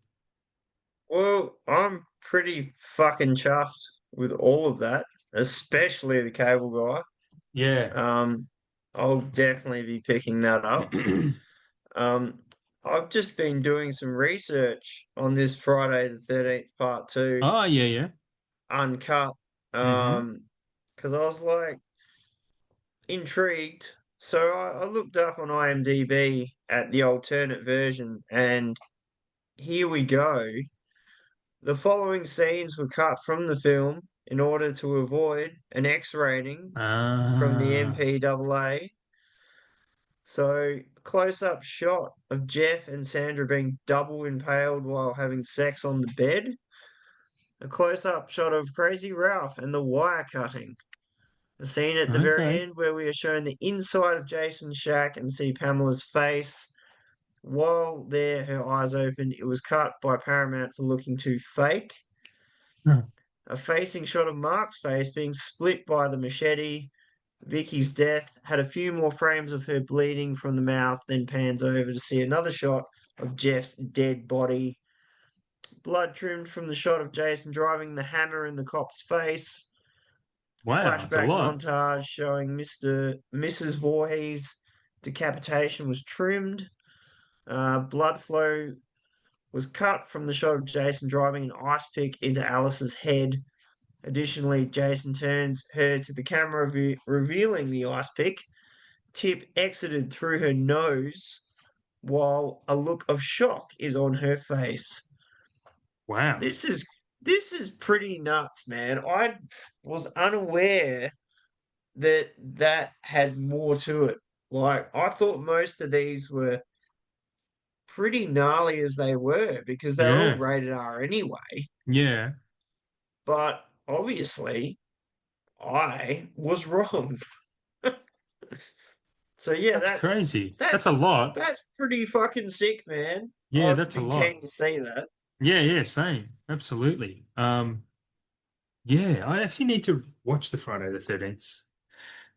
Speaker 2: Well, I'm pretty fucking chuffed with all of that, especially the cable guy.
Speaker 1: Yeah.
Speaker 2: I'll definitely be picking that up. Um, I've just been doing some research on this Friday the 13th part two,
Speaker 1: Oh, yeah, yeah.
Speaker 2: uncut.
Speaker 1: Hmm.
Speaker 2: Because I was like intrigued. So I looked up on IMDb at the alternate version, and here we go. The following scenes were cut from the film in order to avoid an X rating from the
Speaker 1: Ah,
Speaker 2: MPAA. So, close up shot of Jeff and Sandra being double impaled while having sex on the bed. A close up shot of Crazy Ralph and the wire cutting. A scene at the very
Speaker 1: okay.
Speaker 2: end where we are shown the inside of Jason's shack and see Pamela's face. While there, her eyes opened. It was cut by Paramount for looking too fake.
Speaker 1: Hmm.
Speaker 2: A facing shot of Mark's face being split by the machete. Vicky's death had a few more frames of her bleeding from the mouth, then pans over to see another shot of Jeff's dead body. Blood trimmed from the shot of Jason driving the hammer in the cop's face.
Speaker 1: Wow, it's a
Speaker 2: Flashback
Speaker 1: lot.
Speaker 2: montage showing Mrs. Voorhees' decapitation was trimmed. Blood flow was cut from the shot of Jason driving an ice pick into Alice's head. Additionally, Jason turns her to the camera, revealing the ice pick. Tip exited through her nose while a look of shock is on her face.
Speaker 1: Wow.
Speaker 2: This is this is pretty nuts, man. I was unaware that that had more to it. Like I thought most of these were pretty gnarly as they were because they're all
Speaker 1: Yeah.
Speaker 2: rated R anyway.
Speaker 1: Yeah.
Speaker 2: But obviously, I was wrong. So yeah,
Speaker 1: That's
Speaker 2: that's
Speaker 1: crazy. That's
Speaker 2: that's
Speaker 1: a lot.
Speaker 2: that's pretty fucking sick, man.
Speaker 1: Yeah,
Speaker 2: I'd
Speaker 1: that's a
Speaker 2: be
Speaker 1: lot.
Speaker 2: keen to see that.
Speaker 1: Yeah, yeah, same. Absolutely. Yeah, I actually need to watch the Friday the 13th,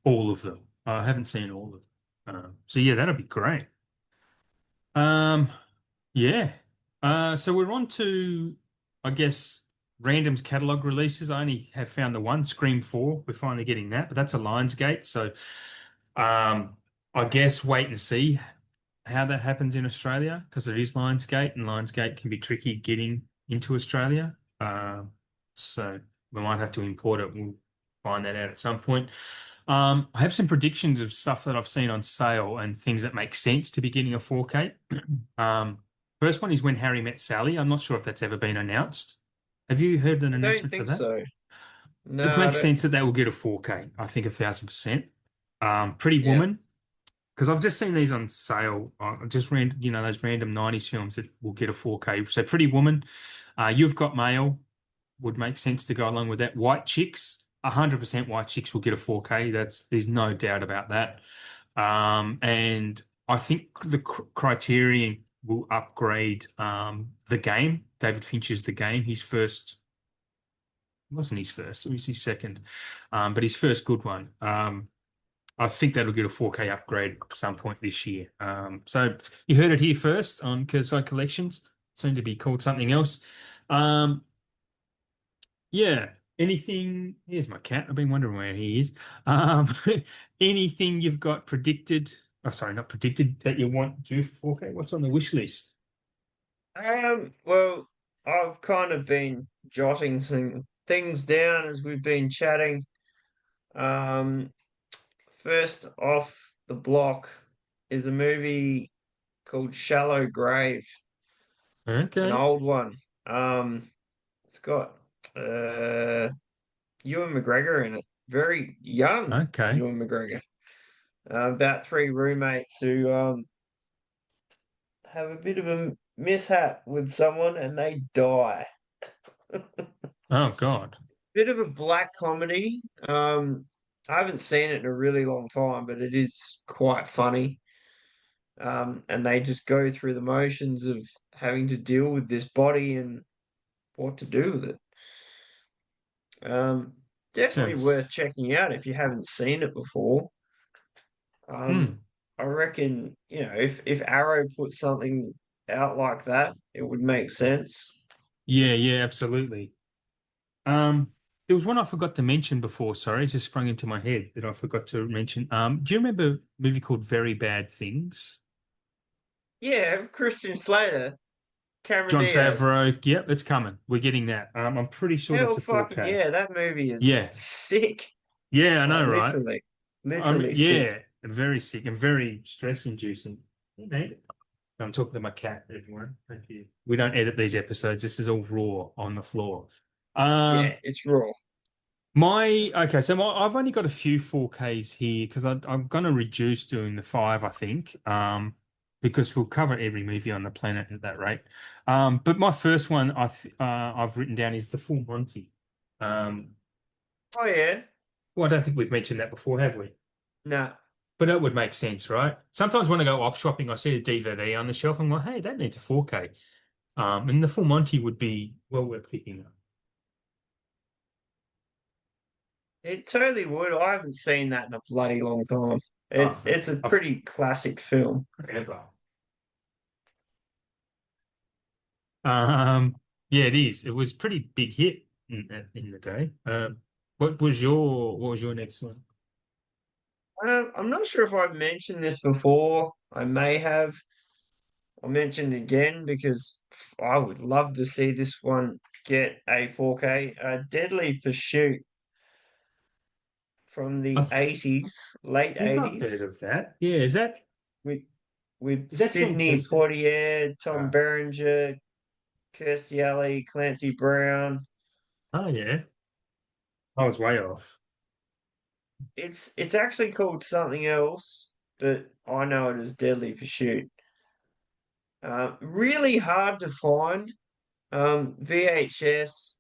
Speaker 1: all of them. I haven't seen all of them. So yeah, that'll be great. Um, yeah. So we're on to, I guess, Random's catalog releases. I only have found the one, Scream 4. We're finally getting that, but that's a Lionsgate. So, I guess wait and see how that happens in Australia because it is Lionsgate and Lionsgate can be tricky getting into Australia. So we might have to import it. We'll find that out at some point. I have some predictions of stuff that I've seen on sale and things that make sense to be getting a 4K. Um, First one is When Harry Met Sally. I'm not sure if that's ever been announced. Have you heard an
Speaker 2: I don't
Speaker 1: announcement for
Speaker 2: think
Speaker 1: that?
Speaker 2: so.
Speaker 1: It
Speaker 2: No, I
Speaker 1: makes
Speaker 2: don't.
Speaker 1: sense that they will get a 4K. I think 1,000%. Pretty
Speaker 2: Yeah.
Speaker 1: Woman, because I've just seen these on sale. Just those random 90s films that will get a 4K. So Pretty Woman, You've Got Mail would make sense to go along with that. White Chicks, 100% White Chicks will get a 4K. There's no doubt about that. And I think the Criterion will upgrade the game. David Fincher's The Game. His first, it wasn't his first, it was his second, but his first good one. I think that'll get a 4K upgrade at some point this year. So you heard it here first on Kerbside Collections, soon to be called something else. Um, yeah. Anything? Here's my cat. I've been wondering where he is. Um, anything you've got predicted? Oh, sorry, not predicted that you want due for 4K. What's on the wish list?
Speaker 2: Well, I've kind of been jotting some things down as we've been chatting. Um, First off the block is a movie called Shallow Grave, an
Speaker 1: Okay.
Speaker 2: old one. Um, it's got uh Ewan McGregor in it, very young
Speaker 1: Okay.
Speaker 2: Ewan McGregor. About three roommates who have a bit of a mishap with someone and they die.
Speaker 1: Oh God.
Speaker 2: Bit of a black comedy. I haven't seen it in a really long time, but it is quite funny. And they just go through the motions of having to deal with this body and what to do with it. Um, Definitely
Speaker 1: Sounds.
Speaker 2: worth checking out if you haven't seen it before. Um,
Speaker 1: Hmm.
Speaker 2: I reckon, if Arrow put something out like that, it would make sense.
Speaker 1: Yeah, yeah, absolutely. Um, there was one I forgot to mention before. Sorry, it just sprung into my head that I forgot to mention. Do you remember a movie called Very Bad Things?
Speaker 2: Yeah, Christian Slater, Cameron
Speaker 1: John
Speaker 2: Diaz.
Speaker 1: Favreau. Yep, it's coming. We're getting that. I'm pretty sure
Speaker 2: Hell
Speaker 1: that's a
Speaker 2: fucking
Speaker 1: 4K.
Speaker 2: yeah, that movie is
Speaker 1: Yeah,
Speaker 2: sick.
Speaker 1: yeah, I
Speaker 2: Like
Speaker 1: know, right?
Speaker 2: literally, literally sick.
Speaker 1: Yeah, very sick and very stress-inducing. You know, I'm talking to my cat, everyone. Thank you. We don't edit these episodes. This is all raw on the floor.
Speaker 2: Yeah,
Speaker 1: Um,
Speaker 2: it's raw.
Speaker 1: I've only got a few 4Ks here because I'm going to reduce doing the five, I think, because we'll cover every movie on the planet at that rate. But my first one I've written down is the Full Monty. Um,
Speaker 2: Oh yeah.
Speaker 1: well, I don't think we've mentioned that before, have we?
Speaker 2: Nah.
Speaker 1: But that would make sense, right? Sometimes when I go op shopping, I see a DVD on the shelf. I'm like, hey, that needs a 4K. And the Full Monty would be well worth picking up.
Speaker 2: It totally would. I haven't seen that in a bloody long time.
Speaker 1: Oh,
Speaker 2: It's a
Speaker 1: I've
Speaker 2: pretty classic film.
Speaker 1: forever. Um, yeah, it is. It was pretty big hit in the day. What was your next one?
Speaker 2: I'm not sure if I've mentioned this before. I may have. I'll mention it again because I would love to see this one get a 4K. Deadly Pursuit from
Speaker 1: I
Speaker 2: the 80s, late
Speaker 1: think I've heard
Speaker 2: 80s,
Speaker 1: of that. Yeah, is that
Speaker 2: with with
Speaker 1: is that Tom
Speaker 2: Sidney
Speaker 1: Cruise?
Speaker 2: Poitier, Tom
Speaker 1: Uh,
Speaker 2: Berenger, Kirstie Alley, Clancy Brown.
Speaker 1: oh yeah, I was way off.
Speaker 2: It's actually called something else, but I know it as Deadly Pursuit. Really hard to find. VHS,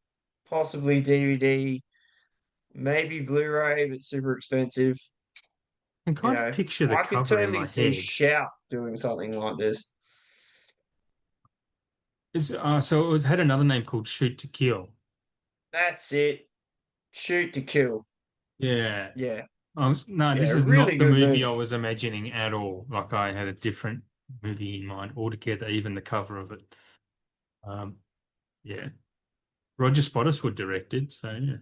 Speaker 2: possibly DVD, maybe Blu-ray, but super expensive.
Speaker 1: I can kind of picture the
Speaker 2: I could
Speaker 1: cover in
Speaker 2: totally
Speaker 1: my
Speaker 2: see
Speaker 1: head.
Speaker 2: Shout doing something like this.
Speaker 1: It had another name called Shoot to Kill.
Speaker 2: That's it. Shoot to Kill.
Speaker 1: Yeah.
Speaker 2: Yeah,
Speaker 1: No,
Speaker 2: yeah,
Speaker 1: this is
Speaker 2: really
Speaker 1: not the
Speaker 2: good
Speaker 1: movie I
Speaker 2: movie.
Speaker 1: was imagining at all. Like I had a different movie in mind altogether, even the cover of it. Um, yeah. Roger Spottiswoode directed, so yeah.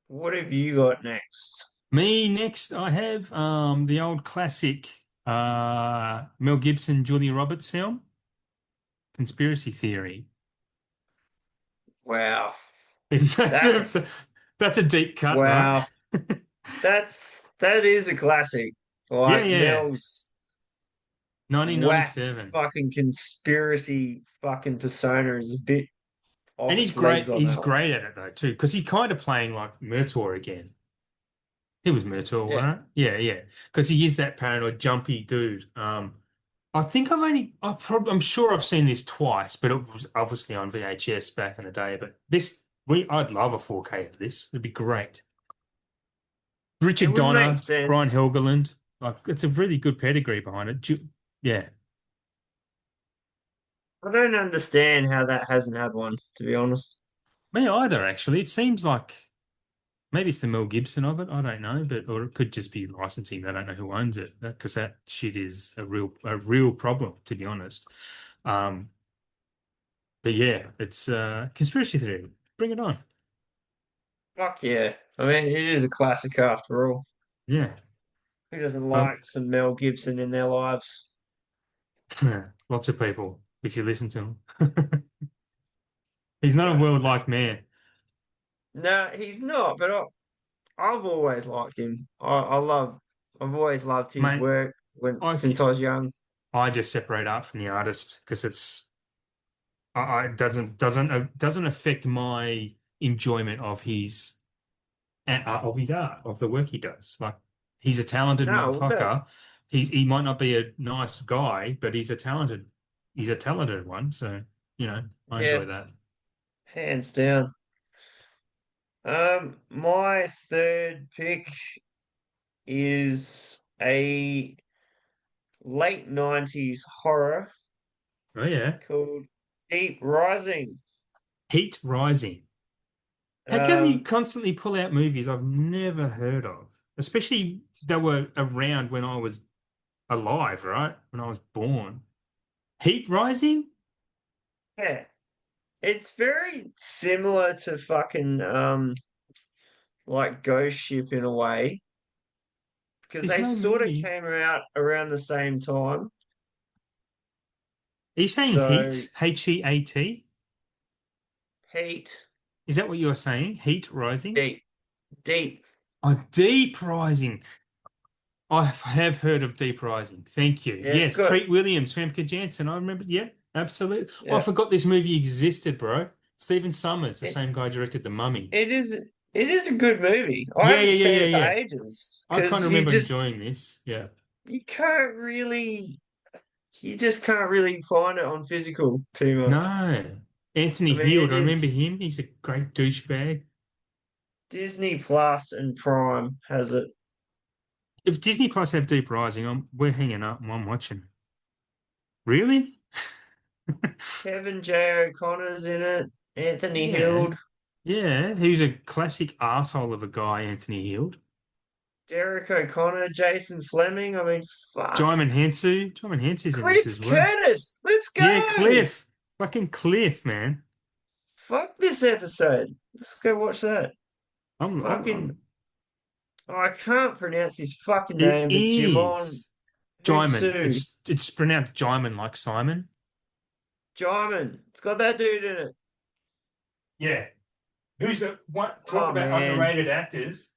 Speaker 2: What have you got next?
Speaker 1: Me next, I have the old classic Mel Gibson, Julia Roberts film, Conspiracy Theory.
Speaker 2: Wow,
Speaker 1: Is
Speaker 2: that's a
Speaker 1: that's a deep cut, right?
Speaker 2: wow. That is a classic.
Speaker 1: Yeah,
Speaker 2: Like
Speaker 1: yeah.
Speaker 2: Mel's whack
Speaker 1: 1997.
Speaker 2: fucking conspiracy fucking persona is a bit
Speaker 1: And
Speaker 2: off
Speaker 1: he's
Speaker 2: its legs
Speaker 1: great.
Speaker 2: on
Speaker 1: He's
Speaker 2: that one.
Speaker 1: great at it though too, because he kind of playing like Murtaugh again. He was Murtaugh,
Speaker 2: Yeah.
Speaker 1: right? Yeah, yeah. Because he is that paranoid, jumpy dude. I think I'm sure I've seen this twice, but it was obviously on VHS back in the day. But I'd love a 4K of this. It'd be great.
Speaker 2: It
Speaker 1: Richard
Speaker 2: would make
Speaker 1: Donner, Brian
Speaker 2: sense.
Speaker 1: Helgeland, like it's a really good pedigree behind it. Yeah,
Speaker 2: I don't understand how that hasn't had one, to be honest.
Speaker 1: me either. Actually, it seems like maybe it's the Mel Gibson of it. I don't know, but or it could just be licensing. I don't know who owns it because that shit is a real problem, to be honest. Um, but yeah, it's conspiracy theory. Bring it on.
Speaker 2: Fuck yeah. I mean, it is a classic after all.
Speaker 1: Yeah.
Speaker 2: Who doesn't
Speaker 1: Um,
Speaker 2: like some Mel Gibson in their lives?
Speaker 1: lots of people, if you listen to him. He's not a
Speaker 2: No,
Speaker 1: world-like man.
Speaker 2: no, he's not. But I've always liked him. I've always loved his
Speaker 1: Mate,
Speaker 2: work
Speaker 1: I,
Speaker 2: since I was young.
Speaker 1: I just separate art from the artist because it doesn't affect my enjoyment of his art, of the work he does. Like he's a talented
Speaker 2: No, that
Speaker 1: motherfucker. He might not be a nice guy, but he's a talented one. So, I
Speaker 2: yeah,
Speaker 1: enjoy that.
Speaker 2: hands down. My third pick is a late 90s horror
Speaker 1: Oh yeah.
Speaker 2: called Deep Rising.
Speaker 1: Heat Rising. How come you
Speaker 2: Um,
Speaker 1: constantly pull out movies I've never heard of? Especially that were around when I was alive, right? When I was born. Heat Rising?
Speaker 2: yeah, it's very similar to fucking like Ghost Ship in a way because
Speaker 1: There's
Speaker 2: they
Speaker 1: no
Speaker 2: sort of
Speaker 1: movie.
Speaker 2: came out around the same time.
Speaker 1: Are you saying
Speaker 2: So
Speaker 1: heat? Heat?
Speaker 2: Heat,
Speaker 1: Is that what you're saying? Heat Rising?
Speaker 2: deep, deep.
Speaker 1: Oh, Deep Rising. I have heard of Deep Rising. Thank you.
Speaker 2: Yeah, it's
Speaker 1: Yes,
Speaker 2: got
Speaker 1: Treat Williams, Famke Janssen. I remember. Yep, absolutely. Oh, I
Speaker 2: yeah.
Speaker 1: forgot this movie existed, bro. Stephen Summers, the
Speaker 2: It,
Speaker 1: same guy directed The Mummy.
Speaker 2: it is it is a good movie. I
Speaker 1: Yeah, yeah,
Speaker 2: haven't
Speaker 1: yeah,
Speaker 2: seen
Speaker 1: yeah,
Speaker 2: it for
Speaker 1: yeah.
Speaker 2: ages
Speaker 1: I kind
Speaker 2: because
Speaker 1: of remember enjoying this. Yeah.
Speaker 2: you just can't really find it on physical too much.
Speaker 1: No.
Speaker 2: I
Speaker 1: Anthony
Speaker 2: mean, it
Speaker 1: Heald, I remember
Speaker 2: is
Speaker 1: him. He's a great douchebag.
Speaker 2: Disney Plus and Prime has it.
Speaker 1: If Disney Plus have Deep Rising, we're hanging up and I'm watching. Really?
Speaker 2: Kevin J. O'Connor's in it. Anthony
Speaker 1: Yeah.
Speaker 2: Hild,
Speaker 1: Yeah. He was a classic asshole of a guy, Anthony Heald.
Speaker 2: Derek O'Connor, Jason Fleming. I mean, fuck.
Speaker 1: Jaimin Hansu. Jaimin Hansu's in this
Speaker 2: Cliff
Speaker 1: as well.
Speaker 2: Curtis, let's
Speaker 1: Yeah,
Speaker 2: go.
Speaker 1: Cliff. Fucking Cliff, man.
Speaker 2: Fuck this episode. Let's go watch that.
Speaker 1: I'm, I'm,
Speaker 2: Fucking,
Speaker 1: I'm,
Speaker 2: I can't pronounce his fucking
Speaker 1: it
Speaker 2: name, but Jimon
Speaker 1: is Jaimin.
Speaker 2: Hootsu.
Speaker 1: It's pronounced Jaimin like Simon.
Speaker 2: Jaimin. It's got that dude in it.
Speaker 1: Yeah. Who's a what talk
Speaker 2: Oh
Speaker 1: about
Speaker 2: man,
Speaker 1: underrated actors?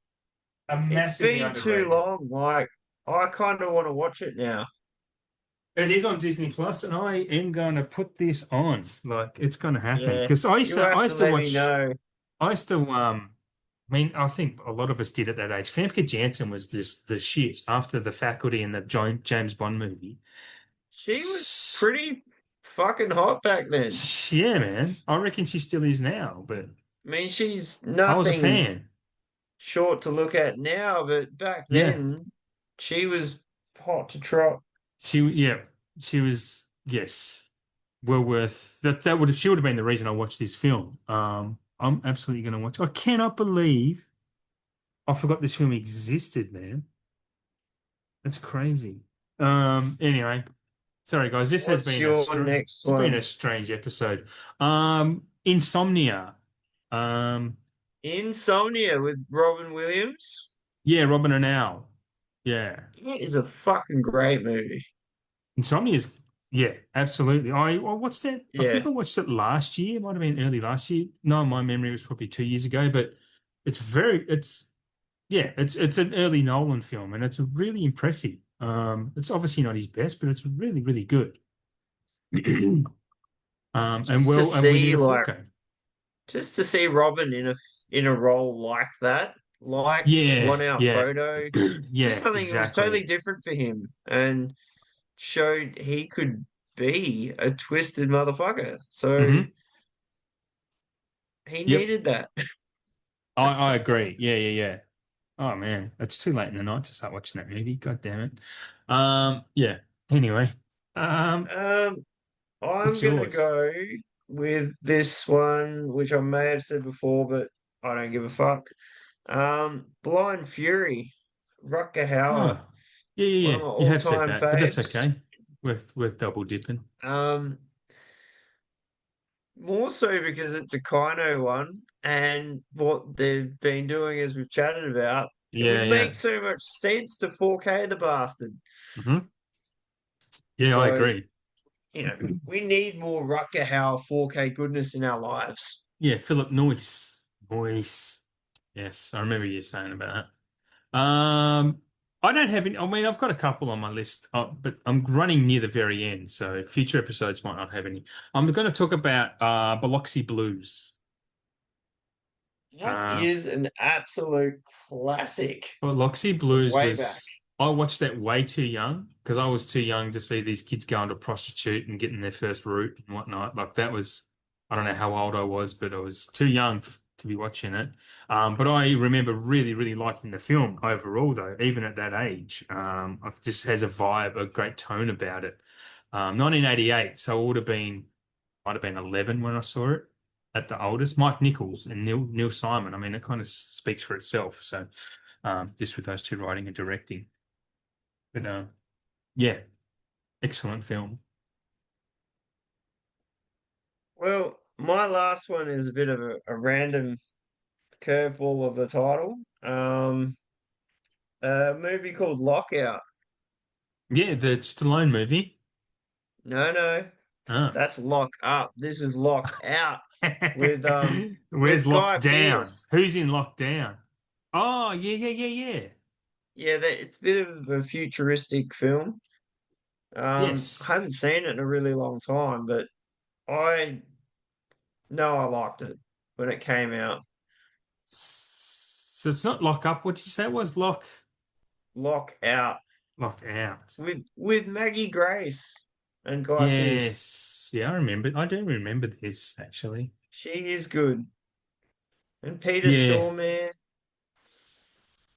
Speaker 1: A
Speaker 2: it's
Speaker 1: massively
Speaker 2: been too
Speaker 1: underrated.
Speaker 2: long. Like, I kind of want to watch it now.
Speaker 1: It is on Disney Plus, and I am going to put this on. Like, it's going to happen
Speaker 2: Yeah,
Speaker 1: because
Speaker 2: you have
Speaker 1: I
Speaker 2: to
Speaker 1: used to
Speaker 2: let me
Speaker 1: watch.
Speaker 2: know.
Speaker 1: I used to I mean, I think a lot of us did at that age. Famke Janssen was just the shit after The Faculty and the James Bond movie.
Speaker 2: She was pretty fucking hot back then.
Speaker 1: Yeah, man. I reckon she still is now, but
Speaker 2: I mean, she's
Speaker 1: I was a
Speaker 2: nothing
Speaker 1: fan.
Speaker 2: short to look at now, but back
Speaker 1: Yeah.
Speaker 2: then she was hot to trot.
Speaker 1: Yeah, she was, yes, well worth that. She would have been the reason I watched this film. I'm absolutely going to watch. I cannot believe I forgot this film existed, man. That's crazy. Anyway, sorry guys,
Speaker 2: What's your next
Speaker 1: it's been a
Speaker 2: one?
Speaker 1: strange episode. Insomnia. Um,
Speaker 2: Insomnia with Robin Williams.
Speaker 1: yeah, Robin and Owl. Yeah.
Speaker 2: It is a fucking great movie.
Speaker 1: Insomnia is, yeah, absolutely. I watched that. I think
Speaker 2: Yeah.
Speaker 1: I watched it last year. It might have been early last year. No, my memory was probably 2 years ago, but it's an early Nolan film and it's really impressive. It's obviously not his best, but it's really, really good.
Speaker 2: Just to
Speaker 1: And we need
Speaker 2: see
Speaker 1: a
Speaker 2: like
Speaker 1: 4K.
Speaker 2: just to see Robin in a role like that, like
Speaker 1: Yeah,
Speaker 2: One Hour
Speaker 1: yeah,
Speaker 2: Photo, just
Speaker 1: yeah,
Speaker 2: something that was totally
Speaker 1: exactly.
Speaker 2: different for him and showed he could be a twisted motherfucker. So
Speaker 1: Hmm.
Speaker 2: he
Speaker 1: Yep,
Speaker 2: needed that.
Speaker 1: I agree. Yeah, yeah, yeah. Oh man, it's too late in the night to start watching that movie. God damn it. Yeah. Anyway, um,
Speaker 2: Um, I'm
Speaker 1: what's
Speaker 2: gonna
Speaker 1: yours?
Speaker 2: go with this one, which I may have said before, but I don't give a fuck. Blind Fury, Rutger Hauer,
Speaker 1: Oh, yeah, yeah,
Speaker 2: one of
Speaker 1: yeah.
Speaker 2: my
Speaker 1: You have said
Speaker 2: all-time
Speaker 1: that, but that's
Speaker 2: faves.
Speaker 1: okay. With double dipping.
Speaker 2: Um, More so because it's a Kino one, and what they've been doing, as we've chatted about, It
Speaker 1: Yeah,
Speaker 2: would
Speaker 1: yeah.
Speaker 2: make so much sense to 4K the bastard.
Speaker 1: Hmm. Yeah, I
Speaker 2: So,
Speaker 1: agree.
Speaker 2: we need more Rutger Hauer 4K goodness in our lives.
Speaker 1: Yeah, Philip Noyce. Noyce. Yes, I remember you saying about that. I don't have any. I mean, I've got a couple on my list, but I'm running near the very end, so future episodes might not have any. I'm going to talk about Biloxi Blues.
Speaker 2: That
Speaker 1: Uh,
Speaker 2: is an absolute classic
Speaker 1: Biloxi
Speaker 2: from
Speaker 1: Blues
Speaker 2: way back.
Speaker 1: was. I watched that way too young because I was too young to see these kids going to prostitute and getting their first root and whatnot. Like that was, I don't know how old I was, but I was too young to be watching it. But I remember really, really liking the film overall, though, even at that age. It just has a vibe, a great tone about it. 1988, so I would have been, might have been 11 when I saw it at the oldest. Mike Nichols and Neil Simon. I mean, it kind of speaks for itself. So, just with those two writing and directing. But yeah, excellent film.
Speaker 2: Well, my last one is a bit of a random curveball of the title. A movie called Lockout.
Speaker 1: Yeah, the Stallone movie.
Speaker 2: No, no,
Speaker 1: Ah.
Speaker 2: that's Lock Up. This is Lock Out with
Speaker 1: Where's
Speaker 2: Guy
Speaker 1: lockdown?
Speaker 2: Pearce.
Speaker 1: Who's in lockdown? Oh, yeah, yeah, yeah, yeah.
Speaker 2: Yeah, it's a bit of a futuristic film. I
Speaker 1: Yes.
Speaker 2: haven't seen it in a really long time, but I know I liked it when it came out.
Speaker 1: So it's not lock up. What did you say it was?
Speaker 2: Lock Out
Speaker 1: Lock out.
Speaker 2: with Maggie Grace and Guy Pearce.
Speaker 1: Yes. Yeah, I remember. I do remember this actually.
Speaker 2: She is good. And Peter
Speaker 1: Yeah.
Speaker 2: Stormare,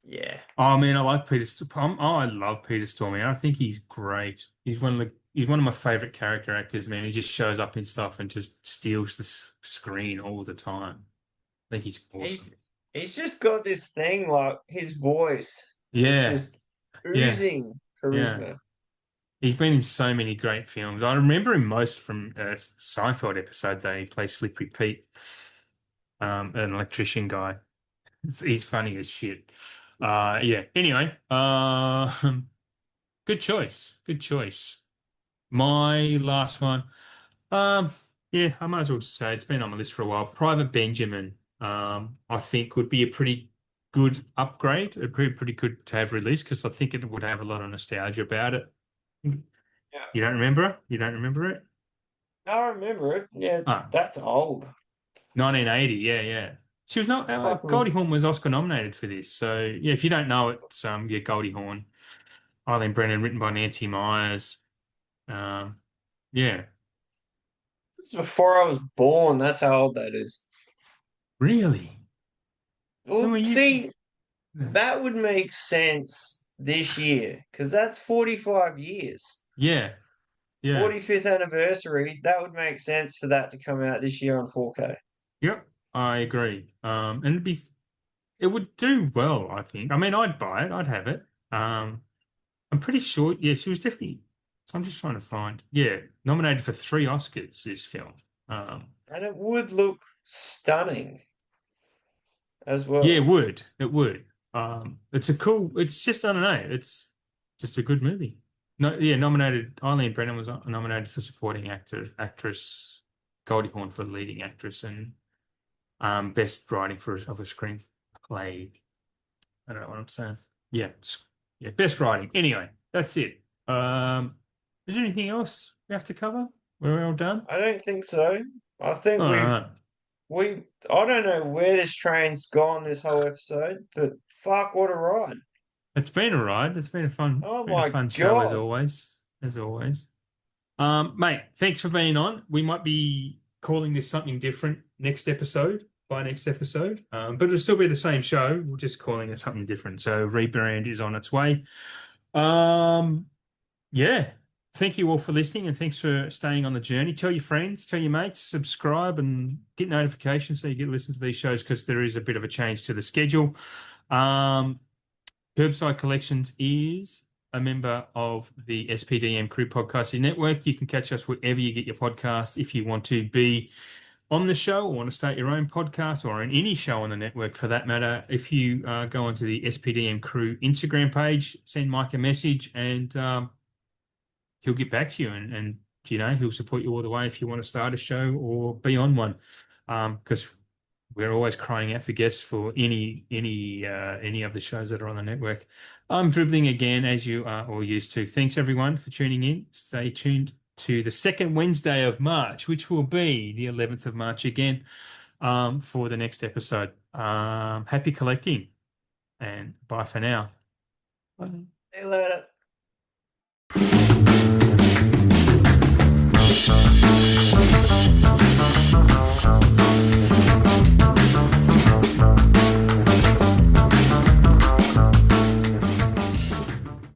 Speaker 2: yeah.
Speaker 1: Oh man, I like Peter. Oh, I love Peter Stormare. I think he's great. He's one of my favorite character actors, man. He just shows up in stuff and just steals the screen all the time. I think he's awesome.
Speaker 2: He's he's just got this thing like his voice is
Speaker 1: Yeah,
Speaker 2: just
Speaker 1: yeah,
Speaker 2: oozing
Speaker 1: yeah.
Speaker 2: charisma.
Speaker 1: He's been in so many great films. I remember him most from a Seinfeld episode that he plays Slippery Pete, an electrician guy. He's funny as shit. Yeah. Anyway, good choice. Good choice. My last one. Um, yeah, I might as well just say it's been on my list for a while. Private Benjamin, I think would be a pretty good upgrade. It'd be pretty good to have released because I think it would have a lot of nostalgia about it.
Speaker 2: Yeah.
Speaker 1: You don't remember it? You don't remember it?
Speaker 2: I remember it. Yeah,
Speaker 1: Ah,
Speaker 2: that's old.
Speaker 1: 1980. Yeah, yeah. She was not. Goldie
Speaker 2: Fucking
Speaker 1: Hawn was Oscar nominated for this. So yeah, if you don't know it, yeah, Goldie Hawn, Eileen Brennan, written by Nancy Myers. Um, yeah,
Speaker 2: This is before I was born. That's how old that is.
Speaker 1: really. I
Speaker 2: Well,
Speaker 1: mean,
Speaker 2: see,
Speaker 1: you.
Speaker 2: that would make sense this year because that's 45 years.
Speaker 1: Yeah, yeah.
Speaker 2: 45th anniversary. That would make sense for that to come out this year on 4K.
Speaker 1: Yep, I agree. And it would do well, I think. I mean, I'd buy it, I'd have it. I'm pretty sure, yeah, she was definitely, so I'm just trying to find, yeah, nominated for 3 Oscars, this film. Um,
Speaker 2: And it would look stunning as
Speaker 1: yeah,
Speaker 2: well.
Speaker 1: it would. It's a cool, it's just, I don't know, it's just a good movie. No, yeah, nominated, Eileen Brennan was nominated for supporting actress, Goldie Hawn for leading actress, and best writing of a screenplay. I don't know what I'm saying. Yeah, yeah, best writing. Anyway, that's it. Is there anything else we have to cover? We're all done.
Speaker 2: I don't think so. I think
Speaker 1: All right.
Speaker 2: we I don't know where this train's gone this whole episode, but fuck what a ride.
Speaker 1: It's been a ride. It's
Speaker 2: Oh
Speaker 1: been a
Speaker 2: my
Speaker 1: fun show as
Speaker 2: God.
Speaker 1: always. As always. Mate, thanks for being on. We might be calling this something different next episode, by next episode. But it'll still be the same show. We're just calling it something different. So rebrand is on its way. Um, yeah. Thank you all for listening and thanks for staying on the journey. Tell your friends, tell your mates, subscribe and get notifications so you get to listen to these shows because there is a bit of a change to the schedule. Um, KerbSide Collections is a member of the SPDM Crew Podcasting Network. You can catch us wherever you get your podcasts. If you want to be on the show or want to start your own podcast or on any show on the network for that matter, if you go onto the SPDM Crew Instagram page, send Mike a message and he'll get back to you and he'll support you all the way if you want to start a show or be on one. Because we're always crying out for guests for any of the shows that are on the network. I'm dribbling again, as you are all used to. Thanks everyone for tuning in. Stay tuned to the second Wednesday of March, which will be the 11th of March again, for the next episode. Happy collecting and bye for now.
Speaker 2: See you later.